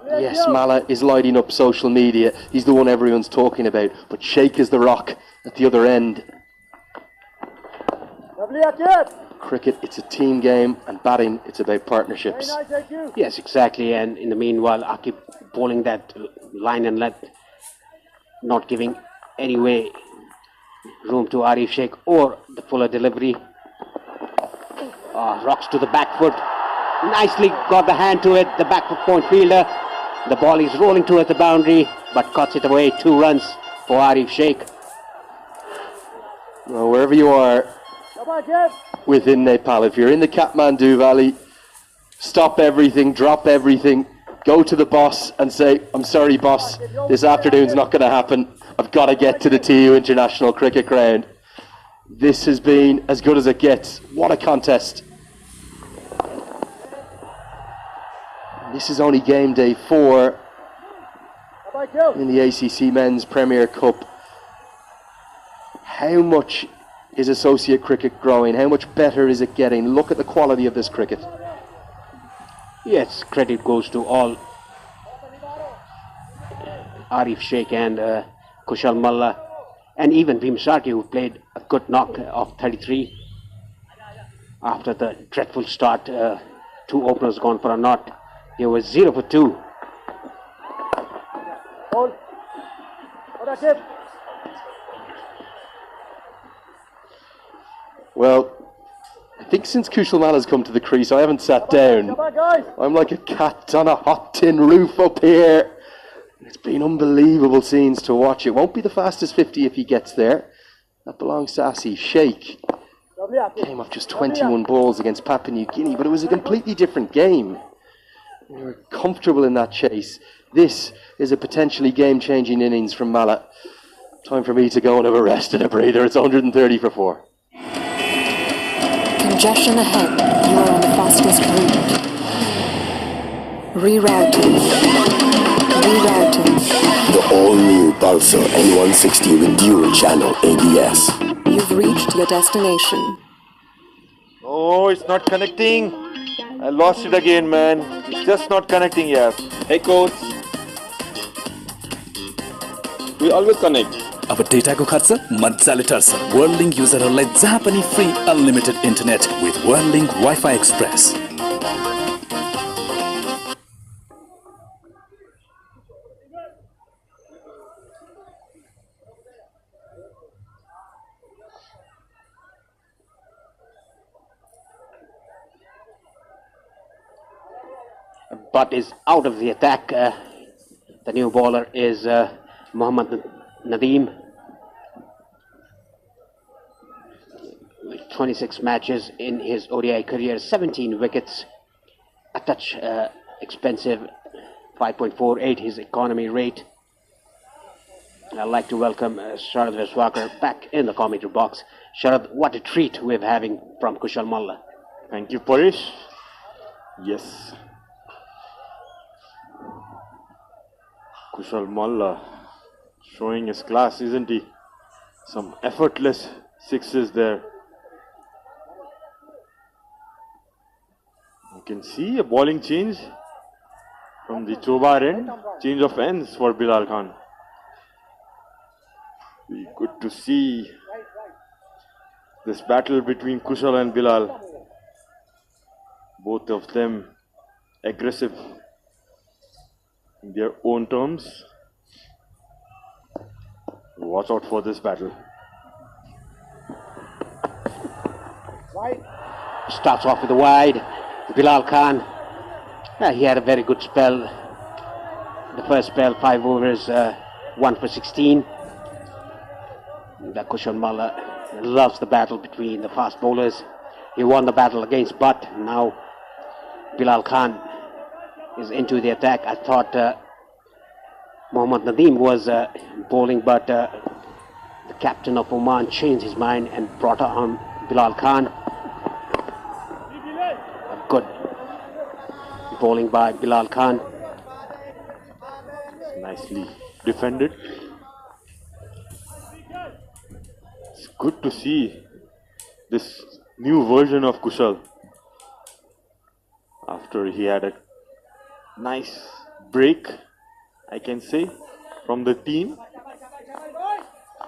Yes, Malla is lighting up social media. He's the one everyone's talking about. But Sheikh is the rock at the other end. Cricket, it's a team game, and batting, it's about partnerships. Yes, exactly. And in the meanwhile, Akib bowling that line and let, not giving any way room to Arif Sheikh or the fuller delivery. Rocks to the back foot. Nicely got the hand to it, the back foot point fielder. The ball is rolling towards the boundary, but cuts it away. 2 runs for Arif Sheikh. Well, wherever you are within Nepal, if you're in the Kathmandu Valley, stop everything, drop everything, go to the boss and say, I'm sorry, boss, this afternoon's not going to happen. I've got to get to the TU International Cricket Ground. This has been as good as it gets. What a contest. This is only game day 4 in the ACC Men's Premier Cup. How much is associate cricket growing? How much better is it getting? Look at the quality of this cricket. Yes, credit goes to all Arif Sheikh and Kushal Malla, and even Bhim Sharkey, who played a good knock of 33 after the dreadful start. 2 openers gone for a knot. He was 0 for 2. Well, I think since Kushal Mala's come to the crease, I haven't sat down. I'm like a cat on a hot tin roof up here. It's been unbelievable scenes to watch. It won't be the fastest 50 if he gets there. That belongs to Asif Sheikh. Came off just 21 balls against Papua New Guinea, but it was a completely different game. We were comfortable in that chase. This is a potentially game-changing innings from Mala. Time for me to go and have a rest and a breather. It's 130 for 4. Congestion ahead. You are on the fastest route. Rerouting. Rerouting. The all-new Pulsar N160 with dual channel ABS. You've reached your destination. Oh, it's not connecting. I lost it again, man. It's just not connecting here. Hey coach. We always connect. अब डेटाको खर्च मजाले टर्छ वर्ल्डलिंक युजरहरूलाई जहाँ पनि free unlimited internet with वर्ल्डलिंक wifi express. Butt is out of the attack. The new bowler is Mohammad Nadeem. With 26 matches in his ODI career, 17 wickets, a touch expensive, 5.48 his economy rate. I'd like to welcome Sharad Veswakar back in the commentary box. Sharad, what a treat we're having from Kushal Malla. Thank you, Parish. Yes. Kushal Malla showing his class, isn't he? Some effortless sixes there. You can see a bowling change from the Chobar end. Change of ends for Bilal Khan. Be good to see this battle between Kushal and Bilal. Both of them aggressive in their own terms. Watch out for this battle. Starts off with a wide. Bilal Khan, he had a very good spell. The first spell, 5 overs, 1 for 16. The Kushal Malla loves the battle between the fast bowlers. He won the battle against Butt. Now Bilal Khan is into the attack. I thought Mohammad Nadeem was bowling, but the captain of Oman changed his mind and brought on Bilal Khan. Good bowling by Bilal Khan. Nicely defended. It's good to see this new version of Kushal after he had a nice break, I can say, from the team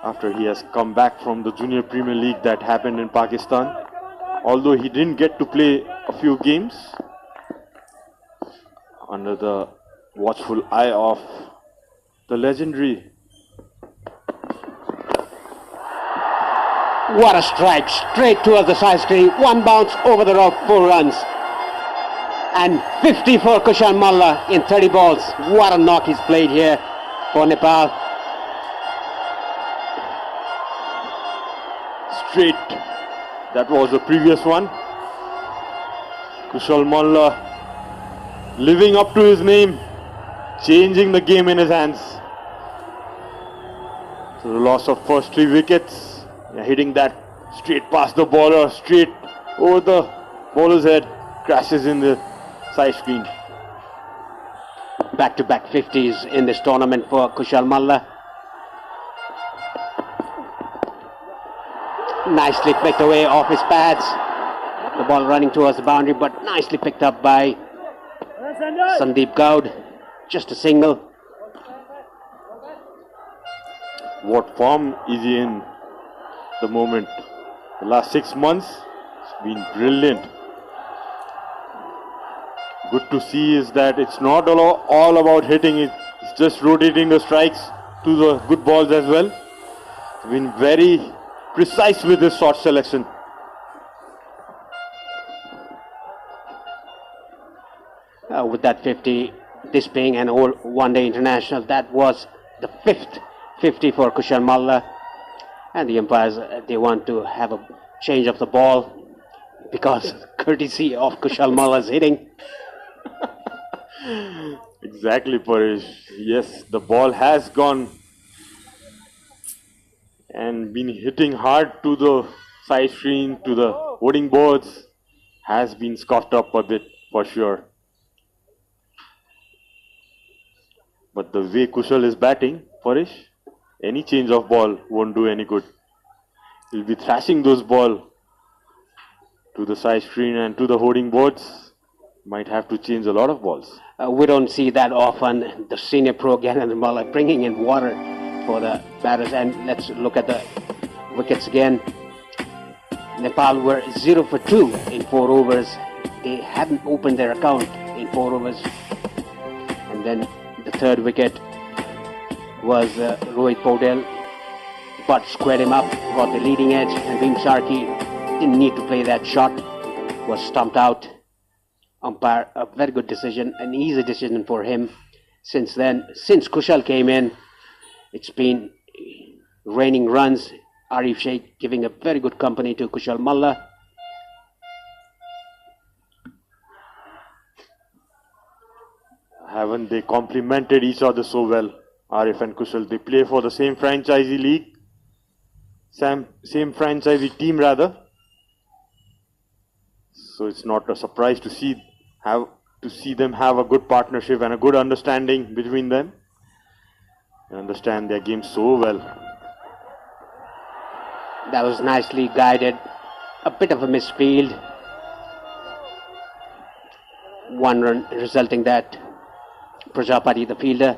after he has come back from the Junior Premier League that happened in Pakistan. Although he didn't get to play a few games under the watchful eye of the legendary. What a strike, straight towards the side screen. One bounce over the rope, 4 runs. And 50 for Kushal Malla in 30 balls. What a knock he's played here for Nepal. Straight. That was the previous one. Kushal Malla living up to his name, changing the game in his hands. So the loss of first 3 wickets, hitting that straight past the bowler, straight over the bowler's head, crashes in the side screen. Back-to-back 50s in this tournament for Kushal Malla. Nicely picked away off his pads. The ball running towards the boundary, but nicely picked up by Sandeep Gaud. Just a single. What form is he in the moment? The last 6 months, it's been brilliant. Good to see is that it's not all about hitting it. It's just rotating the strikes to the good balls as well. He's been very precise with his shot selection. With that 50, this being an all one-day international, that was the 5th 50 for Kushal Malla. And the umpires, they want to have a change of the ball because courtesy of Kushal Malla's hitting. Exactly, Paresh. Yes, the ball has gone and been hitting hard to the side screen, to the hoarding boards. Has been scuffed up a bit for sure. But the way Kushal is batting, Paresh, any change of ball won't do any good. He'll be thrashing those balls to the side screen and to the hoarding boards. Might have to change a lot of balls. We don't see that often. The senior pro Gyanendra Malla bringing in water for the batters. And let's look at the wickets again. Nepal were 0 for 2 in 4 overs. They hadn't opened their account in 4 overs. And then the 3rd wicket was Rohit Paudel, but squared him up, got the leading edge, and Bhim Sharkey didn't need to play that shot, was stumped out. Umpire, a very good decision, an easy decision for him. Since then, since Kushal came in, it's been raining runs. Arif Sheikh giving a very good company to Kushal Malla. Haven't they complemented each other so well, Arif and Kushal? They play for the same franchisee league, same franchisee team rather. So it's not a surprise to see them have a good partnership and a good understanding between them. They understand their game so well. That was nicely guided. A bit of a misfield. 1 run resulting that Prajapati, the fielder.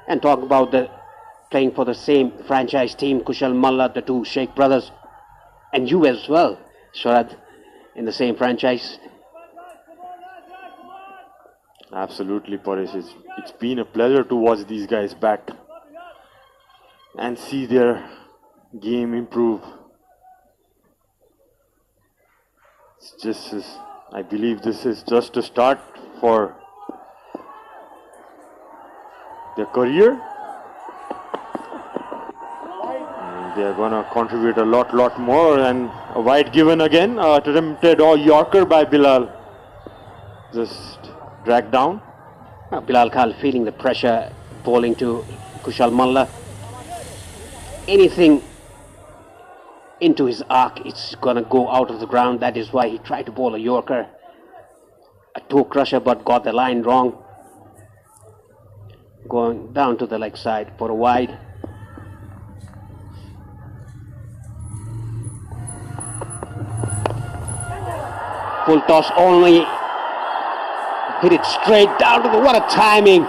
And talk about the playing for the same franchise team, Kushal Malla, the 2 Sheikh brothers, and you as well, Sharad, in the same franchise. Absolutely, Paresh. It's been a pleasure to watch these guys bat and see their game improve. I believe this is just a start for their career. And they're gonna contribute a lot more. And a wide given again, attempted Yorker by Bilal. Just dragged down. Bilal Khan feeling the pressure, bowling to Kushal Malla. Anything into his arc, it's gonna go out of the ground. That is why he tried to bowl a Yorker, a toe crusher, but got the line wrong. Going down to the leg side for a wide. Full toss only. Hit it straight down to the... What a timing!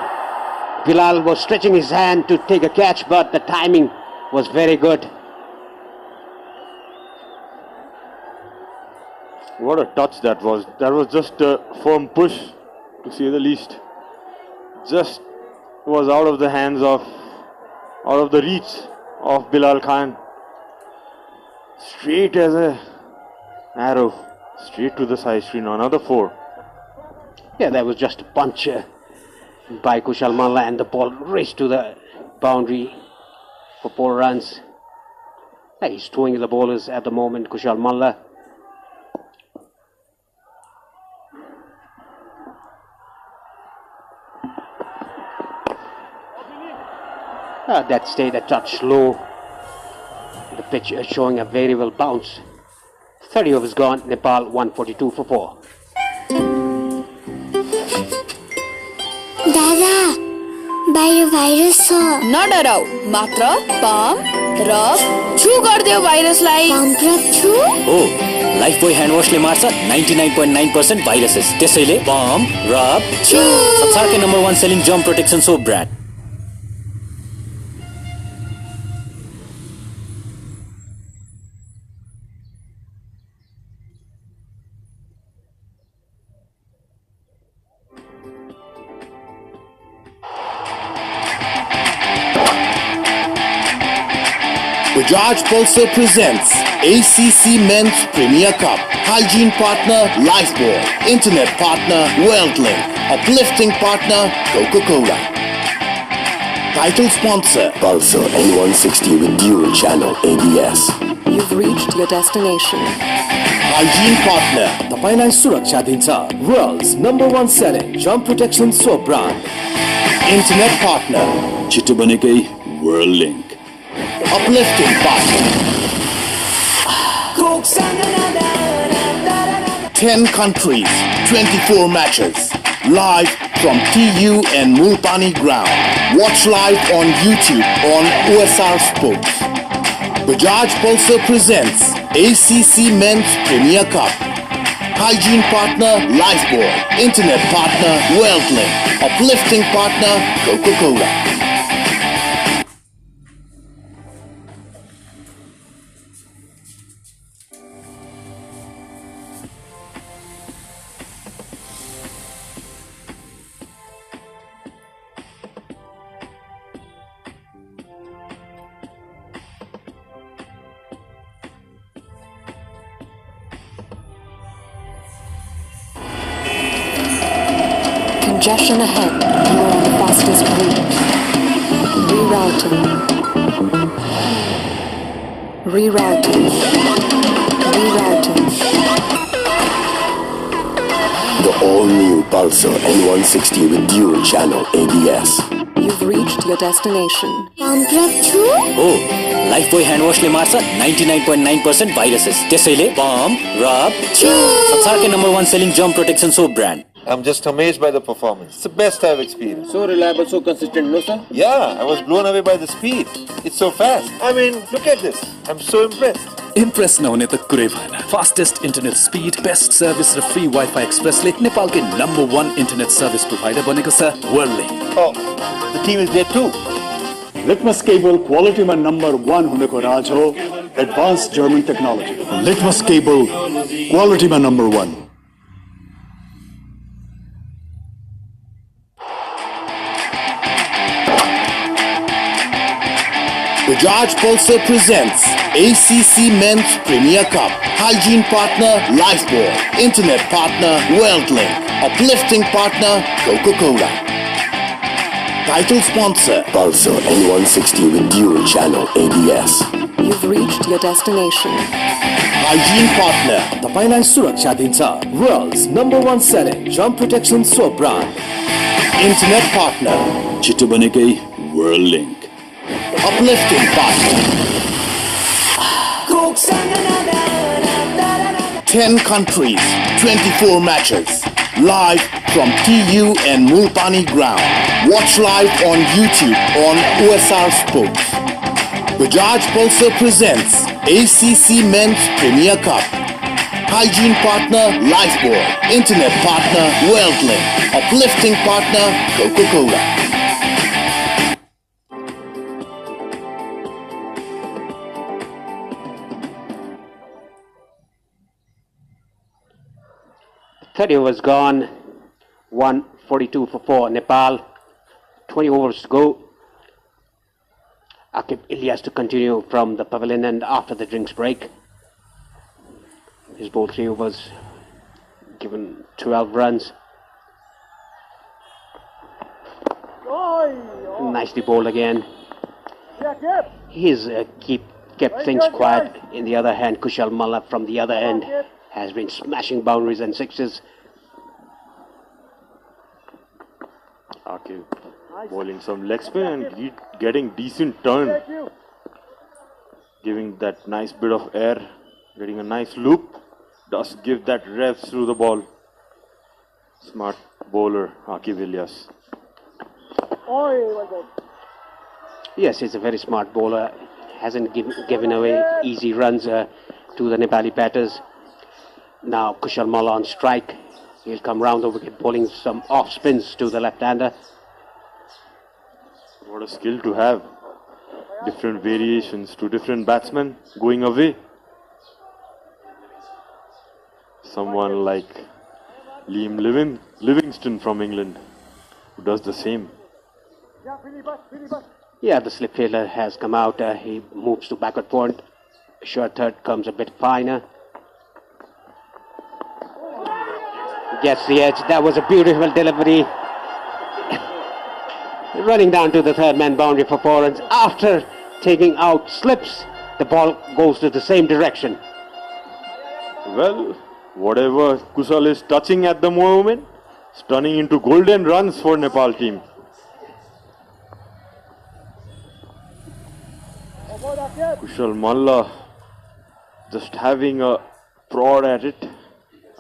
Bilal was stretching his hand to take a catch, but the timing was very good. What a touch that was. That was just a firm push, to say the least. Just was out of the hands of, out of the reach of Bilal Khan. Straight as a arrow, straight to the side screen. Another 4. Yeah, that was just a punch by Kushal Malla, and the ball raced to the boundary for 4 runs. Yeah, he's throwing the bowlers at the moment, Kushal Malla. That stayed a touch low. The pitch showing a variable bounce. 30 overs gone. Nepal 142 for 4. दादा बाहिर virus छ नडराउ मात्र pump र छु गर्दियो भाइरसलाई pump र छु हो Lifebuoy hand वाशले मार्छ 99.9% भाइरसेस त्यसैले पम्प रब छु संसारकै number 1 selling germ protection soap brand Bajaj Pulsar presents ACC Men's Premier Cup. Hygiene partner Lifebuoy. Internet partner WorldLink. Uplifting partner Coca-Cola. Title sponsor Pulsar N160 with dual channel ABS. You've reached your destination. Hygiene partner तपाईलाई सुरक्षा दिन्छ World's #1 selling jump protection soap brand. Internet partner छिटो बनेकै WorldLink. Uplifting partner 10 countries, 24 matches. Live from TU and Mulpani ground. Watch live on YouTube on OSR Sports. Bajaj Pulsar presents ACC Men's Premier Cup. Hygiene partner Lifebuoy. Internet partner WorldLink. Uplifting partner Coca-Cola. Congestion ahead. You are on the fastest route. Rerouting. Rerouting. Rerouting. The all-new Pulsar N160 with dual channel ABS. You've reached your destination. Pump र छु हो Lifebuoy hand वाशले मार्छ 99.9% viruses त्यसैले pump rub छु संसारकै number 1 selling germ protection soap brand I'm just amazed by the performance. It's the best I've experienced. So reliable, so consistent, no sir? Yeah, I was blown away by the speed. It's so fast. I mean, look at this. I'm so impressed. Impress नहुने त कुरै भएन fastest internet speed best service र free wifi एक्सप्रेसले नेपालकै number 1 internet service provider बनेको छ Worldlink Oh, the team is there too. Litmus cable क्वालिटीमा नम्बर 1 हुनेको राज हो advance German technology Litmus cable क्वालिटीमा number 1 Bajaj Pulsar presents ACC Men's Premier Cup. Hygiene partner Lifebuoy. Internet partner WorldLink. Uplifting partner Coca-Cola. Title sponsor Pulsar N160 with dual channel ABS. You've reached your destination. Hygiene partner तपाईलाई सुरक्षा दिन्छ World's #1 selling jump protection soap brand. Internet partner छिटो बनेकै WorldLink. Uplifting partner 10 countries, 24 matches. Live from TU and Mulpani ground. Watch live on YouTube on OSR Sports. Bajaj Pulsar presents ACC Men's Premier Cup. Hygiene partner Lifebuoy. Internet partner WorldLink. Uplifting partner Coca-Cola. Thirty overs gone. 142 for 4. Nepal. 20 overs to go. Akib Ilyas to continue from the pavilion and after the drinks break. He's bowled 3 overs, given 12 runs. Nicely bowled again. He's kept things quiet. In the other hand, Kushal Malla from the other end has been smashing boundaries and sixes. Bowling some leg spin and getting decent turn. Giving that nice bit of air. Getting a nice loop. Does give that rev through the ball. Smart bowler, Akif Ilyas. Yes, he's a very smart bowler. Hasn't given away easy runs to the Nepali batters. Now Kushal Malla on strike. He'll come round the wicket bowling some off spins to the left-hander. What a skill to have. Different variations to different batsmen going away. Someone like Liam Livingston from England who does the same. Yeah, the slip fielder has come out. He moves to backward point. Short third comes a bit finer. Gets the edge. That was a beautiful delivery. Running down to the third man boundary for 4 runs. After taking out slips, the ball goes to the same direction. Well, whatever Kushal is touching at the moment, it's turning into golden runs for Nepal team. Kushal Malla just having a prod at it,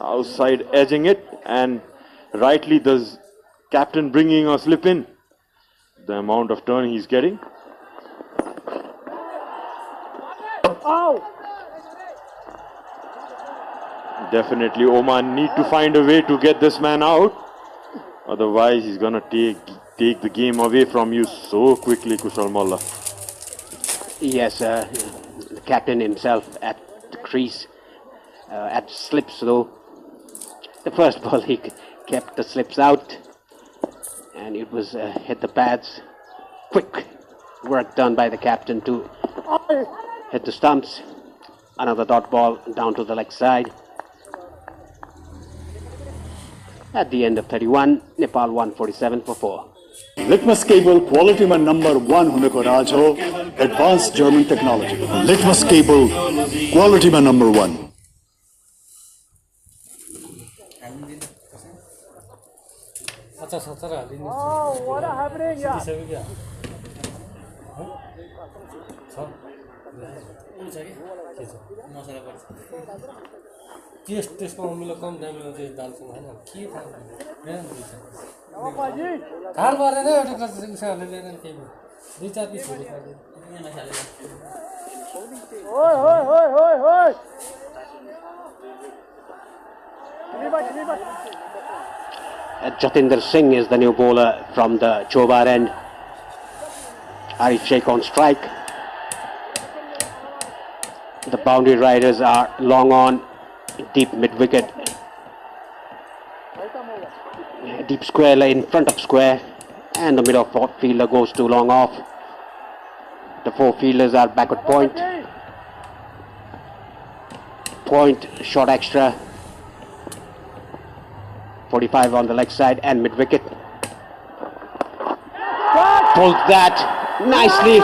outside edging it, and rightly the captain bringing a slip in. The amount of turn he's getting. Definitely Oman need to find a way to get this man out. Otherwise he's gonna take the game away from you so quickly, Kushal Malla. Yes, the captain himself at the crease, at slips though. The first ball he kept the slips out and it was hit the pads. Quick work done by the captain to hit the stumps. Another dot ball down to the leg side. At the end of 31, Nepal 147 for 4. Litmus cable quality में number 1 होने को राज हो advanced German technology. Litmus cable quality में number 1. Oh, what happening? Yeah. त्यसमा उमिलो कम दाममा चाहिँ दालसँग हैन के थाहा थाल परेन एउटा कसैले लिएर केही दुई चार पिस हुनु ओइ ओइ ओइ ओइ ओइ Jatinder Singh is the new bowler from the Chobar end. Arif Sheikh on strike. The boundary riders are long on, deep mid-wicket. Deep square in front of square, and the middle fielder goes too long off. The 4 fielders are backward point. Point, short extra. 45 on the leg side and mid-wicket. Pulled that nicely.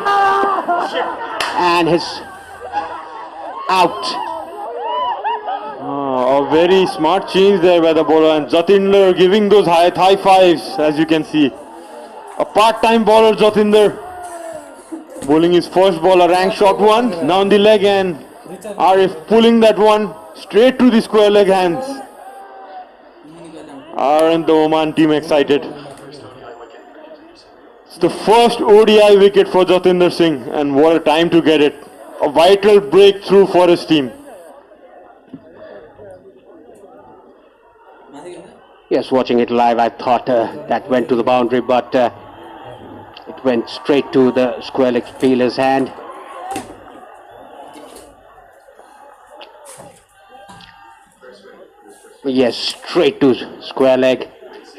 And his out. A very smart change there by the bowler, and Jatinder giving those high fives, as you can see. A part-time bowler, Jatinder, bowling his first ball, a rank shot one, down the leg, and Arif pulling that one straight to the square leg hands. Aren't the Oman team excited? It's the first ODI wicket for Jatinder Singh, and what a time to get it. A vital breakthrough for his team. Yes, watching it live, I thought that went to the boundary, but it went straight to the square leg fielder's hand. Yes, straight to square leg.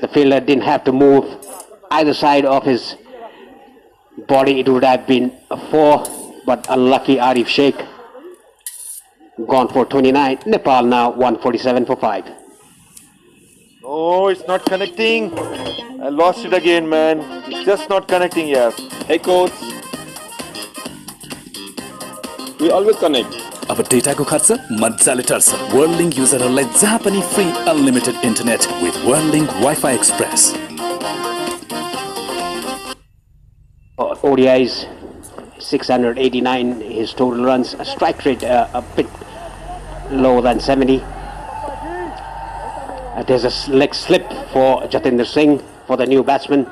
The fielder didn't have to move either side of his body. It would have been a 4, but unlucky Arif Sheikh. Gone for 29. Nepal now 147 for 5. Oh, it's not connecting. I lost it again, man. It's just not connecting here. Hey coach. We always connect. अब डेटाको खर्च मजाले टर्छ वर्ल्डलिंक युजरहरूलाई जहाँ पनि free unlimited internet with वर्ल्डलिंक wifi express ODIs, 689 his total runs, a strike rate a bit lower than 70. There's a leg slip for Jatinder Singh, for the new batsman.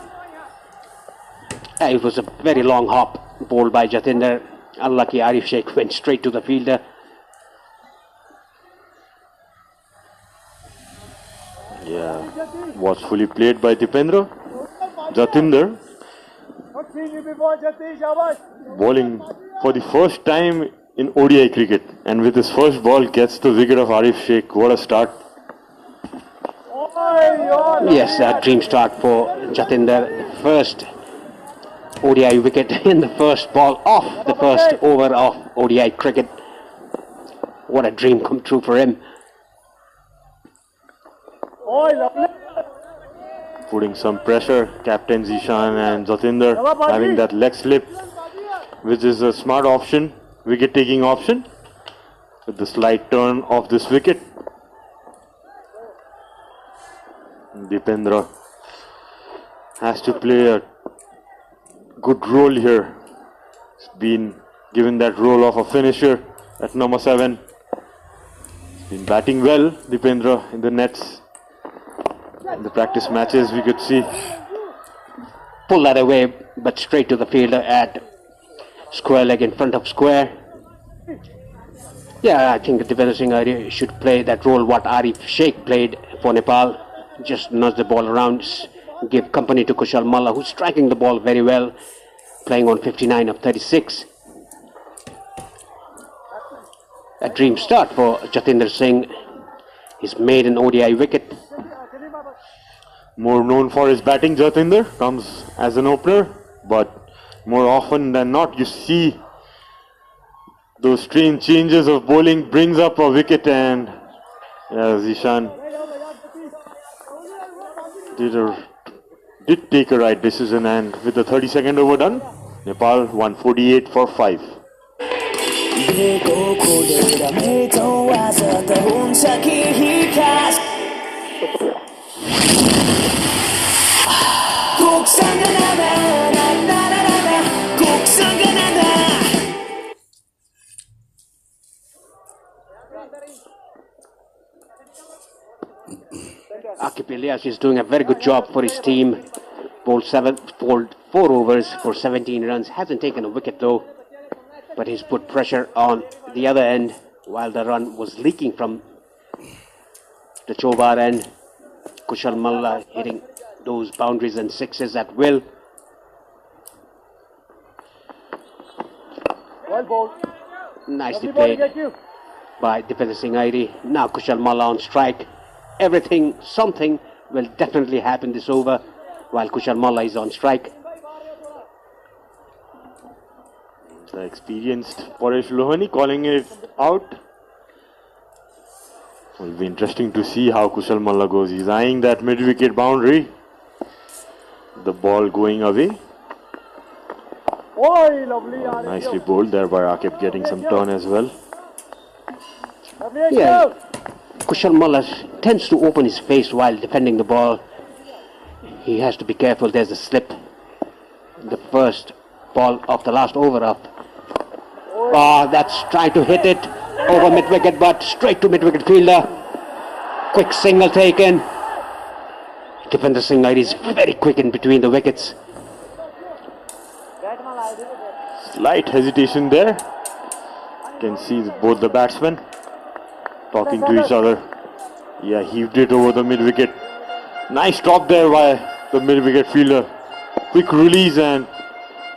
It was a very long hop bowled by Jatinder. Unlucky, Arif Sheikh went straight to the fielder. Yeah, was fully played by Dipendra. Jatinder bowling for the first time in ODI cricket, and with his first ball gets the wicket of Arif Sheikh. What a start. Yes, a dream start for Jatinder. First ODI wicket in the first ball of the first over of ODI cricket. What a dream come true for him. Putting some pressure, Captain Zishan and Jatinder having that leg slip, which is a smart option, wicket taking option, with the slight turn of this wicket. Dipendra has to play a good role here. He's been given that role of a finisher at number 7. He's been batting well, Dipendra, in the nets. In the practice matches we could see. Pull that away, but straight to the fielder at square leg in front of square. Yeah, I think Dipendra Singh should play that role what Arif Sheikh played for Nepal. Just nudge the ball around, give company to Kushal Malla, who's striking the ball very well, playing on 59 of 36. A dream start for Jatinder Singh. His maiden ODI wicket. More known for his batting, Jatinder comes as an opener, but more often than not you see those strange changes of bowling, brings up a wicket, and Zishan did take a right decision, and with the 32nd over done, Nepal 148 for 5. Akib Ilyas is doing a very good job for his team. Bowled 4 overs for 17 runs. Hasn't taken a wicket though, but he's put pressure on the other end while the run was leaking from the Chobar end. Kushal Malla hitting those boundaries and sixes at will. Nicely played by Dipendra Singh Airi. Now Kushal Malla on strike. Something will definitely happen this over while Kushal Malla is on strike. The experienced Paresh Lohani calling it out. It will be interesting to see how Kushal Malla goes. He's eyeing that mid-wicket boundary. The ball going away. Nicely bowled there by Akib, getting some turn as well. Yeah, Kushal Malla tends to open his face while defending the ball. He has to be careful. There's a slip. The first ball of the last over of. That's trying to hit it over mid-wicket, but straight to mid-wicket fielder. Quick single taken. Dipendra Singh Airi is very quick in between the wickets. Slight hesitation there. You can see both the batsmen talking to each other. Yeah, heaved it over the mid-wicket. Nice drop there by the mid-wicket fielder. Quick release, and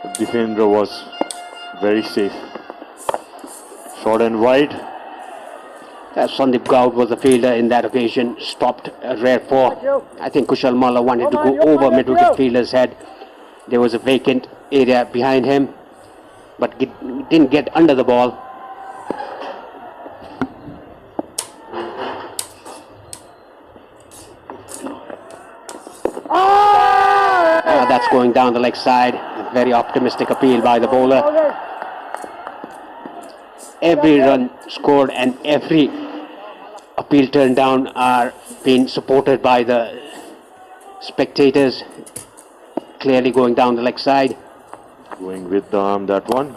the defender was very safe. Short and wide. Sandeep Goud was the fielder in that occasion. Stopped a rare 4. I think Kushal Malla wanted to go over mid-wicket fielder's head. There was a vacant area behind him, but didn't get under the ball. That's going down the leg side. A very optimistic appeal by the bowler. Every run scored and every appeal turned down are being supported by the spectators. Clearly going down the leg side. Going with the arm, that one.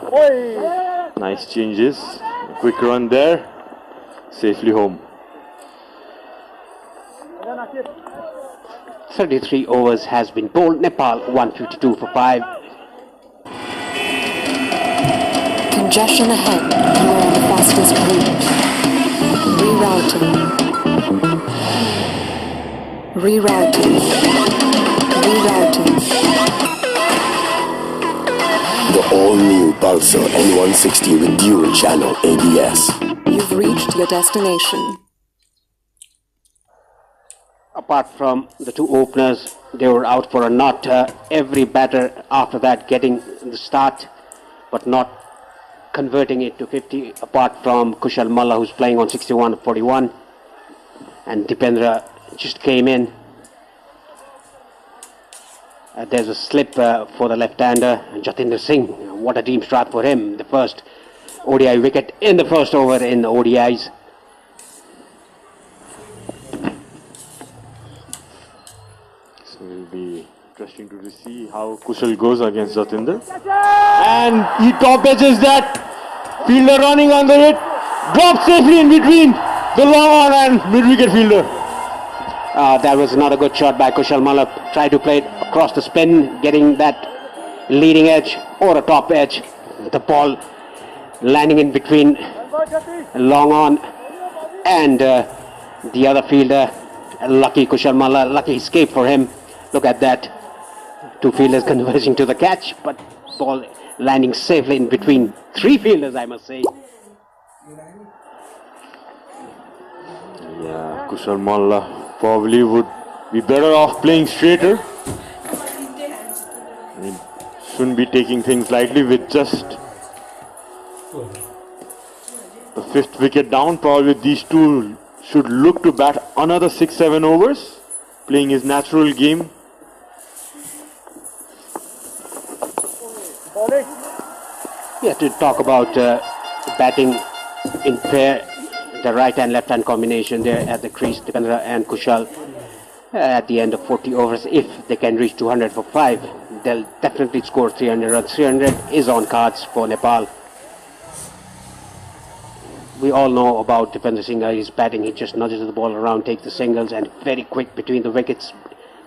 Nice changes. Quick run there. Safely home. 33 overs has been bowled. Nepal 152 for 5. Congestion ahead. You are on the fastest route. Rerouting. Rerouting. Rerouting. The all-new Pulsar N160 with dual channel ABS. You've reached your destination. Apart from the two openers, they were out for a knot. Every batter after that getting the start, but not converting it to 50, apart from Kushal Malla, who's playing on 61-41. And Dipendra just came in. There's a slip for the left-hander, Jatinder Singh. What a deep start for him. The first ODI wicket in the first over in the ODIs. So it will be interesting to see how Kushal goes against Jatinder. And he top edges that. Fielder running under it. Drops safely in between the long on and mid-wicket fielder. That was not a good shot by Kushal Malla. Tried to play it across the spin, getting that leading edge or a top edge. The ball landing in between long on and the other fielder. Lucky Kushal Malla, lucky escape for him. Look at that. Two fielders converging to the catch, but ball landing safely in between three fielders, I must say. Yeah, Kushal Malla probably would be better off playing straighter. I mean, shouldn't be taking things lightly with just the 5th wicket down. Probably these two should look to bat another 6-7 overs, playing his natural game. Yeah, to talk about batting in pair, the right and left hand combination there at the crease, Dipendra and Kushal, at the end of 40 overs, if they can reach 200 for 5, they'll definitely score 300 runs. 300 is on cards for Nepal. We all know about Dipendra Singh, his batting. He just nudges the ball around, takes the singles, and very quick between the wickets.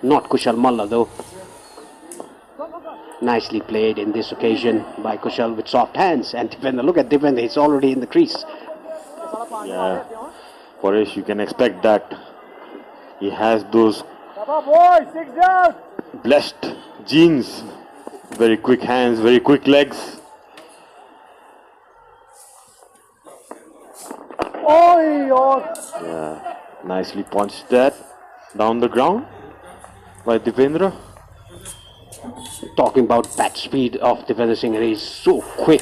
Not Kushal Malla though. Nicely played in this occasion by Kushal with soft hands. And Dipendra, look at Dipendra, he's already in the crease. Yeah, Paresh, you can expect that. He has those blessed genes. Very quick hands, very quick legs. Yeah, nicely punched that down the ground by Dipendra. Talking about bat speed of Dipendra Singh, he's so quick.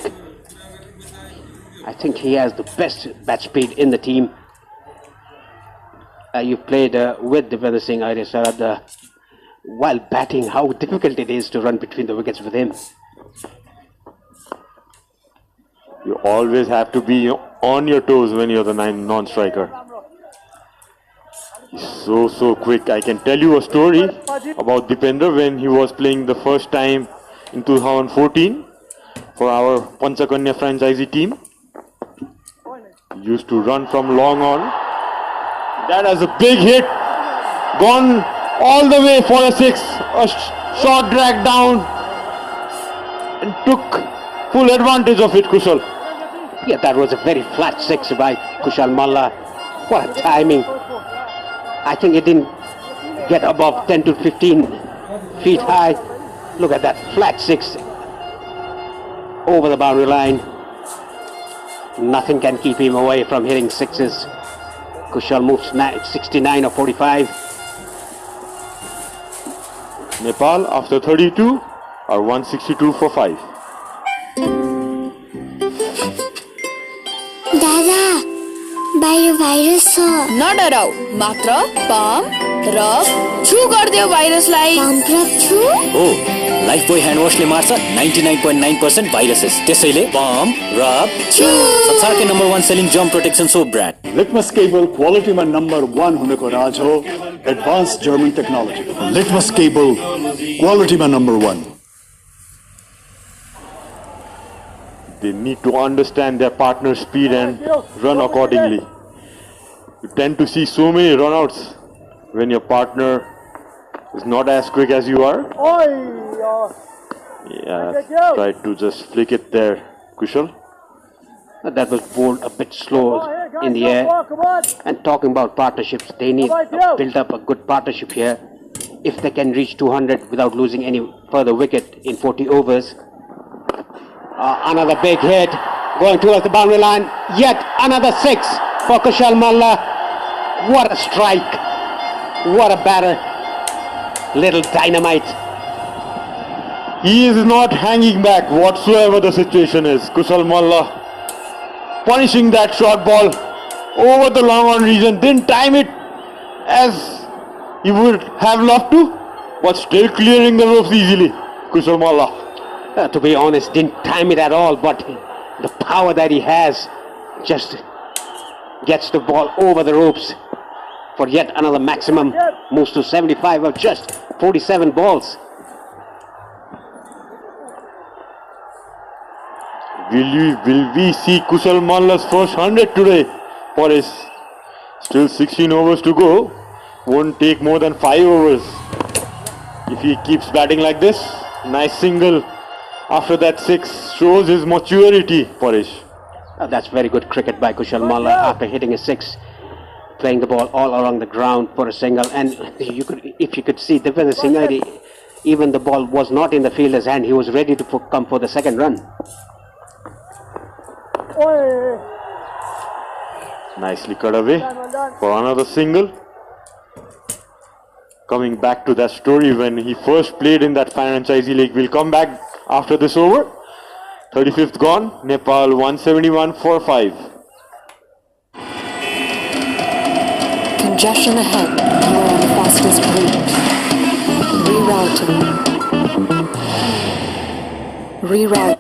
I think he has the best bat speed in the team. You played with Dipendra Singh, Sarad, while batting, how difficult it is to run between the wickets with him. You always have to be on your toes when you're the non-striker. He's so quick. I can tell you a story about Dipendra when he was playing the first time in 2014 for our Panchakanya franchisee team. He used to run from long on. That has a big hit. Gone all the way for a 6. A short drag down and took full advantage of it, Kushal. Yeah, that was a very flat 6 by Kushal Malla. What a timing. I think it didn't get above 10 to 15 feet high. Look at that flat 6 over the boundary line. Nothing can keep him away from hitting 6s. Kushal moves 69 or 45. Nepal, after 32, are 162 for 5. दादा बाहिर virus छ नडराऊ मात्र pump र छु गर्दियो भाइरसलाई pump र छु हो Lifebuoy hand वाशले मार्छ 99.9% भाइरसेस त्यसैले पम्प र छु संसारकै number 1 selling germ protection soap brand Litmus cable क्वालिटीमा नम्बर 1 हुनेको राज हो advance German technology Litmus cable क्वालिटीमा number 1 They need to understand their partner's speed and run accordingly. You tend to see so many runouts when your partner is not as quick as you are. Yeah, try to just flick it there, Kushal. That was bowled a bit slow in the air. And talking about partnerships, they need to build up a good partnership here. If they can reach 200 without losing any further wicket in 40 overs. Another big hit going towards the boundary line. Yet another 6 for Kushal Malla. What a strike. What a batter. Little dynamite. He is not hanging back whatsoever the situation is. Kushal Malla punishing that short ball over the long on region. Didn't time it as he would have loved to, but still clearing the ropes easily. Kushal Malla. To be honest, didn't time it at all, but the power that he has just gets the ball over the ropes for yet another maximum. Moves to 75 of just 47 balls. Will we see Kushal Malla's first 100 today? For his still 16 overs to go. Won't take more than 5 overs if he keeps batting like this. Nice single after that 6 shows his maturity, Paresh. That's very good cricket by Kushal Malla after hitting a 6, playing the ball all along the ground for a single. And if you could see Dipen Singh, even the ball was not in the fielder's hand, he was ready to come for the second run. Nicely cut away for another single. Coming back to that story when he first played in that franchisee league. We'll come back after this over. 35th gone. Nepal 171 for 5. Congestion ahead. You are on the fastest route. Reroute.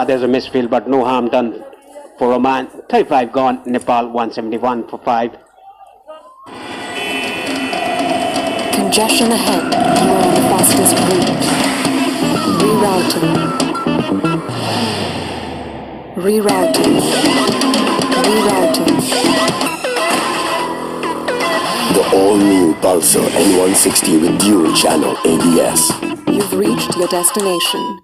There's a misfield, but no harm done for Oman. 35 gone. Nepal 171 for 5. Congestion ahead. You are on the fastest route. Rerouting. The all-new Pulsar N160 with dual channel ABS. You've reached your destination.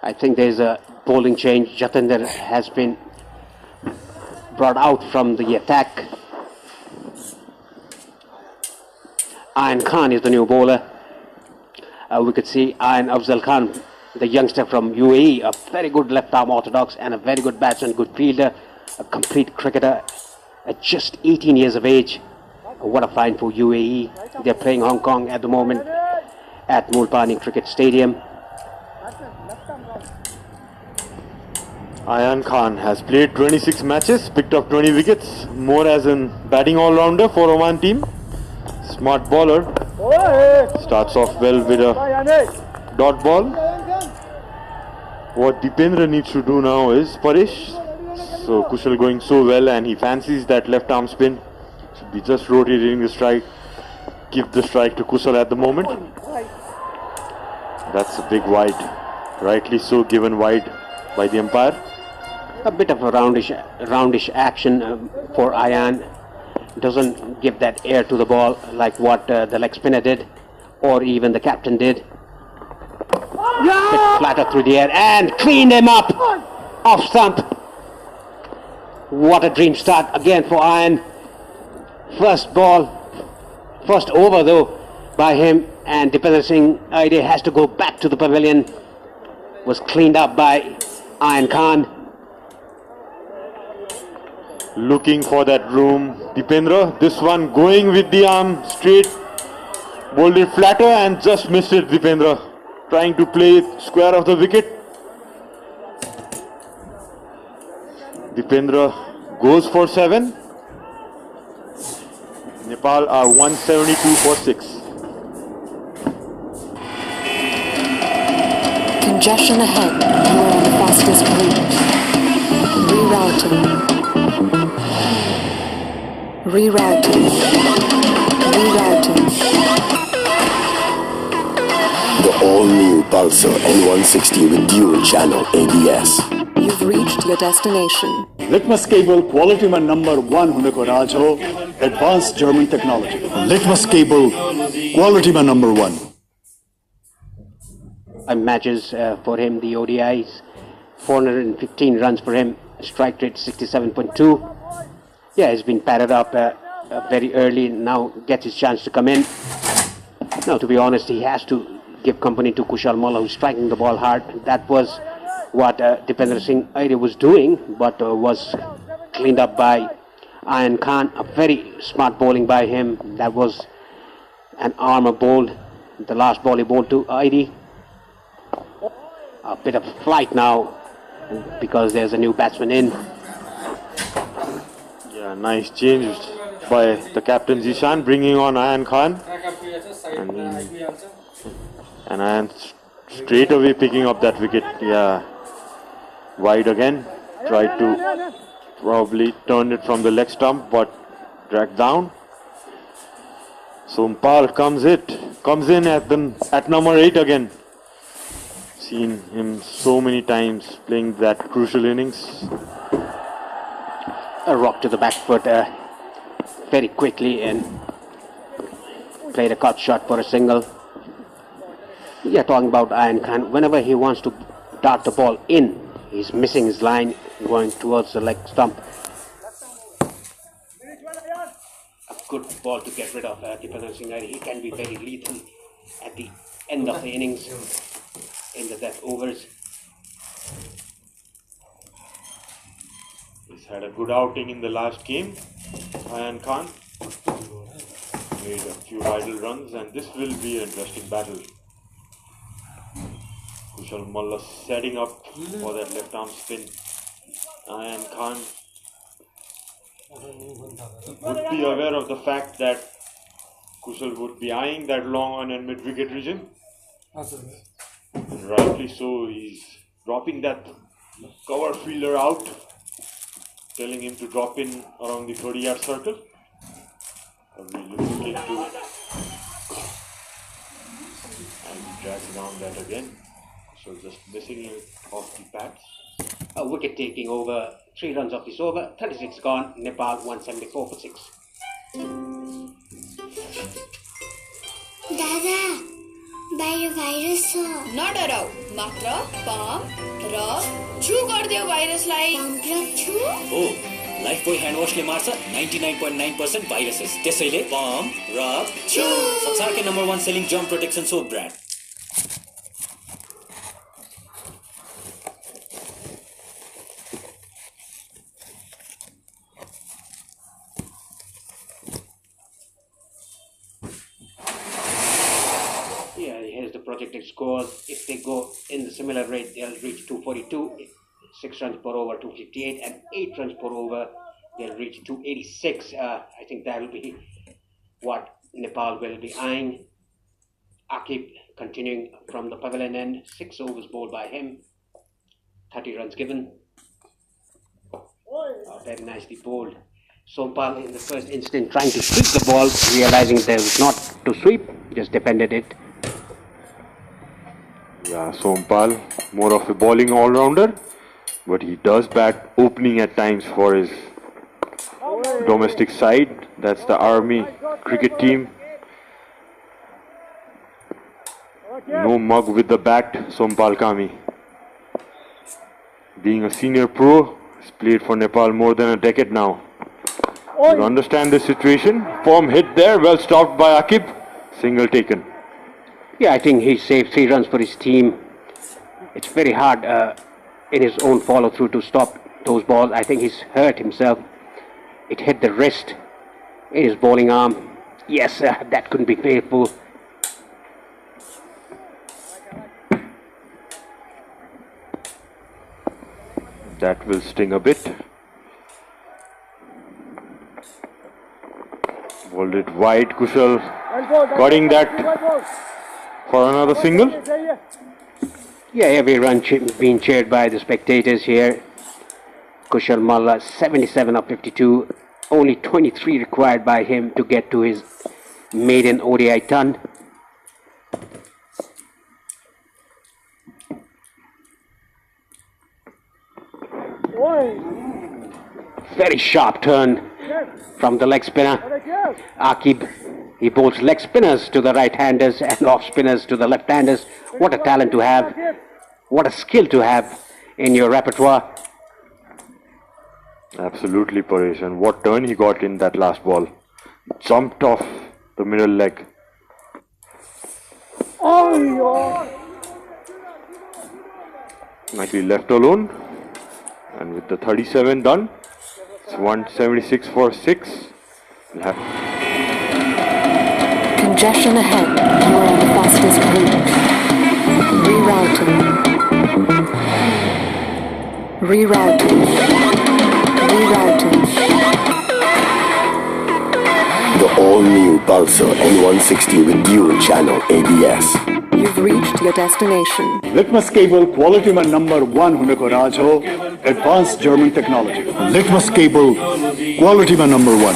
I think there's a bowling change. Jatinder has been brought out from the attack. Ayan Khan is the new bowler. We could see Ayan Afzal Khan, the youngster from UAE, a very good left-arm orthodox and a very good batsman, good fielder, a complete cricketer at just 18 years of age. What a find for UAE. They're playing Hong Kong at the moment at Mulpani Cricket Stadium. Ayan Khan has played 26 matches, picked up 20 wickets, more as a batting all-rounder for Oman team. Smart bowler. Starts off well with a dot ball. What Dipendra needs to do now is Paresh. So Kushal going so well and he fancies that left arm spin. Should be just rotating the strike. Give the strike to Kushal at the moment. That's a big wide. Rightly so given wide by the umpire. A bit of a roundish action for Ayan. Doesn't give that air to the ball like what the leg spinner did or even the captain did. Bit flatter through the air and cleaned him up off stump. What a dream start again for Ayan. First over though by him, and Dipendra Singh idea has to go back to the pavilion. Was cleaned up by Ayan Khan. Looking for that room, Dipendra. This one going with the arm straight, bowled it flatter and just missed it. Dipendra trying to play it square of the wicket. Dipendra goes for 7. Nepal are 172 for 6. Congestion ahead. You are on the fastest route. Rerouting. Rerouting. Rerouting. The all-new Pulsar N160 with dual-channel ABS. You've reached your destination. Litmus cable quality में number 1 होने को राज हो advanced German technology. Litmus cable quality में number 1. Matches for him, the ODIs, 415 runs for him, strike rate 67.2. Yeah, he's been padded up very early, now gets his chance to come in. Now, to be honest, he has to give company to Kushal Malla, who's striking the ball hard. That was what Dipender Singh Aire was doing, but was cleaned up by Ayan Khan. A very smart bowling by him. That was an armour bowled. The last ball he bowled to Aire. A bit of flight now because there's a new batsman in. Yeah, nice change by the captain Zishan, bringing on Ayan Khan. And Ayan straight away picking up that wicket. Yeah, wide again. Tried to probably turn it from the leg stump, but dragged down. Sompal comes in at number 8 again. Seen him so many times playing that crucial innings. A rock to the back foot very quickly and played a cut shot for a single. Yeah, talking about Ayan Khan, whenever he wants to dart the ball in, he's missing his line, going towards the leg stump. A good ball to get rid of Dipender Singh Aire. He can be very lethal at the end of the innings, in the death overs. He's had a good outing in the last game. Ayan Khan made a few vital runs, and this will be an interesting battle. Kushal Malla setting up for that left arm spin. Ayan Khan would be aware of the fact that Kushal would be eyeing that long on and mid wicket region. And rightly so, he's dropping that cover fielder out, telling him to drop in around the 30-yard circle. Probably looking to, and he drags down that again. So just missing it off the pads. A wicket taking over, 3 runs off this over, 36 gone, Nepal 174 for 6. दादा बाहिर virus छ नडराउ मात्र pump र छु गर्दियो भाइरसलाई pump र छु हो Lifebuoy hand वाशले मार्छ 99.9% भाइरसेस त्यसैले पम्प र छु संसारकै number 1 selling germ protection soap brand Projected scores, if they go in the similar rate, they'll reach 242, 6 runs per over 258, and 8 runs per over they'll reach 286. I think that will be what Nepal will be eyeing. Akib continuing from the pavilion end, 6 overs bowled by him, 30 runs given. Very nicely bowled. Sompal in the first instant trying to sweep the ball, realizing there was not to sweep, just defended it. Yeah, Sompal, more of a bowling all-rounder, but he does bat opening at times for his domestic side. That's the Army cricket team. No mug with the bat, Sompal Kami. Being a senior pro, he's played for Nepal more than a decade now. You understand the situation. Firm hit there, well stopped by Akib. Single taken. Yeah, I think he saved 3 runs for his team. It's very hard in his own follow-through to stop those balls. I think he's hurt himself. It hit the wrist in his bowling arm. Yes, that couldn't be painful. That will sting a bit. Hold it wide, Kushal. Cutting that for another single. Yeah, every run being cheered by the spectators here. Kushal Malla, 77 of 52. Only 23 required by him to get to his maiden ODI ton. Very sharp turn from the leg spinner. Akib, he bowls leg spinners to the right-handers and off spinners to the left-handers. What a talent to have. What a skill to have in your repertoire. Absolutely, Paresh. And what turn he got in that last ball. Jumped off the middle leg. Nicely left alone. And with the 37 done, it's 176 for 6. We'll have Congestion ahead. You are on the fastest route. Rerouting. Rerouting. The all-new Pulsar N160 with dual channel ABS. You've reached your destination. Litmus cable quality man number 1 होने को राज हो advanced German technology. Litmus cable quality man number 1.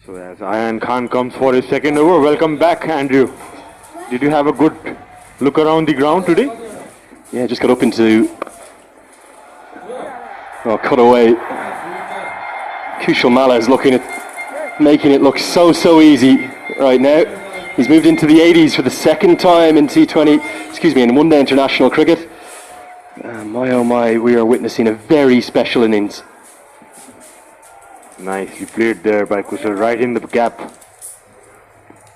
So as Ayan Khan comes for his second over, welcome back, Andrew. Did you have a good look around the ground today? Yeah, just got up into cut away. Kushal Malla is making it look so easy right now. He's moved into the 80s for the second time in in one-day international cricket. My oh my, we are witnessing a very special innings. Nicely played there by Kushal, right in the gap.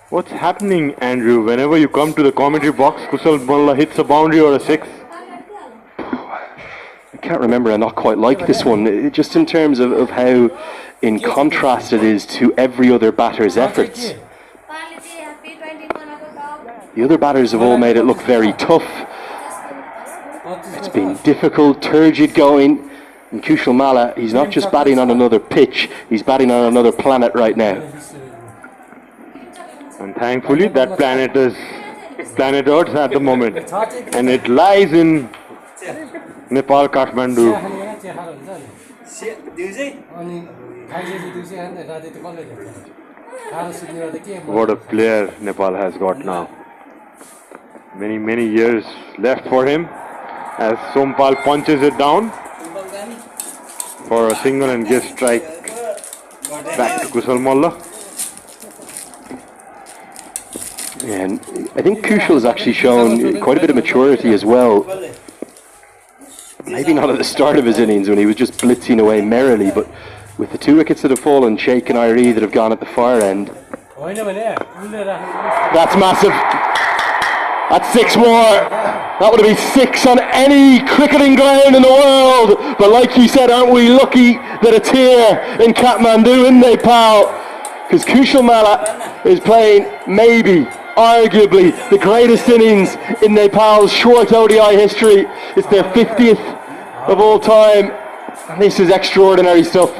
What's happening, Andrew? Whenever you come to the commentary box, Kushal Malla hits a boundary or a six. I can't remember, I'm not quite like this one. Just in terms of how in contrast it is to every other batter's efforts. The other batters have all made it look very tough. It's been difficult, turgid going. And Kushal Malla, he's not just batting on another pitch, he's batting on another planet right now. And thankfully that planet is planet Earth at the moment. And it lies in Nepal, Kathmandu. What a player Nepal has got now. Many years left for him as Sompal punches it down for a single and gives strike back to Kushal Malla. And I think Kushal has actually shown quite a bit of maturity as well. Maybe not at the start of his innings when he was just blitzing away merrily, but with the 2 wickets that have fallen, Sheikh and Irie that have gone at the far end. That's massive. That's 6 more. That would have been 6 on any cricketing ground in the world. But like you said, aren't we lucky that it's here in Kathmandu in Nepal? Because Kushal Malla is playing maybe, arguably, the greatest innings in Nepal's short ODI history. It's their 50th of all time. And this is extraordinary stuff.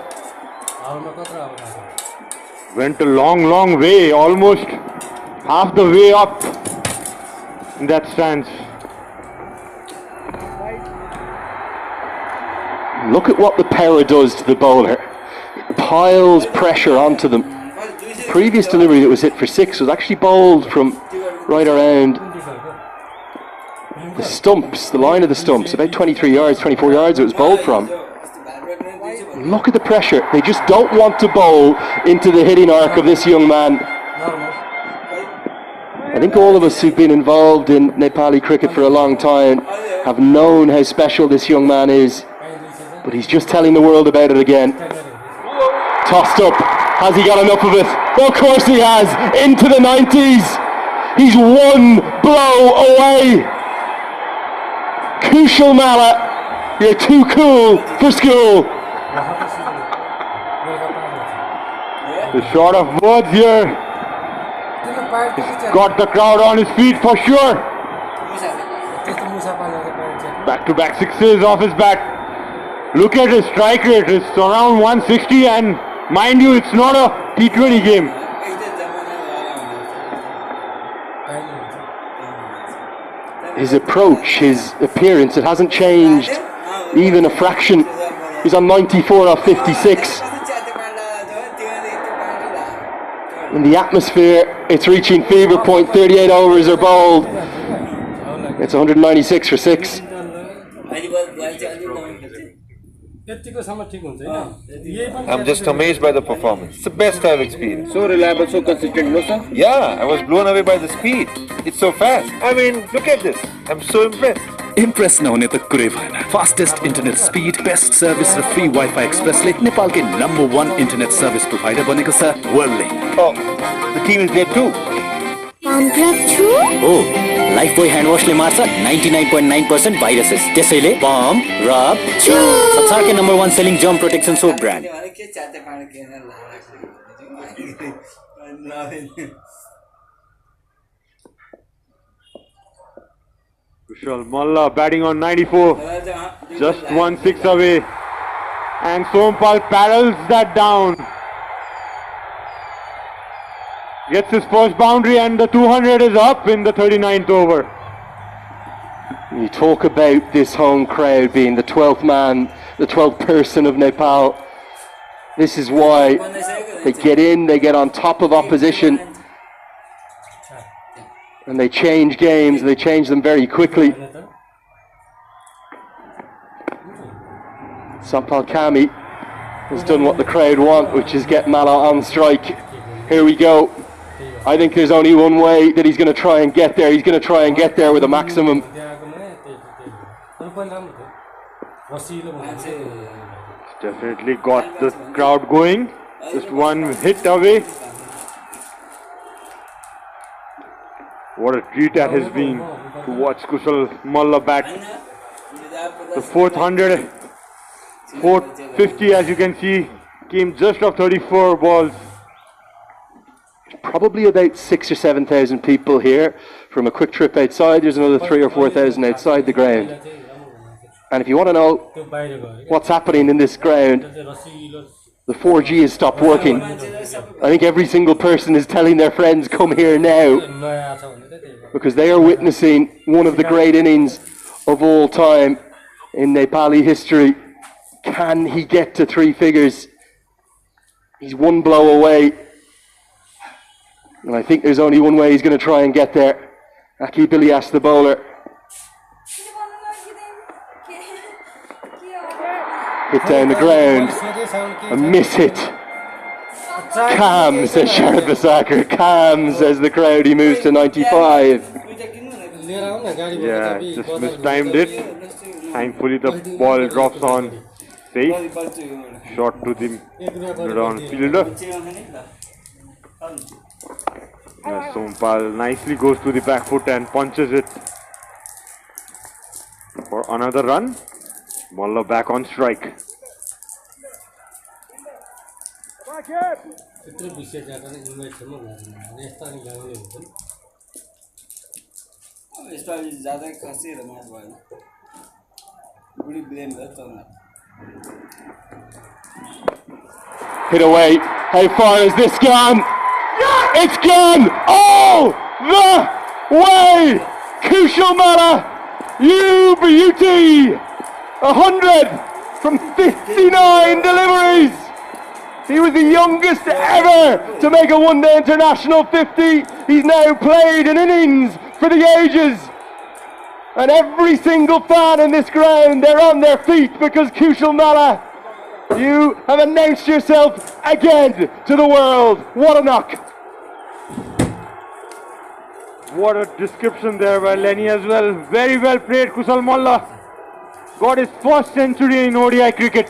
Went a long way, almost half the way up in that stance. Look at what the power does to the bowler. It piles pressure onto them. The previous delivery that was hit for 6 was actually bowled from right around the stumps, the line of the stumps, about 23 yards, 24 yards it was bowled from. Look at the pressure. They just don't want to bowl into the hitting arc of this young man. I think all of us who've been involved in Nepali cricket for a long time have known how special this young man is. But he's just telling the world about it again. Tossed up. Has he got enough of it? Well, of course he has. Into the 90s. He's 1 blow away. Kushal Malla, you're too cool for school. The short of words here. got the crowd on his feet for sure. Back-to-back sixes off his bat. Look at his strike rate. It's around 160, and mind you, it's not a T20 game. His approach, his appearance, it hasn't changed even a fraction. He's on 94 off 56. In the atmosphere, it's reaching fever point. 38 overs are bowled. It's 196 for 6. I'm just amazed by the performance. It's the best I've experienced. So reliable, so consistent, no sir? Yeah, I was blown away by the speed. It's so fast. I mean, look at this. I'm so impressed. Impress नहुने त कुरै भएन fastest internet speed best service र free wifi एक्सप्रेसले नेपालकै number 1 internet service provider बनेको छ वर्ल्डले Oh, the team is there too. हो लाइफबोय ह्यान्ड वाशले मार्छ 99.9% भाइरसेस त्यसैले पम्प रब छु संसारकै number 1 selling germ protection soap brand Kushal Malla batting on 94, just 1-6 away, and Sompal paddles that down, gets his first boundary, and the 200 is up in the 39th over. You talk about this home crowd being the 12th man, the 12th person of Nepal. This is why they get in, they get on top of opposition, and they change games, and they change them very quickly. Sampal Kami has done what the crowd want, which is get Mala on strike. Here we go. I think there's only one way that he's going to try and get there. He's going to try and get there with a maximum. Definitely got the crowd going. Just one hit away. What a treat that has been to watch Kushal Malla bat. The 400, 450 as you can see came just off 34 balls. Probably about 6,000 or 7,000 people here from a quick trip outside. There's another 3,000 or 4,000 outside the ground. And if you want to know what's happening in this ground, the 4G has stopped working. I think every single person is telling their friends, come here now, because they are witnessing one of the great innings of all time in Nepali history. Can he get to 3 figures? He's one blow away. And I think there's only one way he's going to try and get there. Aki Bilias, the bowler. Hit down the ground. A miss hit. Calm, says Sharad Basakar. Calm, says the crowd. He moves to 95. Yeah, just mistimed it. Thankfully the ball drops on safe. Shot to the mid-on fielder. Sompal nicely goes to the back foot and punches it for another run. Malla back on strike. Hit away. How far is this gone? It's gone all the way! Kushal Malla, you beauty! 100 from 59 deliveries! He was the youngest ever to make a one-day international 50. He's now played an innings for the ages. And every single fan in this ground, they're on their feet because Kushal Malla, you have announced yourself again to the world. What a knock. What a description there by Lenny as well. Very well played, Kushal Malla. Got his first century in ODI cricket.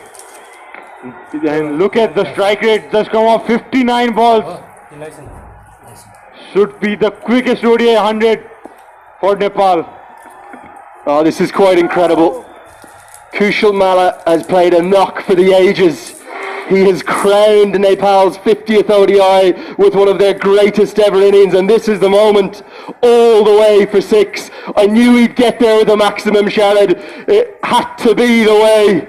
And look at the strike rate, just come off 59 balls. Should be the quickest ODI 100 for Nepal. Oh, this is quite incredible. Kushal Malla has played a knock for the ages. He has crowned Nepal's 50th ODI with one of their greatest ever innings, and this is the moment all the way for 6. I knew he'd get there with a maximum, Shannon. It had to be the way.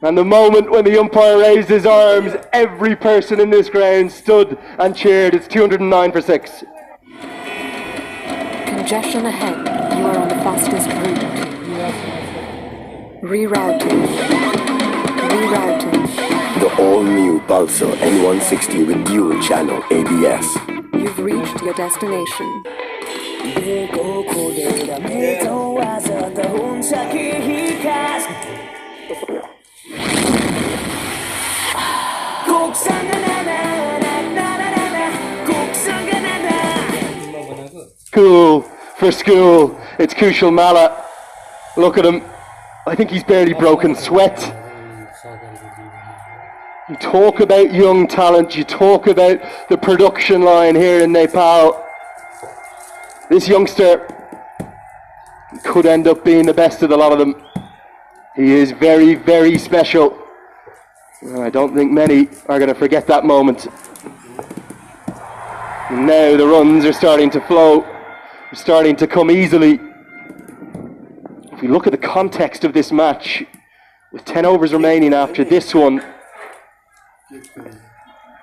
And the moment when the umpire raised his arms, every person in this ground stood and cheered. It's 209 for 6. Congestion ahead. You are on the fastest route. Rerouting. Rerouting. The all-new Pulsar N160 with dual channel ABS. You've reached your destination. Cool for school. It's Kushal Malla. Look at him. I think he's barely broken sweat. You talk about young talent, you talk about the production line here in Nepal. This youngster could end up being the best of the lot of them. He is very, very special. I don't think many are going to forget that moment. And now the runs are starting to flow, starting to come easily. If we look at the context of this match, with 10 overs remaining after this one,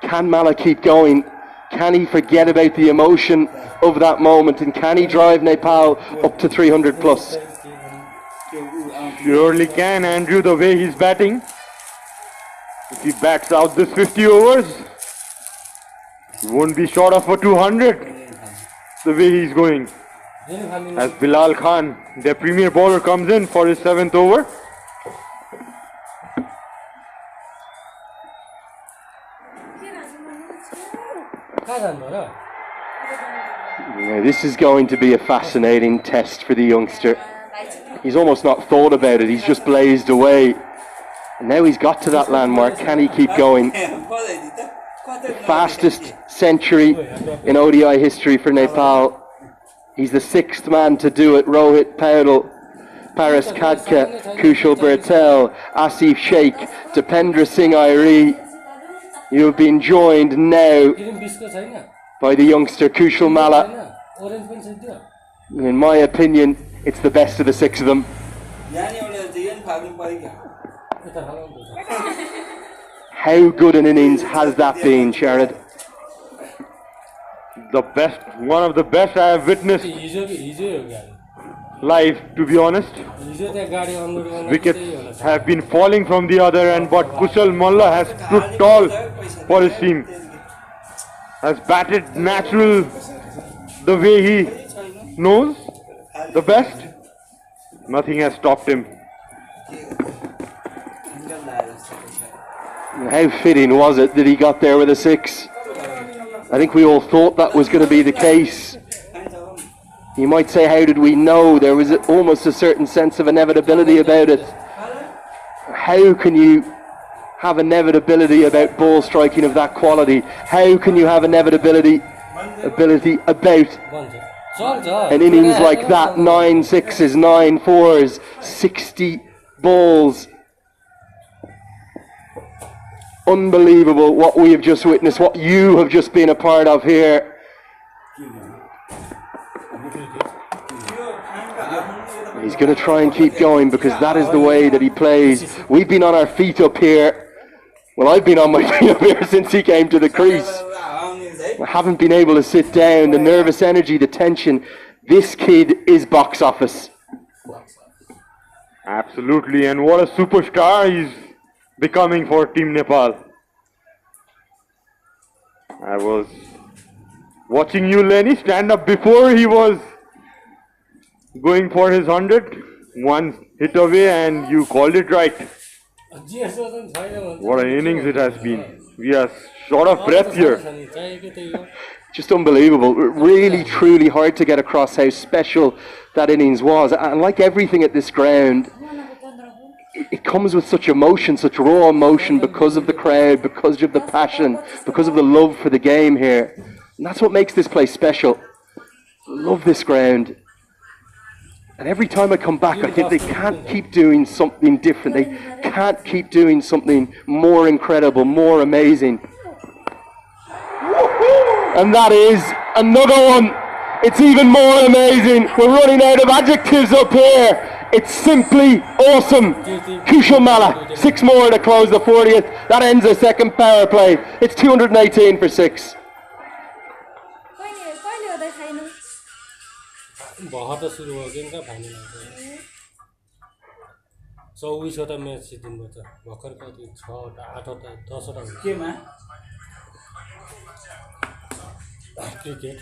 can Malla keep going? Can he forget about the emotion of that moment? And can he drive Nepal up to 300 plus? Surely can, Andrew, the way he's batting. If he bats out this 50 overs, he won't be short of a 200 the way he's going. As Bilal Khan, their premier bowler, comes in for his 7th over. Yeah, this is going to be a fascinating test for the youngster. He's almost not thought about it, he's just blazed away. And now he's got to that landmark. Can he keep going? The fastest century in ODI history for Nepal. He's the 6th man to do it. Rohit Paudel, Paras Khadka, Kushal Bertel, Asif Sheikh, Dipendra Singh Airi. You have been joined now by the youngster Kushal Malla. In my opinion, it's the best of the 6 of them. How good an innings has that been, Sharad? The best, one of the best I have witnessed live, to be honest. Wickets have been falling from the other end, but Kushal Malla has stood tall for his team. Has batted natural the way he knows, the best. Nothing has stopped him. How fitting was it that he got there with a 6? I think we all thought that was going to be the case. You might say, how did we know? There was almost a certain sense of inevitability about it. How can you have inevitability about ball striking of that quality? How can you have inevitability about an innings like that? 9 6s, 9 4s, 60 balls. Unbelievable what we have just witnessed, what you have just been a part of here. He's going to try and keep going because that is the way that he plays. We've been on our feet up here. Well, I've been on my feet up here since he came to the crease. I haven't been able to sit down. The nervous energy, the tension. This kid is box office. Absolutely, and what a superstar he's becoming for Team Nepal. I was watching you, Lenny, stand up before he was going for his 100. One hit away and you called it right. What an innings it has been. We are short of breath here. Just unbelievable. Really, truly hard to get across how special that innings was. And like everything at this ground, it comes with such emotion, such raw emotion because of the crowd, because of the passion, because of the love for the game here. And that's what makes this place special. Love this ground. And every time I come back, I think they can't keep doing something different. They can't keep doing something more incredible, more amazing. And that is another one. It's even more amazing. We're running out of adjectives up here. It's simply awesome. Kushal Malla, 6 more to close the 40th. That ends the second power play. It's 218 for 6. बहुत सुरु हो गयो नि final आउँछ 24 वटा match जित्नुपर्छ भर्खर कति 6 वटा 8 वटा 10 वटा केमा cricket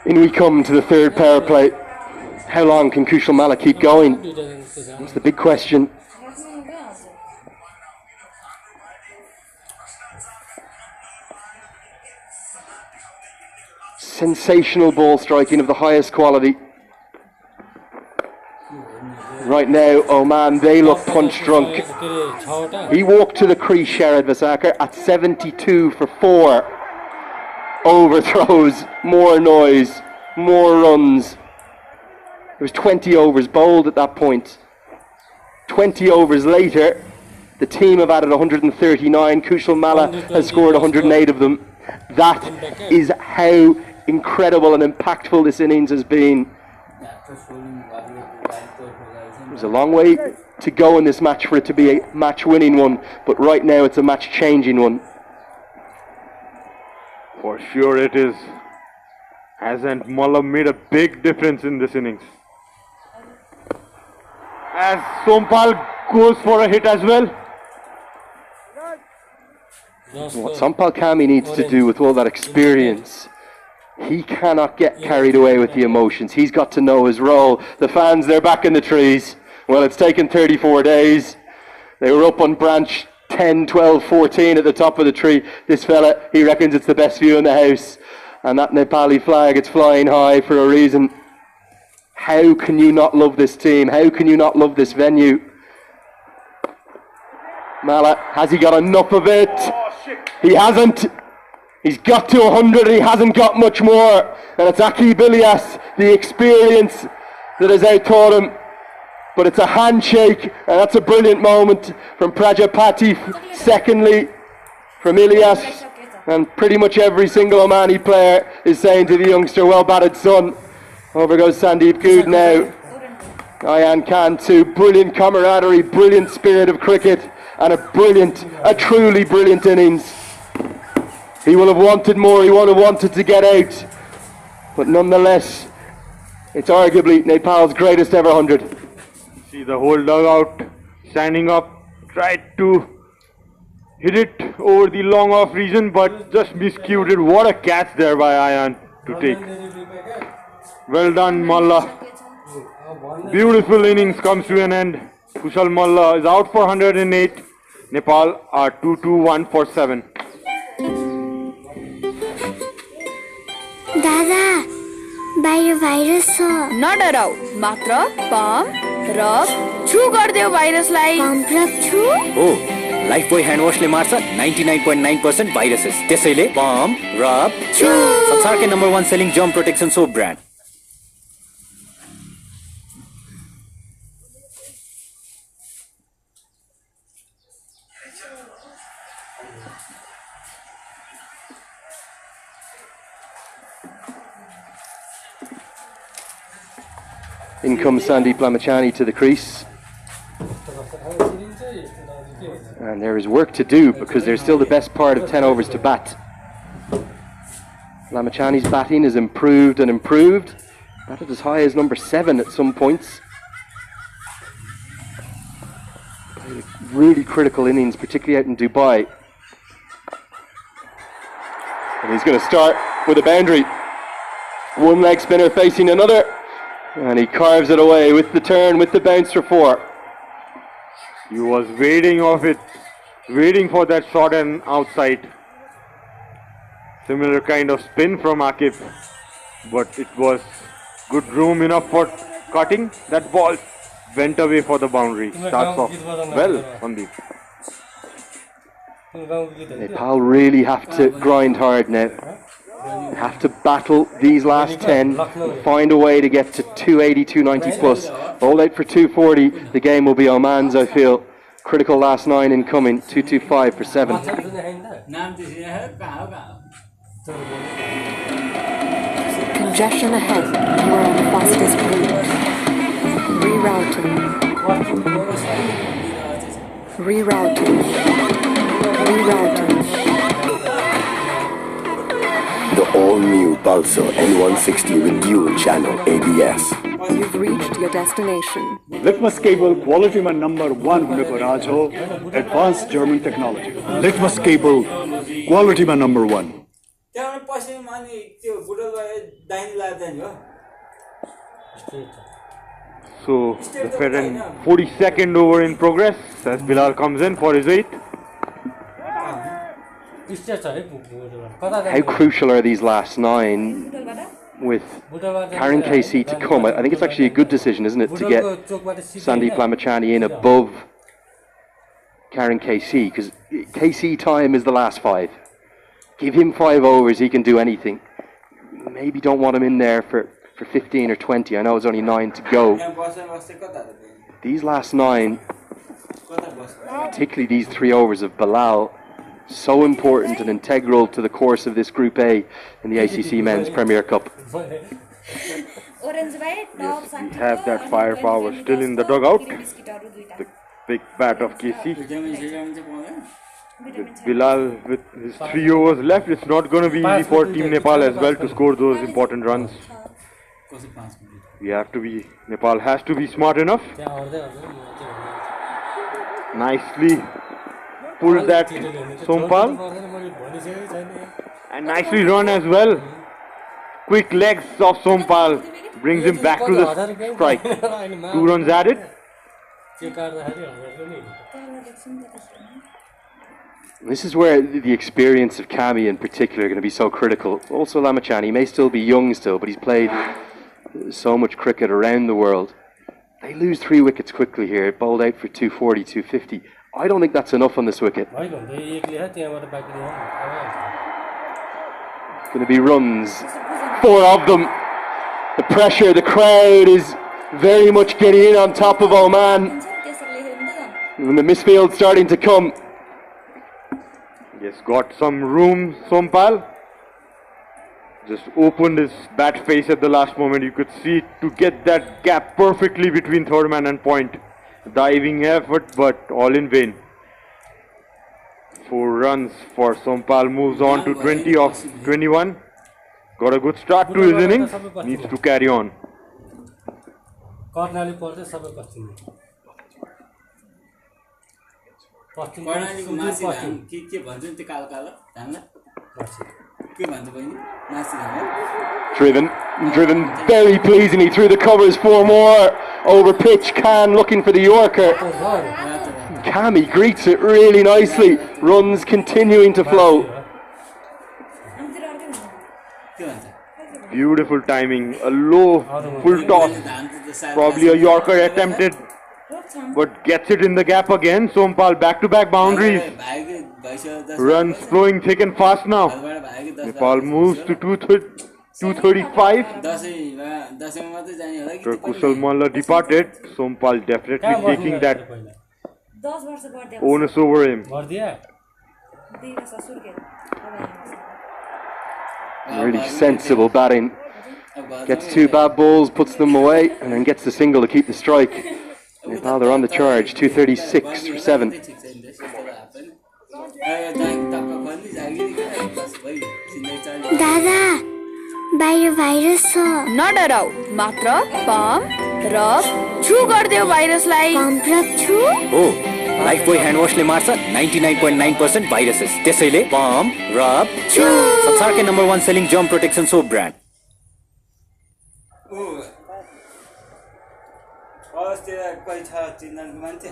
In we come to the third power play. How long can Kushal Malla keep going? That's the big question. Sensational ball striking of the highest quality. Right now, Oman, they look punch drunk. He walked to the crease, Sharad Vasakar, at 72 for 4. Overthrows, more noise, more runs. It was 20 overs bowled at that point. 20 overs later, the team have added 139. Kushal Malla has scored 108 of them. That is how incredible and impactful this innings has been. There's a long way to go in this match for it to be a match-winning one, but right now it's a match-changing one. For sure it is. Hasn't Malla made a big difference in this innings? As Sompal goes for a hit as well. What Sompal Kami needs to do with all that experience, he cannot get carried away with the emotions. He's got to know his role. The fans, they're back in the trees. Well, it's taken 34 days. They were up on branch 10, 12, 14 at the top of the tree. This fella, he reckons it's the best view in the house. And that Nepali flag, it's flying high for a reason. How can you not love this team? How can you not love this venue? Malla, has he got enough of it? He hasn't. He's got to 100, he hasn't got much more. And it's Aki Bilias, the experience, that has outtaught him. But it's a handshake, and that's a brilliant moment from Prajapati. Secondly, from Ilyas, and pretty much every single Omani player is saying to the youngster, well batted son. Over goes Sandeep Good now. Ayan Khan too. Brilliant camaraderie, brilliant spirit of cricket, and a truly brilliant innings. He will have wanted more, he would have wanted to get out. But nonetheless, it's arguably Nepal's greatest ever 100. See the whole dugout standing up, tried to hit it over the long off region, but just miscued it. What a catch there by Ayan to take. Well done, Malla. Beautiful innings comes to an end. Kushal Malla is out for 108. Nepal are 2-2-1 for 7. Dada, बाहिर virus छ नडराउ मात्र pump rub छु गर्दियो भाइरसलाई pump rub छु हो Lifebuoy hand वाशले मार्छ 99.9% viruses त्यसैले pump rub छु संसारकै number 1 selling germ protection soap brand In comes Sandeep Lamachani to the crease. And there is work to do because they're still the best part of 10 overs to bat. Lamachani's batting has improved and improved. Batted as high as number 7 at some points. Played a really critical innings, particularly out in Dubai. And he's going to start with a boundary. One leg spinner facing another. And he carves it away with the turn, with the bounce for 4. He was waiting for that shot and outside. Similar kind of spin from Akif, but it was good room enough for cutting. That ball went away for the boundary. Starts off well, Sandeep. Nepal really have to grind hard now. Have to battle these last 10, find a way to get to 280, 290 plus. All out for 240. The game will be Oman's, I feel. Critical last 9 incoming, 225 for 7. Congestion ahead. You are on the fastest route. Rerouting. Rerouting. Rerouting. The all-new Pulsar N160 with dual channel ABS. You've reached your destination. Litmus cable quality man number 1 huneko raj ho, advanced German technology. Litmus cable quality man number 1. So the 42nd over in progress as Bilal comes in for his 8th. How crucial are these last 9 with Karen KC to come? I think it's actually a good decision, isn't it, to get Sandeep Lamachani in above Karen KC, because KC time is the last 5. Give him 5 overs, he can do anything. Maybe don't want him in there for 15 or 20. I know it's only 9 to go. These last 9, particularly these 3 overs of Bilal, so important and integral to the course of this Group A in the ACC Men's Premier Cup. Yes, we have that firepower still in the dugout. The big bat of KC. With Bilal with his 3 overs left, it's not going to be easy for Team Nepal as well to score those important runs. Nepal has to be smart enough. Nicely pulled that Sompal, and nicely run as well. Quick legs of Sompal brings him back to the strike. 2 runs added. This is where the experience of Kami in particular are going to be so critical. Also Lamachani, he may still be young still, but he's played so much cricket around the world. They lose 3 wickets quickly here, bowled out for 240, 250. I don't think that's enough on this wicket. Going to be runs, 4 of them. The pressure, the crowd is very much getting in on top of Oman. And the misfield starting to come. Yes, got some room, Sompal. Just opened his bat face at the last moment. You could see to get that gap perfectly between third man and point. Diving effort, but all in vain. 4 runs for Sompal, moves on to 20 of 21. Got a good start to his innings. Needs to carry on. Driven very pleasingly through the covers. 4 more over pitch. Khan looking for the Yorker. Kami greets it really nicely. Runs continuing to flow. Beautiful timing. A low full toss. Probably a Yorker attempted, but gets it in the gap again. Sompal back-to-back boundaries. Runs flowing thick and fast now. Nepal moves to 235. Kushal Malla departed. Sompal definitely taking that onus over him. Really sensible batting. Gets 2 bad balls, puts them away, and then gets the single to keep the strike. Nepal, they're on the charge, 236 for 7. Dada, बाहिर virus छ नडराउ मात्र pump rub छु गर्दियो भाइरसलाई pump rub छु हो Lifebuoy hand वाशले मार्छ 99.9% viruses त्यसैले pump rub छु संसारकै number 1 selling germ protection soap brand अस्ति कोही छ चिन्दानको मान्छे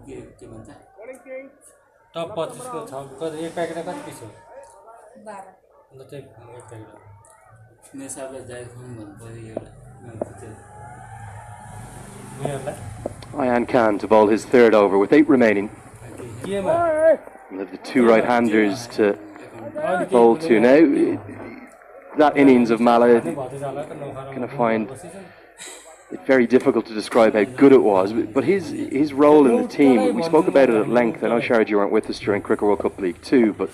के भन्छ टप 25 को छ कति एक प्याकेट कति पिस हो 12 अन्त चाहिँ एक प्याकेट नेसाबले जाय खाउँ भन्नु पर्यो एउटा Ayan Khan to bowl his third over with 8 remaining. We'll have the two right-handers to bowl to now. That innings of Mala, going to find it very difficult to describe how good it was, but his role in the team, we spoke about it at length. I know, Sharad, you weren't with us during Cricket World Cup League 2, but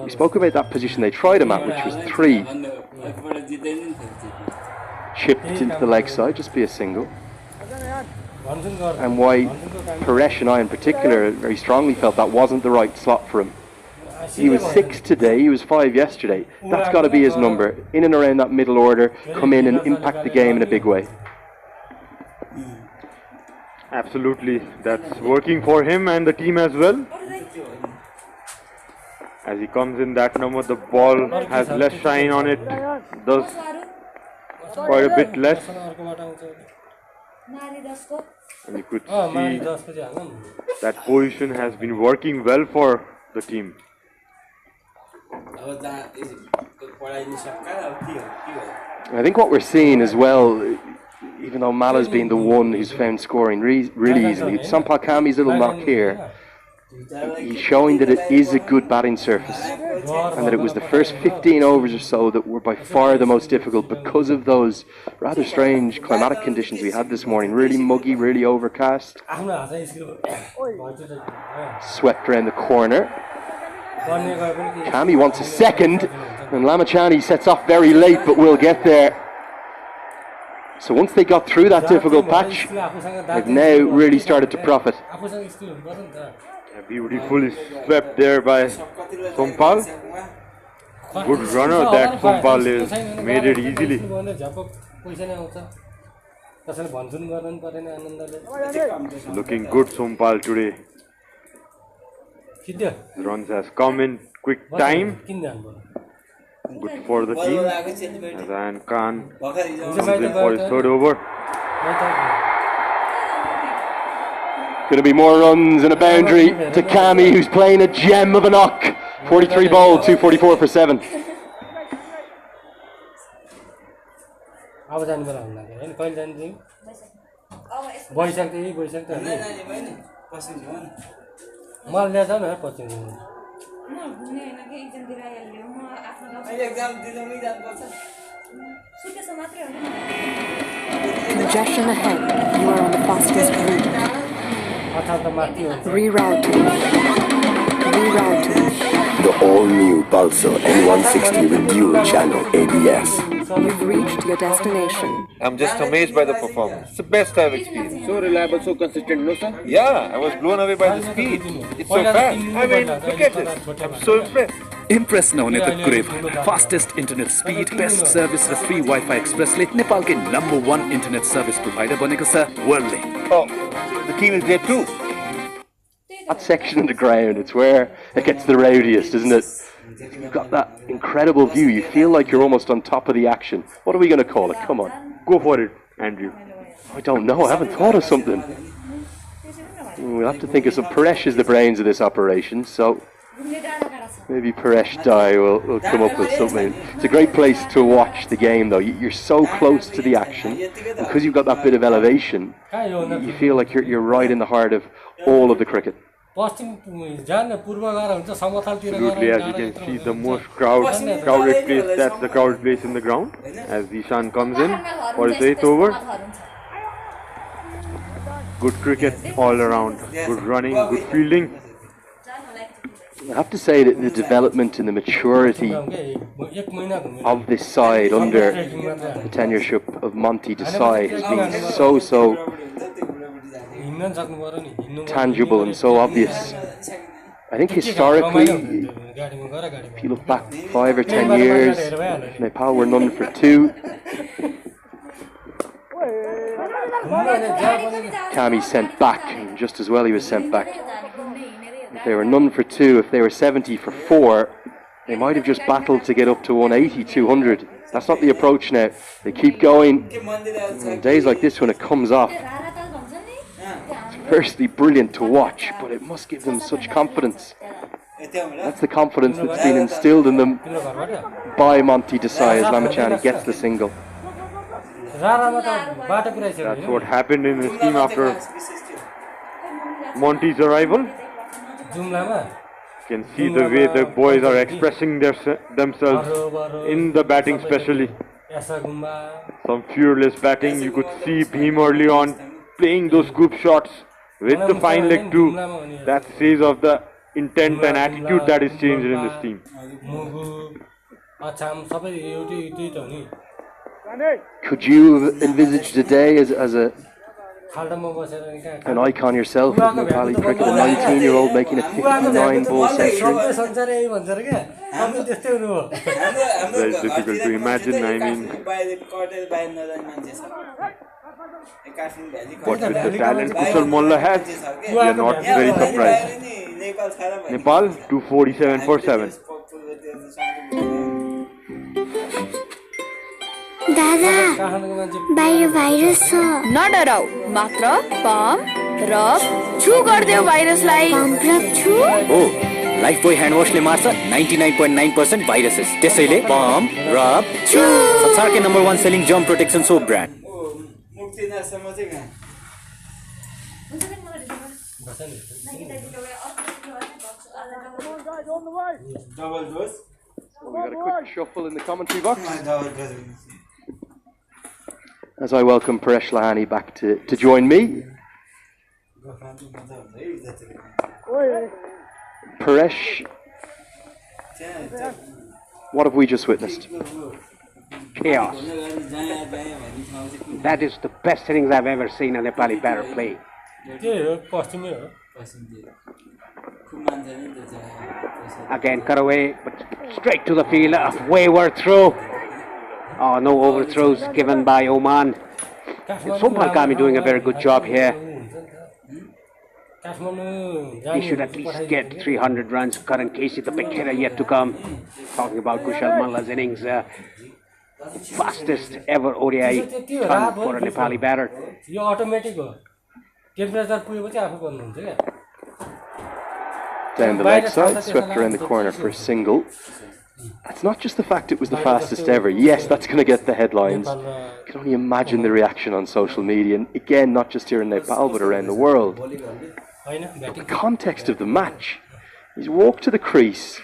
we spoke about that position they tried him at, which was 3. Chipped into the leg side, just be a single. And why Paresh and I in particular very strongly felt that wasn't the right slot for him. He was 6 today, he was 5 yesterday. That's got to be his number. In and around that middle order, come in and impact the game in a big way. Absolutely, that's working for him and the team as well. As he comes in that number, the ball has less shine on it, does quite a bit less. And you could see that position has been working well for the team. I think what we're seeing as well, even though Mala's been the one who's found scoring really easily, Sampal Kami's little knock here, he's showing that it is a good batting surface and that it was the first 15 overs or so that were by far the most difficult because of those rather strange climatic conditions we had this morning. Really muggy, really overcast. Swept around the corner. Kami wants a second, and Lamachani sets off very late, but will get there. So once they got through that difficult patch, they've now really started to profit. Beautifully swept there by Sompal. Good runner that Sompal is, made it easily. Looking good Sompal today. The runs has come in quick time. Good for the team. As Ayan Khan comes in for his third over. Going to be more runs and a boundary to Kami, who's playing a gem of a knock. 43 bowled, 244 for 7. Congestion ahead. You are on the fastest route. Rerouting. The all-new Pulsar N160 with dual channel ABS. You've reached your destination. I'm just amazed by the performance. It's the best I've experienced. So reliable, so consistent, no sir? Yeah, I was blown away by the speed. It's so fast. I mean, look at this. I'm so impressed. Impress नहुने त कुरै भएन fastest internet speed best service र free wifi एक्सप्रेसले नेपालकै number 1 internet service provider बनेको छ वर्ल्डले. Oh, the team is there too. That section of the ground, it's where it gets the rowdiest, isn't it? You've got that incredible view. You feel like you're almost on top of the action. What are we going to call it? Come on. Go for it, Andrew. I don't know. I haven't thought of something. We'll have to think of some. Paresh is the brains of this operation, so maybe Paresh Dai will come up with something. It's a great place to watch the game, though. You're so close to the action. Because you've got that bit of elevation, you feel like you're right in the heart of all of the cricket. Absolutely, as you can see, the most crowded place, that's the crowded place in the ground. As Ishan comes in for his 8th over. Good cricket all around. Good running, good fielding. I have to say that the development and the maturity of this side under the tenureship of Monty Desai has been so tangible and so obvious. I think historically, if you look back 5 or 10 years, Nepal were none for 2. Kami sent back, and just as well he was sent back. If they were none for 2, if they were 70 for 4, they might have just battled to get up to 180, 200. That's not the approach now. They keep going. On days like this when it comes off, it's firstly brilliant to watch, but it must give them such confidence. That's the confidence that's been instilled in them by Monty Desai as Lamachani gets the single. That's what happened in his team after Monty's arrival. You can see the way the boys are expressing themselves in the batting especially. Some fearless batting. You could see Bhim early on playing those scoop shots with the fine leg too. That says of the intent and attitude that is changed in this team. Could you envisage today as an icon yourself of Nepali cricket, a 19-year-old making a 59-ball century? Very difficult to imagine. I mean, what with the talent Kushal Molla has, we are not very surprised. Nepal 247 for 7. दादा बाहिर virus छ नडराउ मात्र pump र छु गर्दियो भाइरसलाई pump र छु हो Lifebuoy hand वाशले मार्छ 99.9% भाइरसेस त्यसैले पम्प र छु संसारकै number 1 selling germ protection soap brand Double dose. We got a quick shuffle in the commentary box as I welcome Paresh Lahani back to join me. Paresh, what have we just witnessed? Chaos. That is the best innings I've ever seen a Nepali batter play. Again, cut away, but straight to the field, a wayward throw. Oh, no overthrows given by Oman. Sumpal Kami doing a very good job here. He should at least get 300 runs. Karan Casey, the big hitter, yet to come. Talking about Kushal Malla's innings. Fastest ever ODI run for a Nepali batter. Down the leg side, swept around the corner for a single. It's not just the fact it was the fastest ever. Yes, that's going to get the headlines. You can only imagine the reaction on social media. And again, not just here in Nepal, but around the world. But the context of the match. He's walked to the crease,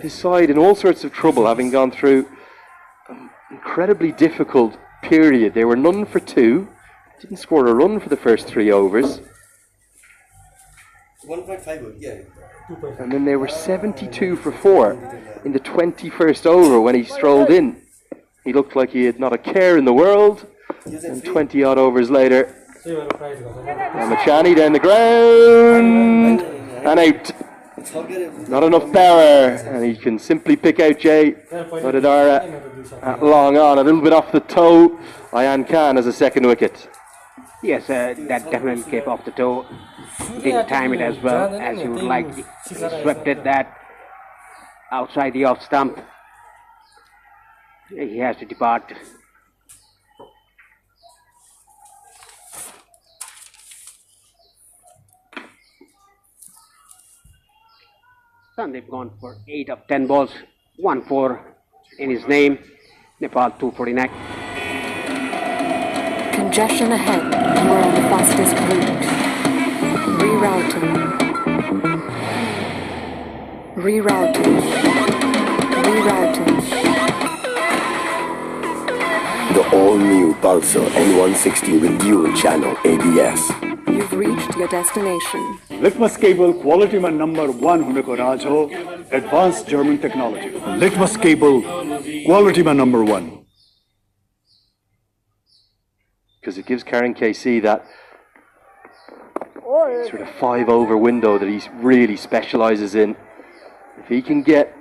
his side in all sorts of trouble, having gone through an incredibly difficult period. They were none for 2. Didn't score a run for the first 3 overs. 1.5, yeah. And then they were 72 for 4 in the 21st over when he strolled in. He looked like he had not a care in the world. And 20 odd overs later, Lamachani down the ground and out. Not enough power, and he can simply pick out Jay Wadadara at long on, a little bit off the toe. Ayan Khan as a second wicket. Yes, that definitely came off the toe. Didn't time it as well as he would like. He swept it that outside the off stump. He has to depart. And they've gone for 8 of 10 balls, 1-4 in his name. Nepal 249. Congestion ahead. You are on the fastest route. Rerouting. Rerouting. Rerouting. The all-new Pulsar N160 with dual channel ABS. You've reached your destination. Litmus cable quality man number 1 huneko raj ho, advanced German technology. Litmus cable quality man number 1. Because it gives Karen KC that sort of 5 over window that he really specialises in. If he can get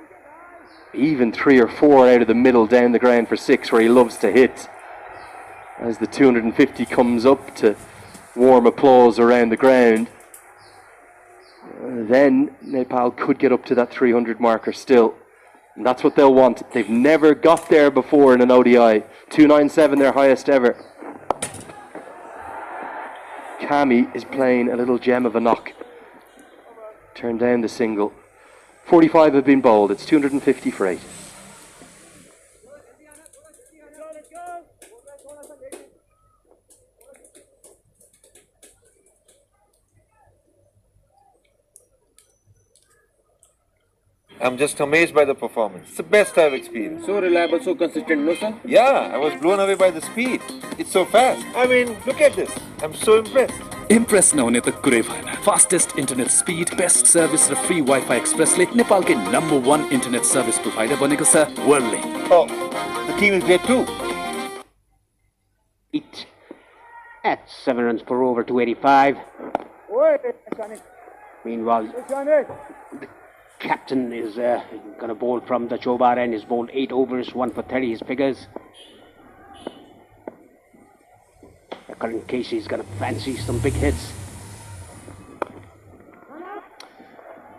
even 3 or 4 out of the middle down the ground for 6 where he loves to hit, as the 250 comes up to warm applause around the ground, then Nepal could get up to that 300 marker still. And that's what they'll want. They've never got there before in an ODI. 297 their highest ever. Kami is playing a little gem of a knock. Turned down the single. 45 have been bowled. It's 250 for 8. I'm just amazed by the performance. It's the best I've experienced. So reliable, so consistent, no sir? Yeah, I was blown away by the speed. It's so fast. I mean, look at this. I'm so impressed. Impress नहुने त कुरै भएन fastest internet speed best service र free wifi एक्सप्रेसले नेपालकै number 1 internet service provider बनेको छ वर्ल्डले Oh, the team is great too. It at 7 runs per over, 285. Meanwhile, the captain is going to bowl from the Chobar end. He's bowled 8 overs, 1 for 30. His figures. Current Casey's going to fancy some big hits.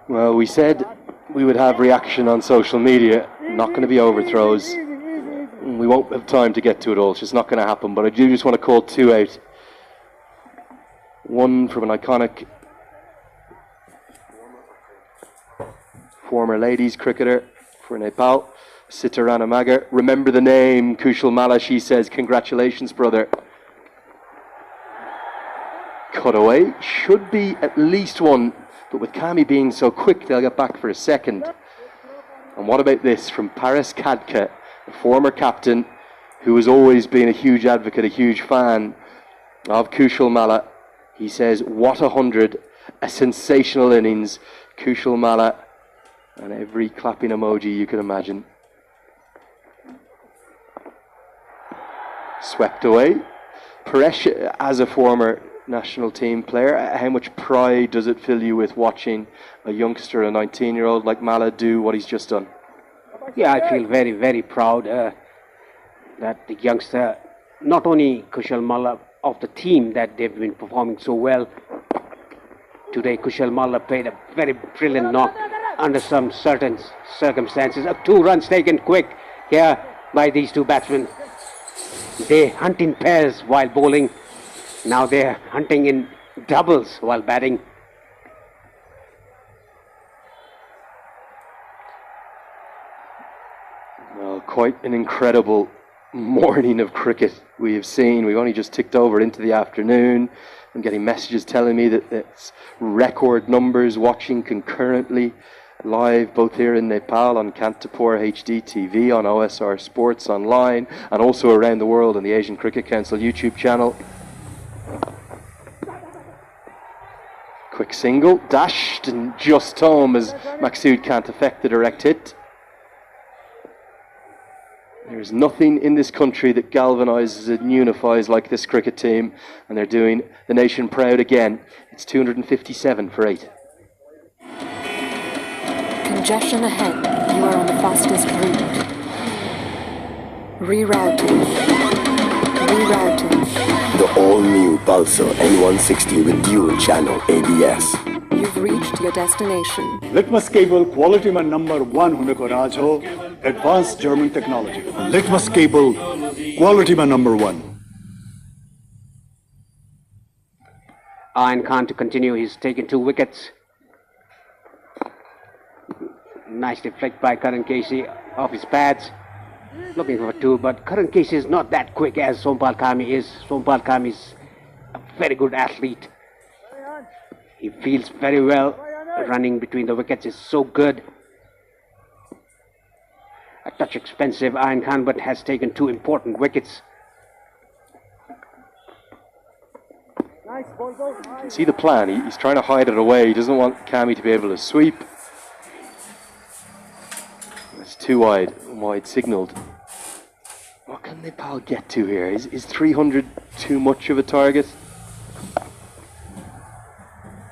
Well, we said we would have reaction on social media. Not going to be overthrows. We won't have time to get to it all. It's just not going to happen. But I do just want to call 2 out. One from an iconic former ladies cricketer for Nepal, Sitarana Magar. Remember the name, Kushal Mala. She says, congratulations, brother. Cutaway. Should be at least one. But with Kami being so quick, they'll get back for a second. And what about this from Paris Kadka, a former captain who has always been a huge advocate, a huge fan of Kushal Mala. He says, what 100, a sensational innings. Kushal Mala, and every clapping emoji you can imagine. Swept away. Paresh, as a former national team player, how much pride does it fill you with watching a youngster, a 19-year-old like Mala, do what he's just done? Yeah, I feel very, very proud that the youngster, not only Kushal Malla of the team, that they've been performing so well. Today, Kushal Malla played a very brilliant knock under some certain circumstances. 2 runs taken quick here by these 2 batsmen. They hunt in pairs while bowling. Now they're hunting in doubles while batting. Well, quite an incredible morning of cricket we have seen. We've only just ticked over into the afternoon. I'm getting messages telling me that it's record numbers watching concurrently live both here in Nepal on Kantapur HD TV, on OSR Sports Online, and also around the world on the Asian Cricket Council YouTube channel. Quick single, dashed and just home as Maksud can't affect the direct hit. There's nothing in this country that galvanises and unifies like this cricket team, and they're doing the nation proud again. It's 257 for 8. Congestion ahead. You are on the fastest route. Rerouting. Rerouting. The all-new Pulsar N160 with dual channel ABS. You've reached your destination. Litmus cable quality man number 1 huneko raj ho, advanced German technology. Litmus cable quality man number 1. Ayan Khan to continue. He's taken 2 wickets. Nicely flicked by Karan Casey off his pads. Looking for 2, but Karan Casey is not that quick as Sompal Kami is. Sompal Kami is a very good athlete. He feels very well. Running between the wickets is so good. A touch expensive, Ayan Khan, but has taken 2 important wickets. You can see the plan. He's trying to hide it away. He doesn't want Kami to be able to sweep. It's too wide signalled. What can Nepal get to here? Is 300 too much of a target?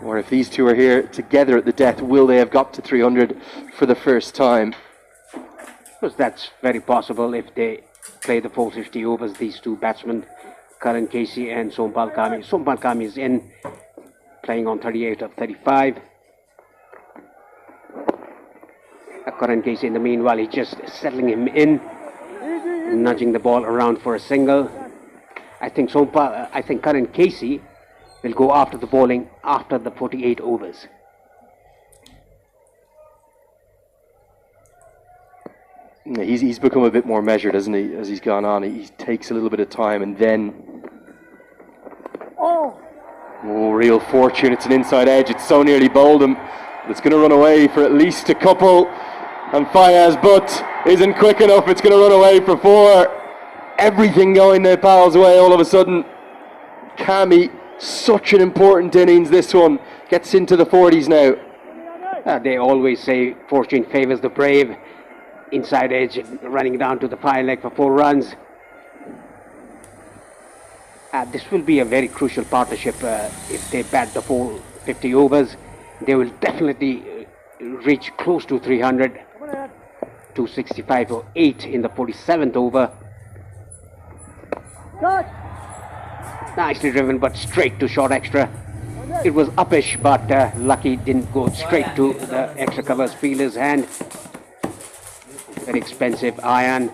Or if these 2 are here together at the death, will they have got to 300 for the first time? Because that's very possible if they play the full 50 overs, these 2 batsmen, Karan Casey and Sompal Kami. Sompal Kami is in, playing on 38 of 35. Karan Casey, in the meanwhile, he's just settling him in, nudging the ball around for a single. I think Karan Casey will go after the bowling after the 48 overs. He's become a bit more measured, hasn't he, as he's gone on. He takes a little bit of time and then... Oh, real fortune. It's an inside edge. It's so nearly bowled him. It's going to run away for at least a couple. And Fayaz Butt isn't quick enough. It's going to run away for 4. Everything going Nepal's way all of a sudden. Kami, such an important innings this one. Gets into the 40s now. They always say fortune favours the brave. Inside edge, running down to the 5 leg for 4 runs. This will be a very crucial partnership. If they bat the full 50 overs, they will definitely reach close to 300. 265 or 8 in the 47th over. Nicely driven, but straight to short extra. It was uppish, but lucky didn't go straight to the extra covers fielder's hand. Very expensive iron.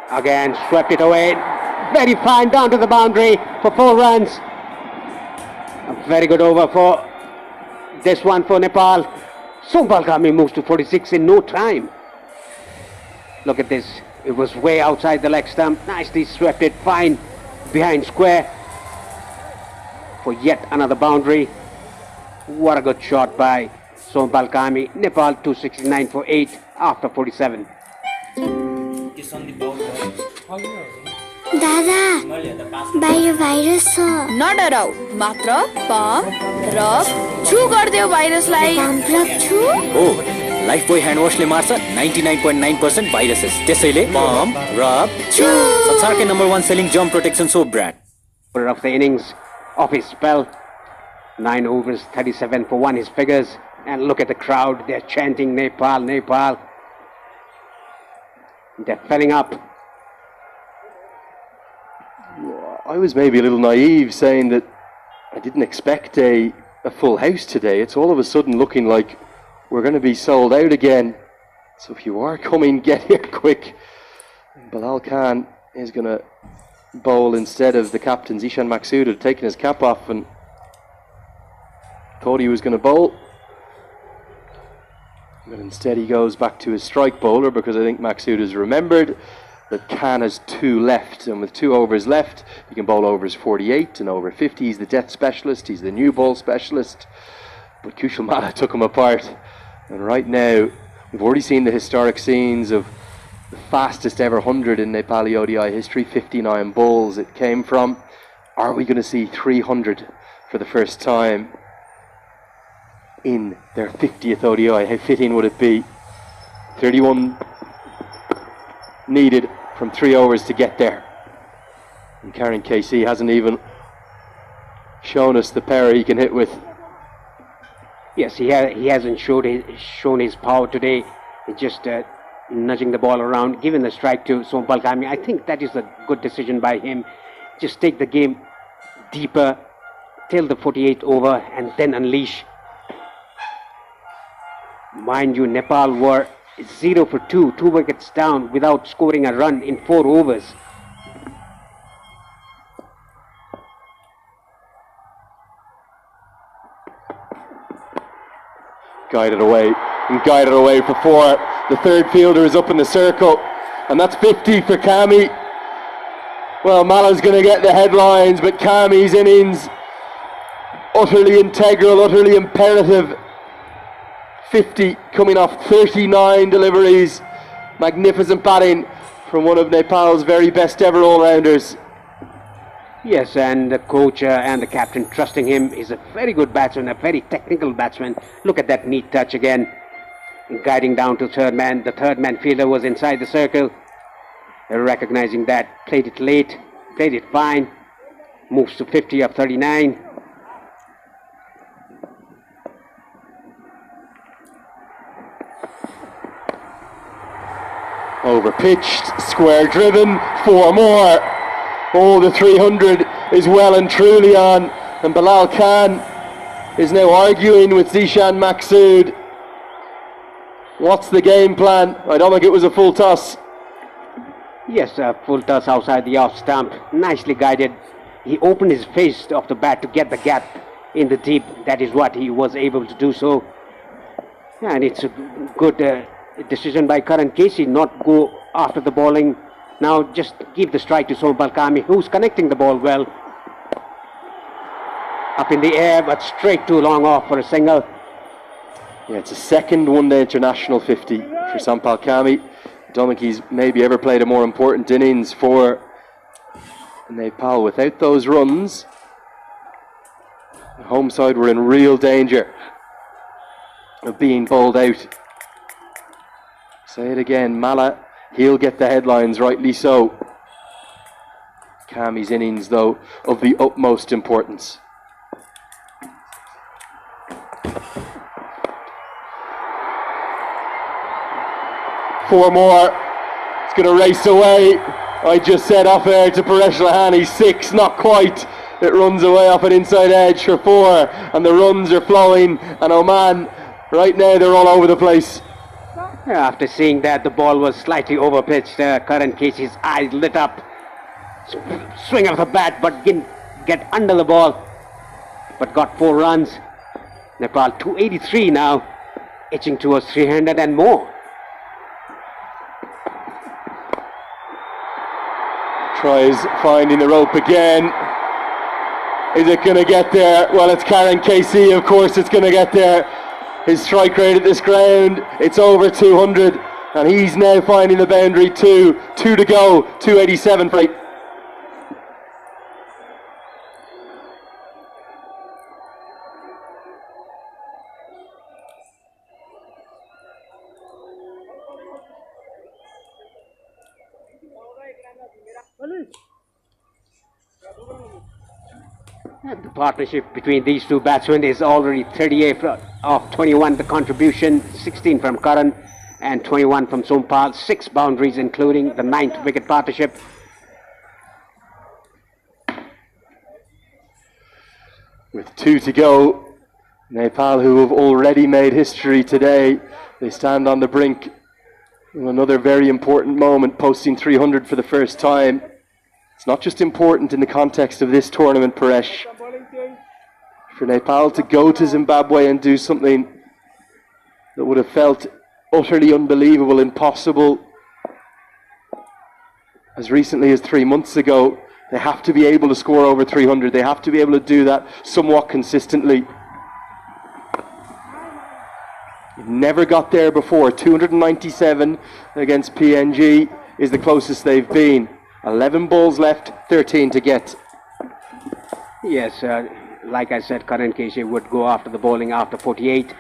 Again, swept it away. Very fine down to the boundary for 4 runs. A very good over for this one for Nepal. Sompal Kami moves to 46 in no time. Look at this. It was way outside the leg stump. Nicely swept it fine behind square for yet another boundary. What a good shot by Sompal Kami. Nepal 269 for 8 after 47. दादा बाहिर virus छ नडराउ मात्र pump rub छु गर्दियो भाइरसलाई pump rub छु हो Lifebuoy hand वाशले मार्छ 99.9% viruses त्यसैले पम्प रब छु संसारकै number 1 selling germ protection soap brand of the innings of his spell. 9 overs 37 for 1 his figures, and look at the crowd. They're chanting Nepal, Nepal. They're filling up. I was maybe a little naive saying that I didn't expect a full house today. It's all of a sudden looking like we're going to be sold out again. So if you are coming, get here quick. Bilal Khan is going to bowl instead of the captain, Zishan Maqsood, had taken his cap off and thought he was going to bowl. But instead he goes back to his strike bowler because I think Maqsood has remembered that Khan has 2 left, and with 2 overs left, he can bowl overs 48 and over 50. He's the death specialist, he's the new ball specialist. But Kushal Mehta took him apart, and right now, we've already seen the historic scenes of the fastest ever 100 in Nepali ODI history, 59 balls it came from. Are we going to see 300 for the first time in their 50th ODI? How fitting would it be? 31 needed from 3 overs to get there. And Karen KC hasn't even shown us the power he can hit with. Yes, he hasn't shown his power today. He's just nudging the ball around, giving the strike to Sompal Kami. I think that is a good decision by him. Just take the game deeper till the 48th over and then unleash. Mind you, Nepal were 0 for 2, 2 wickets down without scoring a run in 4 overs. Guided away, and guided away for 4. The third fielder is up in the circle, and that's 50 for Kami. Well, Mala's going to get the headlines, but Kami's innings, utterly integral, utterly imperative. 50 coming off 39 deliveries. Magnificent batting from one of Nepal's very best ever all-rounders. Yes, and the coach and the captain trusting him. He's a very good batsman, a very technical batsman. Look at that neat touch again. Guiding down to third man. The third man fielder was inside the circle. Recognizing that, played it late, played it fine. Moves to 50 of 39. Over pitched, square driven, 4 more. Oh, the 300 is well and truly on, and Bilal Khan is now arguing with Zishan Maqsood. What's the game plan? I don't think it was a full toss. Yes, full toss outside the off stump. Nicely guided. He opened his face off the bat to get the gap in the deep. That is what he was able to do so. And it's a good decision by Karan Casey not go after the bowling. Now just give the strike to Sompal Kami, who's connecting the ball well. Up in the air, but straight too long off for a single. Yeah, it's a second one-day international 50 for Sompal Kami. I don't think he's maybe ever played a more important innings for Nepal. Without those runs, the home side were in real danger of being bowled out. Say it again, Mala, he'll get the headlines, rightly so. Kami's innings, though, of the utmost importance. Four more. It's going to race away. I just said off air to Paresh Lahani, 6, not quite. It runs away off an inside edge for 4, and the runs are flowing. And Oman, right now, they're all over the place. After seeing that, the ball was slightly overpitched. Karan Casey's eyes lit up. Swing of the bat, but didn't get under the ball. But got 4 runs. Nepal 283 now, itching towards 300 and more. Tries finding the rope again. Is it going to get there? Well, it's Karan Casey, of course it's going to get there. His strike rate at this ground, it's over 200, and he's now finding the boundary. 2 to go, 287 for 8. The partnership between these two batsmen is already 38 of 21, the contribution, 16 from Karan and 21 from Sompal, 6 boundaries including the 9th wicket partnership. With 2 to go, Nepal, who have already made history today, they stand on the brink of another very important moment, posting 300 for the first time. It's not just important in the context of this tournament, Paresh. For Nepal to go to Zimbabwe and do something that would have felt utterly unbelievable, impossible, as recently as 3 months ago, they have to be able to score over 300. They have to be able to do that somewhat consistently. Never got there before. 297 against PNG is the closest they've been. 11 balls left, 13 to get. Yes, like I said, Karan Casey would go after the bowling after 48.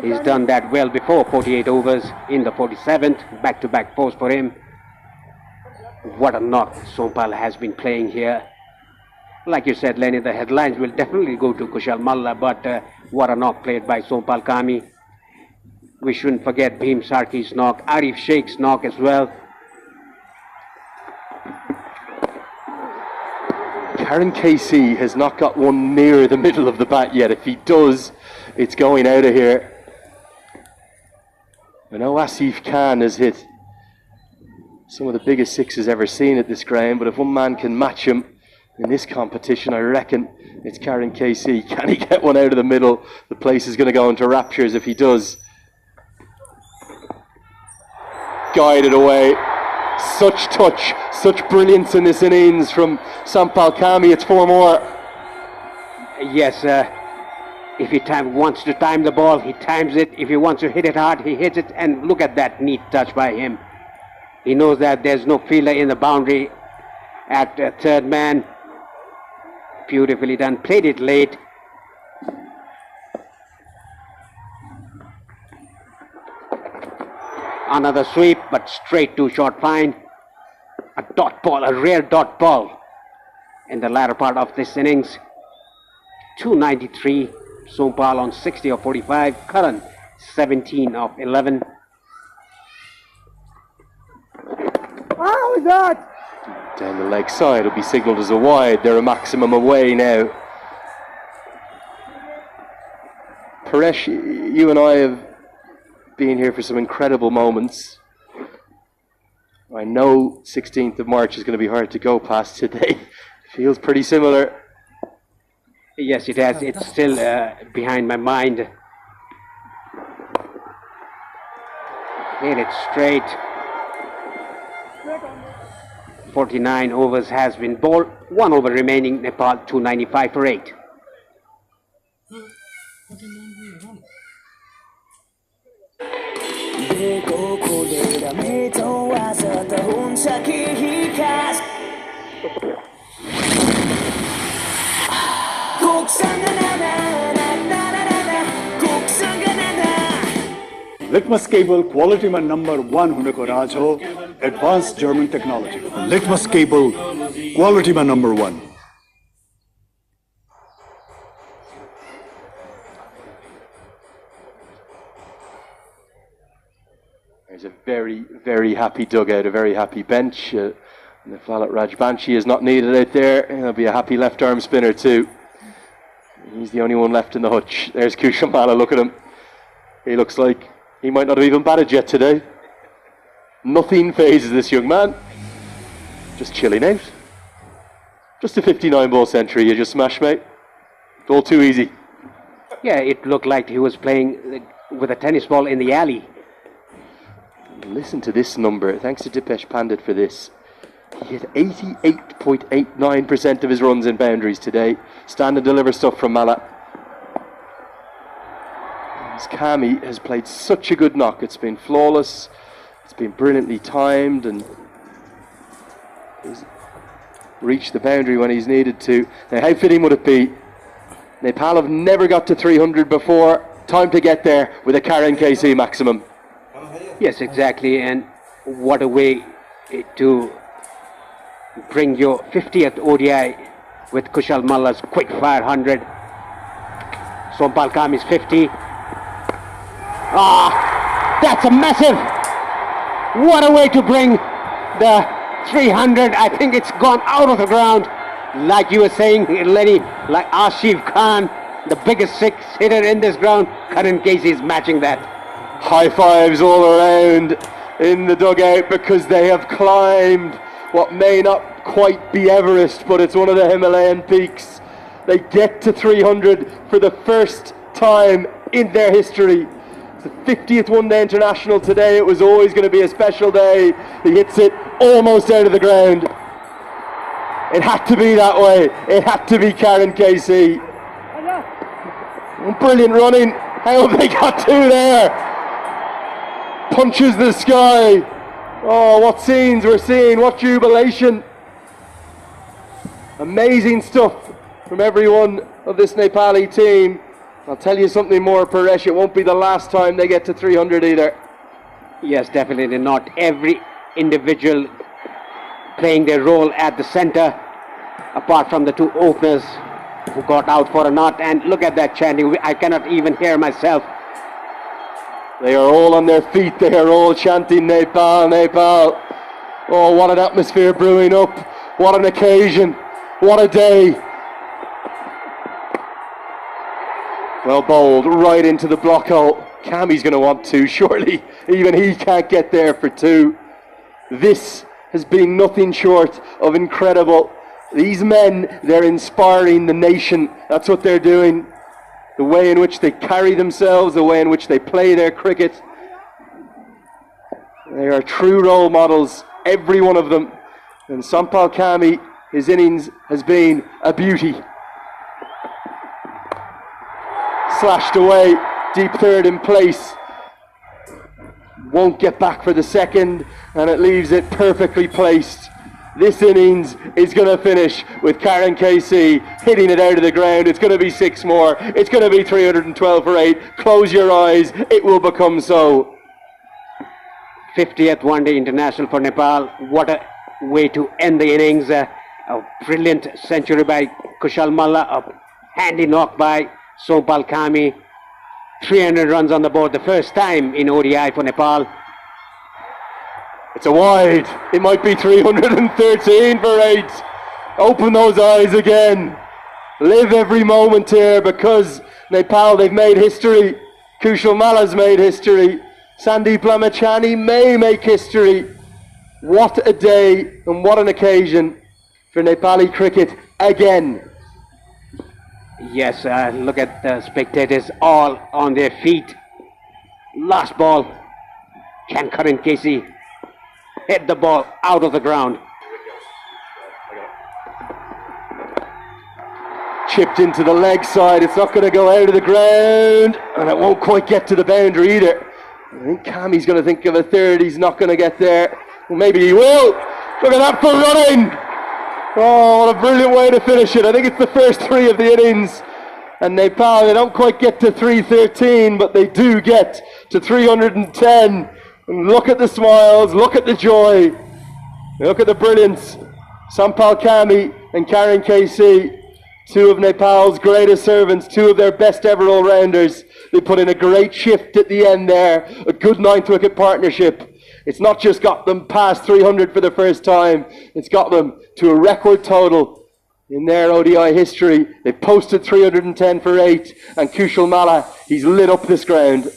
He's done that well before 48 overs in the 47th. Back-to-back fours for him. What a knock Sompal has been playing here. Like you said, Lenny, the headlines will definitely go to Kushal Malla, but what a knock played by Sompal Kami. We shouldn't forget Bhim Sarki's knock, Arif Sheikh's knock as well. Karan Casey has not got one near the middle of the bat yet. If he does, it's going out of here. I know Asif Khan has hit some of the biggest sixes ever seen at this ground, but if one man can match him in this competition, I reckon it's Karan Casey. Can he get one out of the middle? The place is going to go into raptures if he does. Guided away. Such touch, such brilliance in this innings from Sompal Kami. It's 4 more. Yes, if he wants to time the ball, he times it. If he wants to hit it hard, he hits it. And look at that neat touch by him. He knows that there's no fielder in the boundary at third man. Beautifully done. Played it late. Another sweep, but straight to short fine. A dot ball, a rare dot ball in the latter part of this innings. 293. Sompal on 60 of 45. Karan 17 of 11. How is that? Down the leg side, it'll be signalled as a wide. They're a maximum away now. Paresh, you and I have been here for some incredible moments. I know 16th of March is going to be hard to go past today. Feels pretty similar. Yes, it has. It's still behind my mind. Hit it straight. 49 overs has been bowled. 1 over remaining. Nepal 295 for 8. Litmus cable quality में number 1 होने को राज हो advanced German technology. Litmus cable quality में number 1. There's a very, very happy dugout, a very happy bench. And the fella Rajbanshi is not needed out there. There'll be a happy left arm spinner too. He's the only one left in the hutch. There's Kushal Malla, look at him. He looks like he might not have even batted yet today. Nothing phases this young man. Just chilling out. Just a 59 ball century you just smashed, mate. All too easy. Yeah, it looked like he was playing with a tennis ball in the alley. Listen to this number. Thanks to Dipesh Pandit for this. He hit 88.89% of his runs in boundaries today. Stand and deliver stuff from Malla. Kami has played such a good knock. It's been flawless. It's been brilliantly timed and he's reached the boundary when he's needed to. Now, how fitting would it be? Nepal have never got to 300 before. Time to get there with a Karen KC maximum. Yes, exactly. And what a way to bring your 50th ODI with Kushal Malla's quick fire 100. Sompal Kami's 50. Ah, that's a massive. What a way to bring the 300. I think it's gone out of the ground. Like you were saying, Lenny, like Ashif Khan, the biggest six hitter in this ground. Karan Casey is matching that. High fives all around in the dugout because they have climbed what may not quite be Everest, but it's one of the Himalayan peaks. They get to 300 for the first time in their history. It's the 50th one-day international today. It was always going to be a special day. He hits it almost out of the ground. It had to be that way. It had to be Karen KC. Brilliant running. How have they got two there? Punches the sky. Oh, what scenes we're seeing. What jubilation. Amazing stuff from every one of this Nepali team. I'll tell you something more, Paresh. It won't be the last time they get to 300 either. Yes, definitely not. Every individual playing their role at the center, apart from the two openers who got out for a knot. And look at that chanting. I cannot even hear myself. They are all on their feet. They are all chanting Nepal, Nepal. Oh, what an atmosphere brewing up. What an occasion. What a day. Well bowled right into the block hole. Kami's going to want two, surely. Even he can't get there for two. This has been nothing short of incredible. These men, they're inspiring the nation. That's what they're doing. The way in which they carry themselves, the way in which they play their cricket. They are true role models, every one of them. And Sompal Kami, his innings has been a beauty. Slashed away, deep third in place. Won't get back for the second, and it leaves it perfectly placed. This innings is going to finish with Karen KC hitting it out of the ground. It's going to be 6 more. It's going to be 312 for 8. Close your eyes. It will become so. 50th one-day international for Nepal. What a way to end the innings. A brilliant century by Kushal Malla. A handy knock by Sompal Kami. 300 runs on the board. The first time in ODI for Nepal. It's a wide. It might be 313 for 8. Open those eyes again. Live every moment here because Nepal, they've made history. Kushal Malla's made history. Sandeep Lamachani may make history. What a day and what an occasion for Nepali cricket again. Yes, look at the spectators all on their feet. Last ball. Can Karan Casey hit the ball out of the ground? Chipped into the leg side. It's not going to go out of the ground, and it won't quite get to the boundary either. I think Cammy's going to think of a third. He's not going to get there. Well, maybe he will. Look at that for running. Oh, what a brilliant way to finish it. I think it's the first three of the innings. And Nepal, they don't quite get to 313, but they do get to 310. And look at the smiles, look at the joy, look at the brilliance. Sampal Kami and Karen KC, two of Nepal's greatest servants, two of their best ever all-rounders. They put in a great shift at the end there, a good ninth wicket partnership. It's not just got them past 300 for the first time, it's got them to a record total in their ODI history. They posted 310 for 8, and Kushal Malla, he's lit up this ground.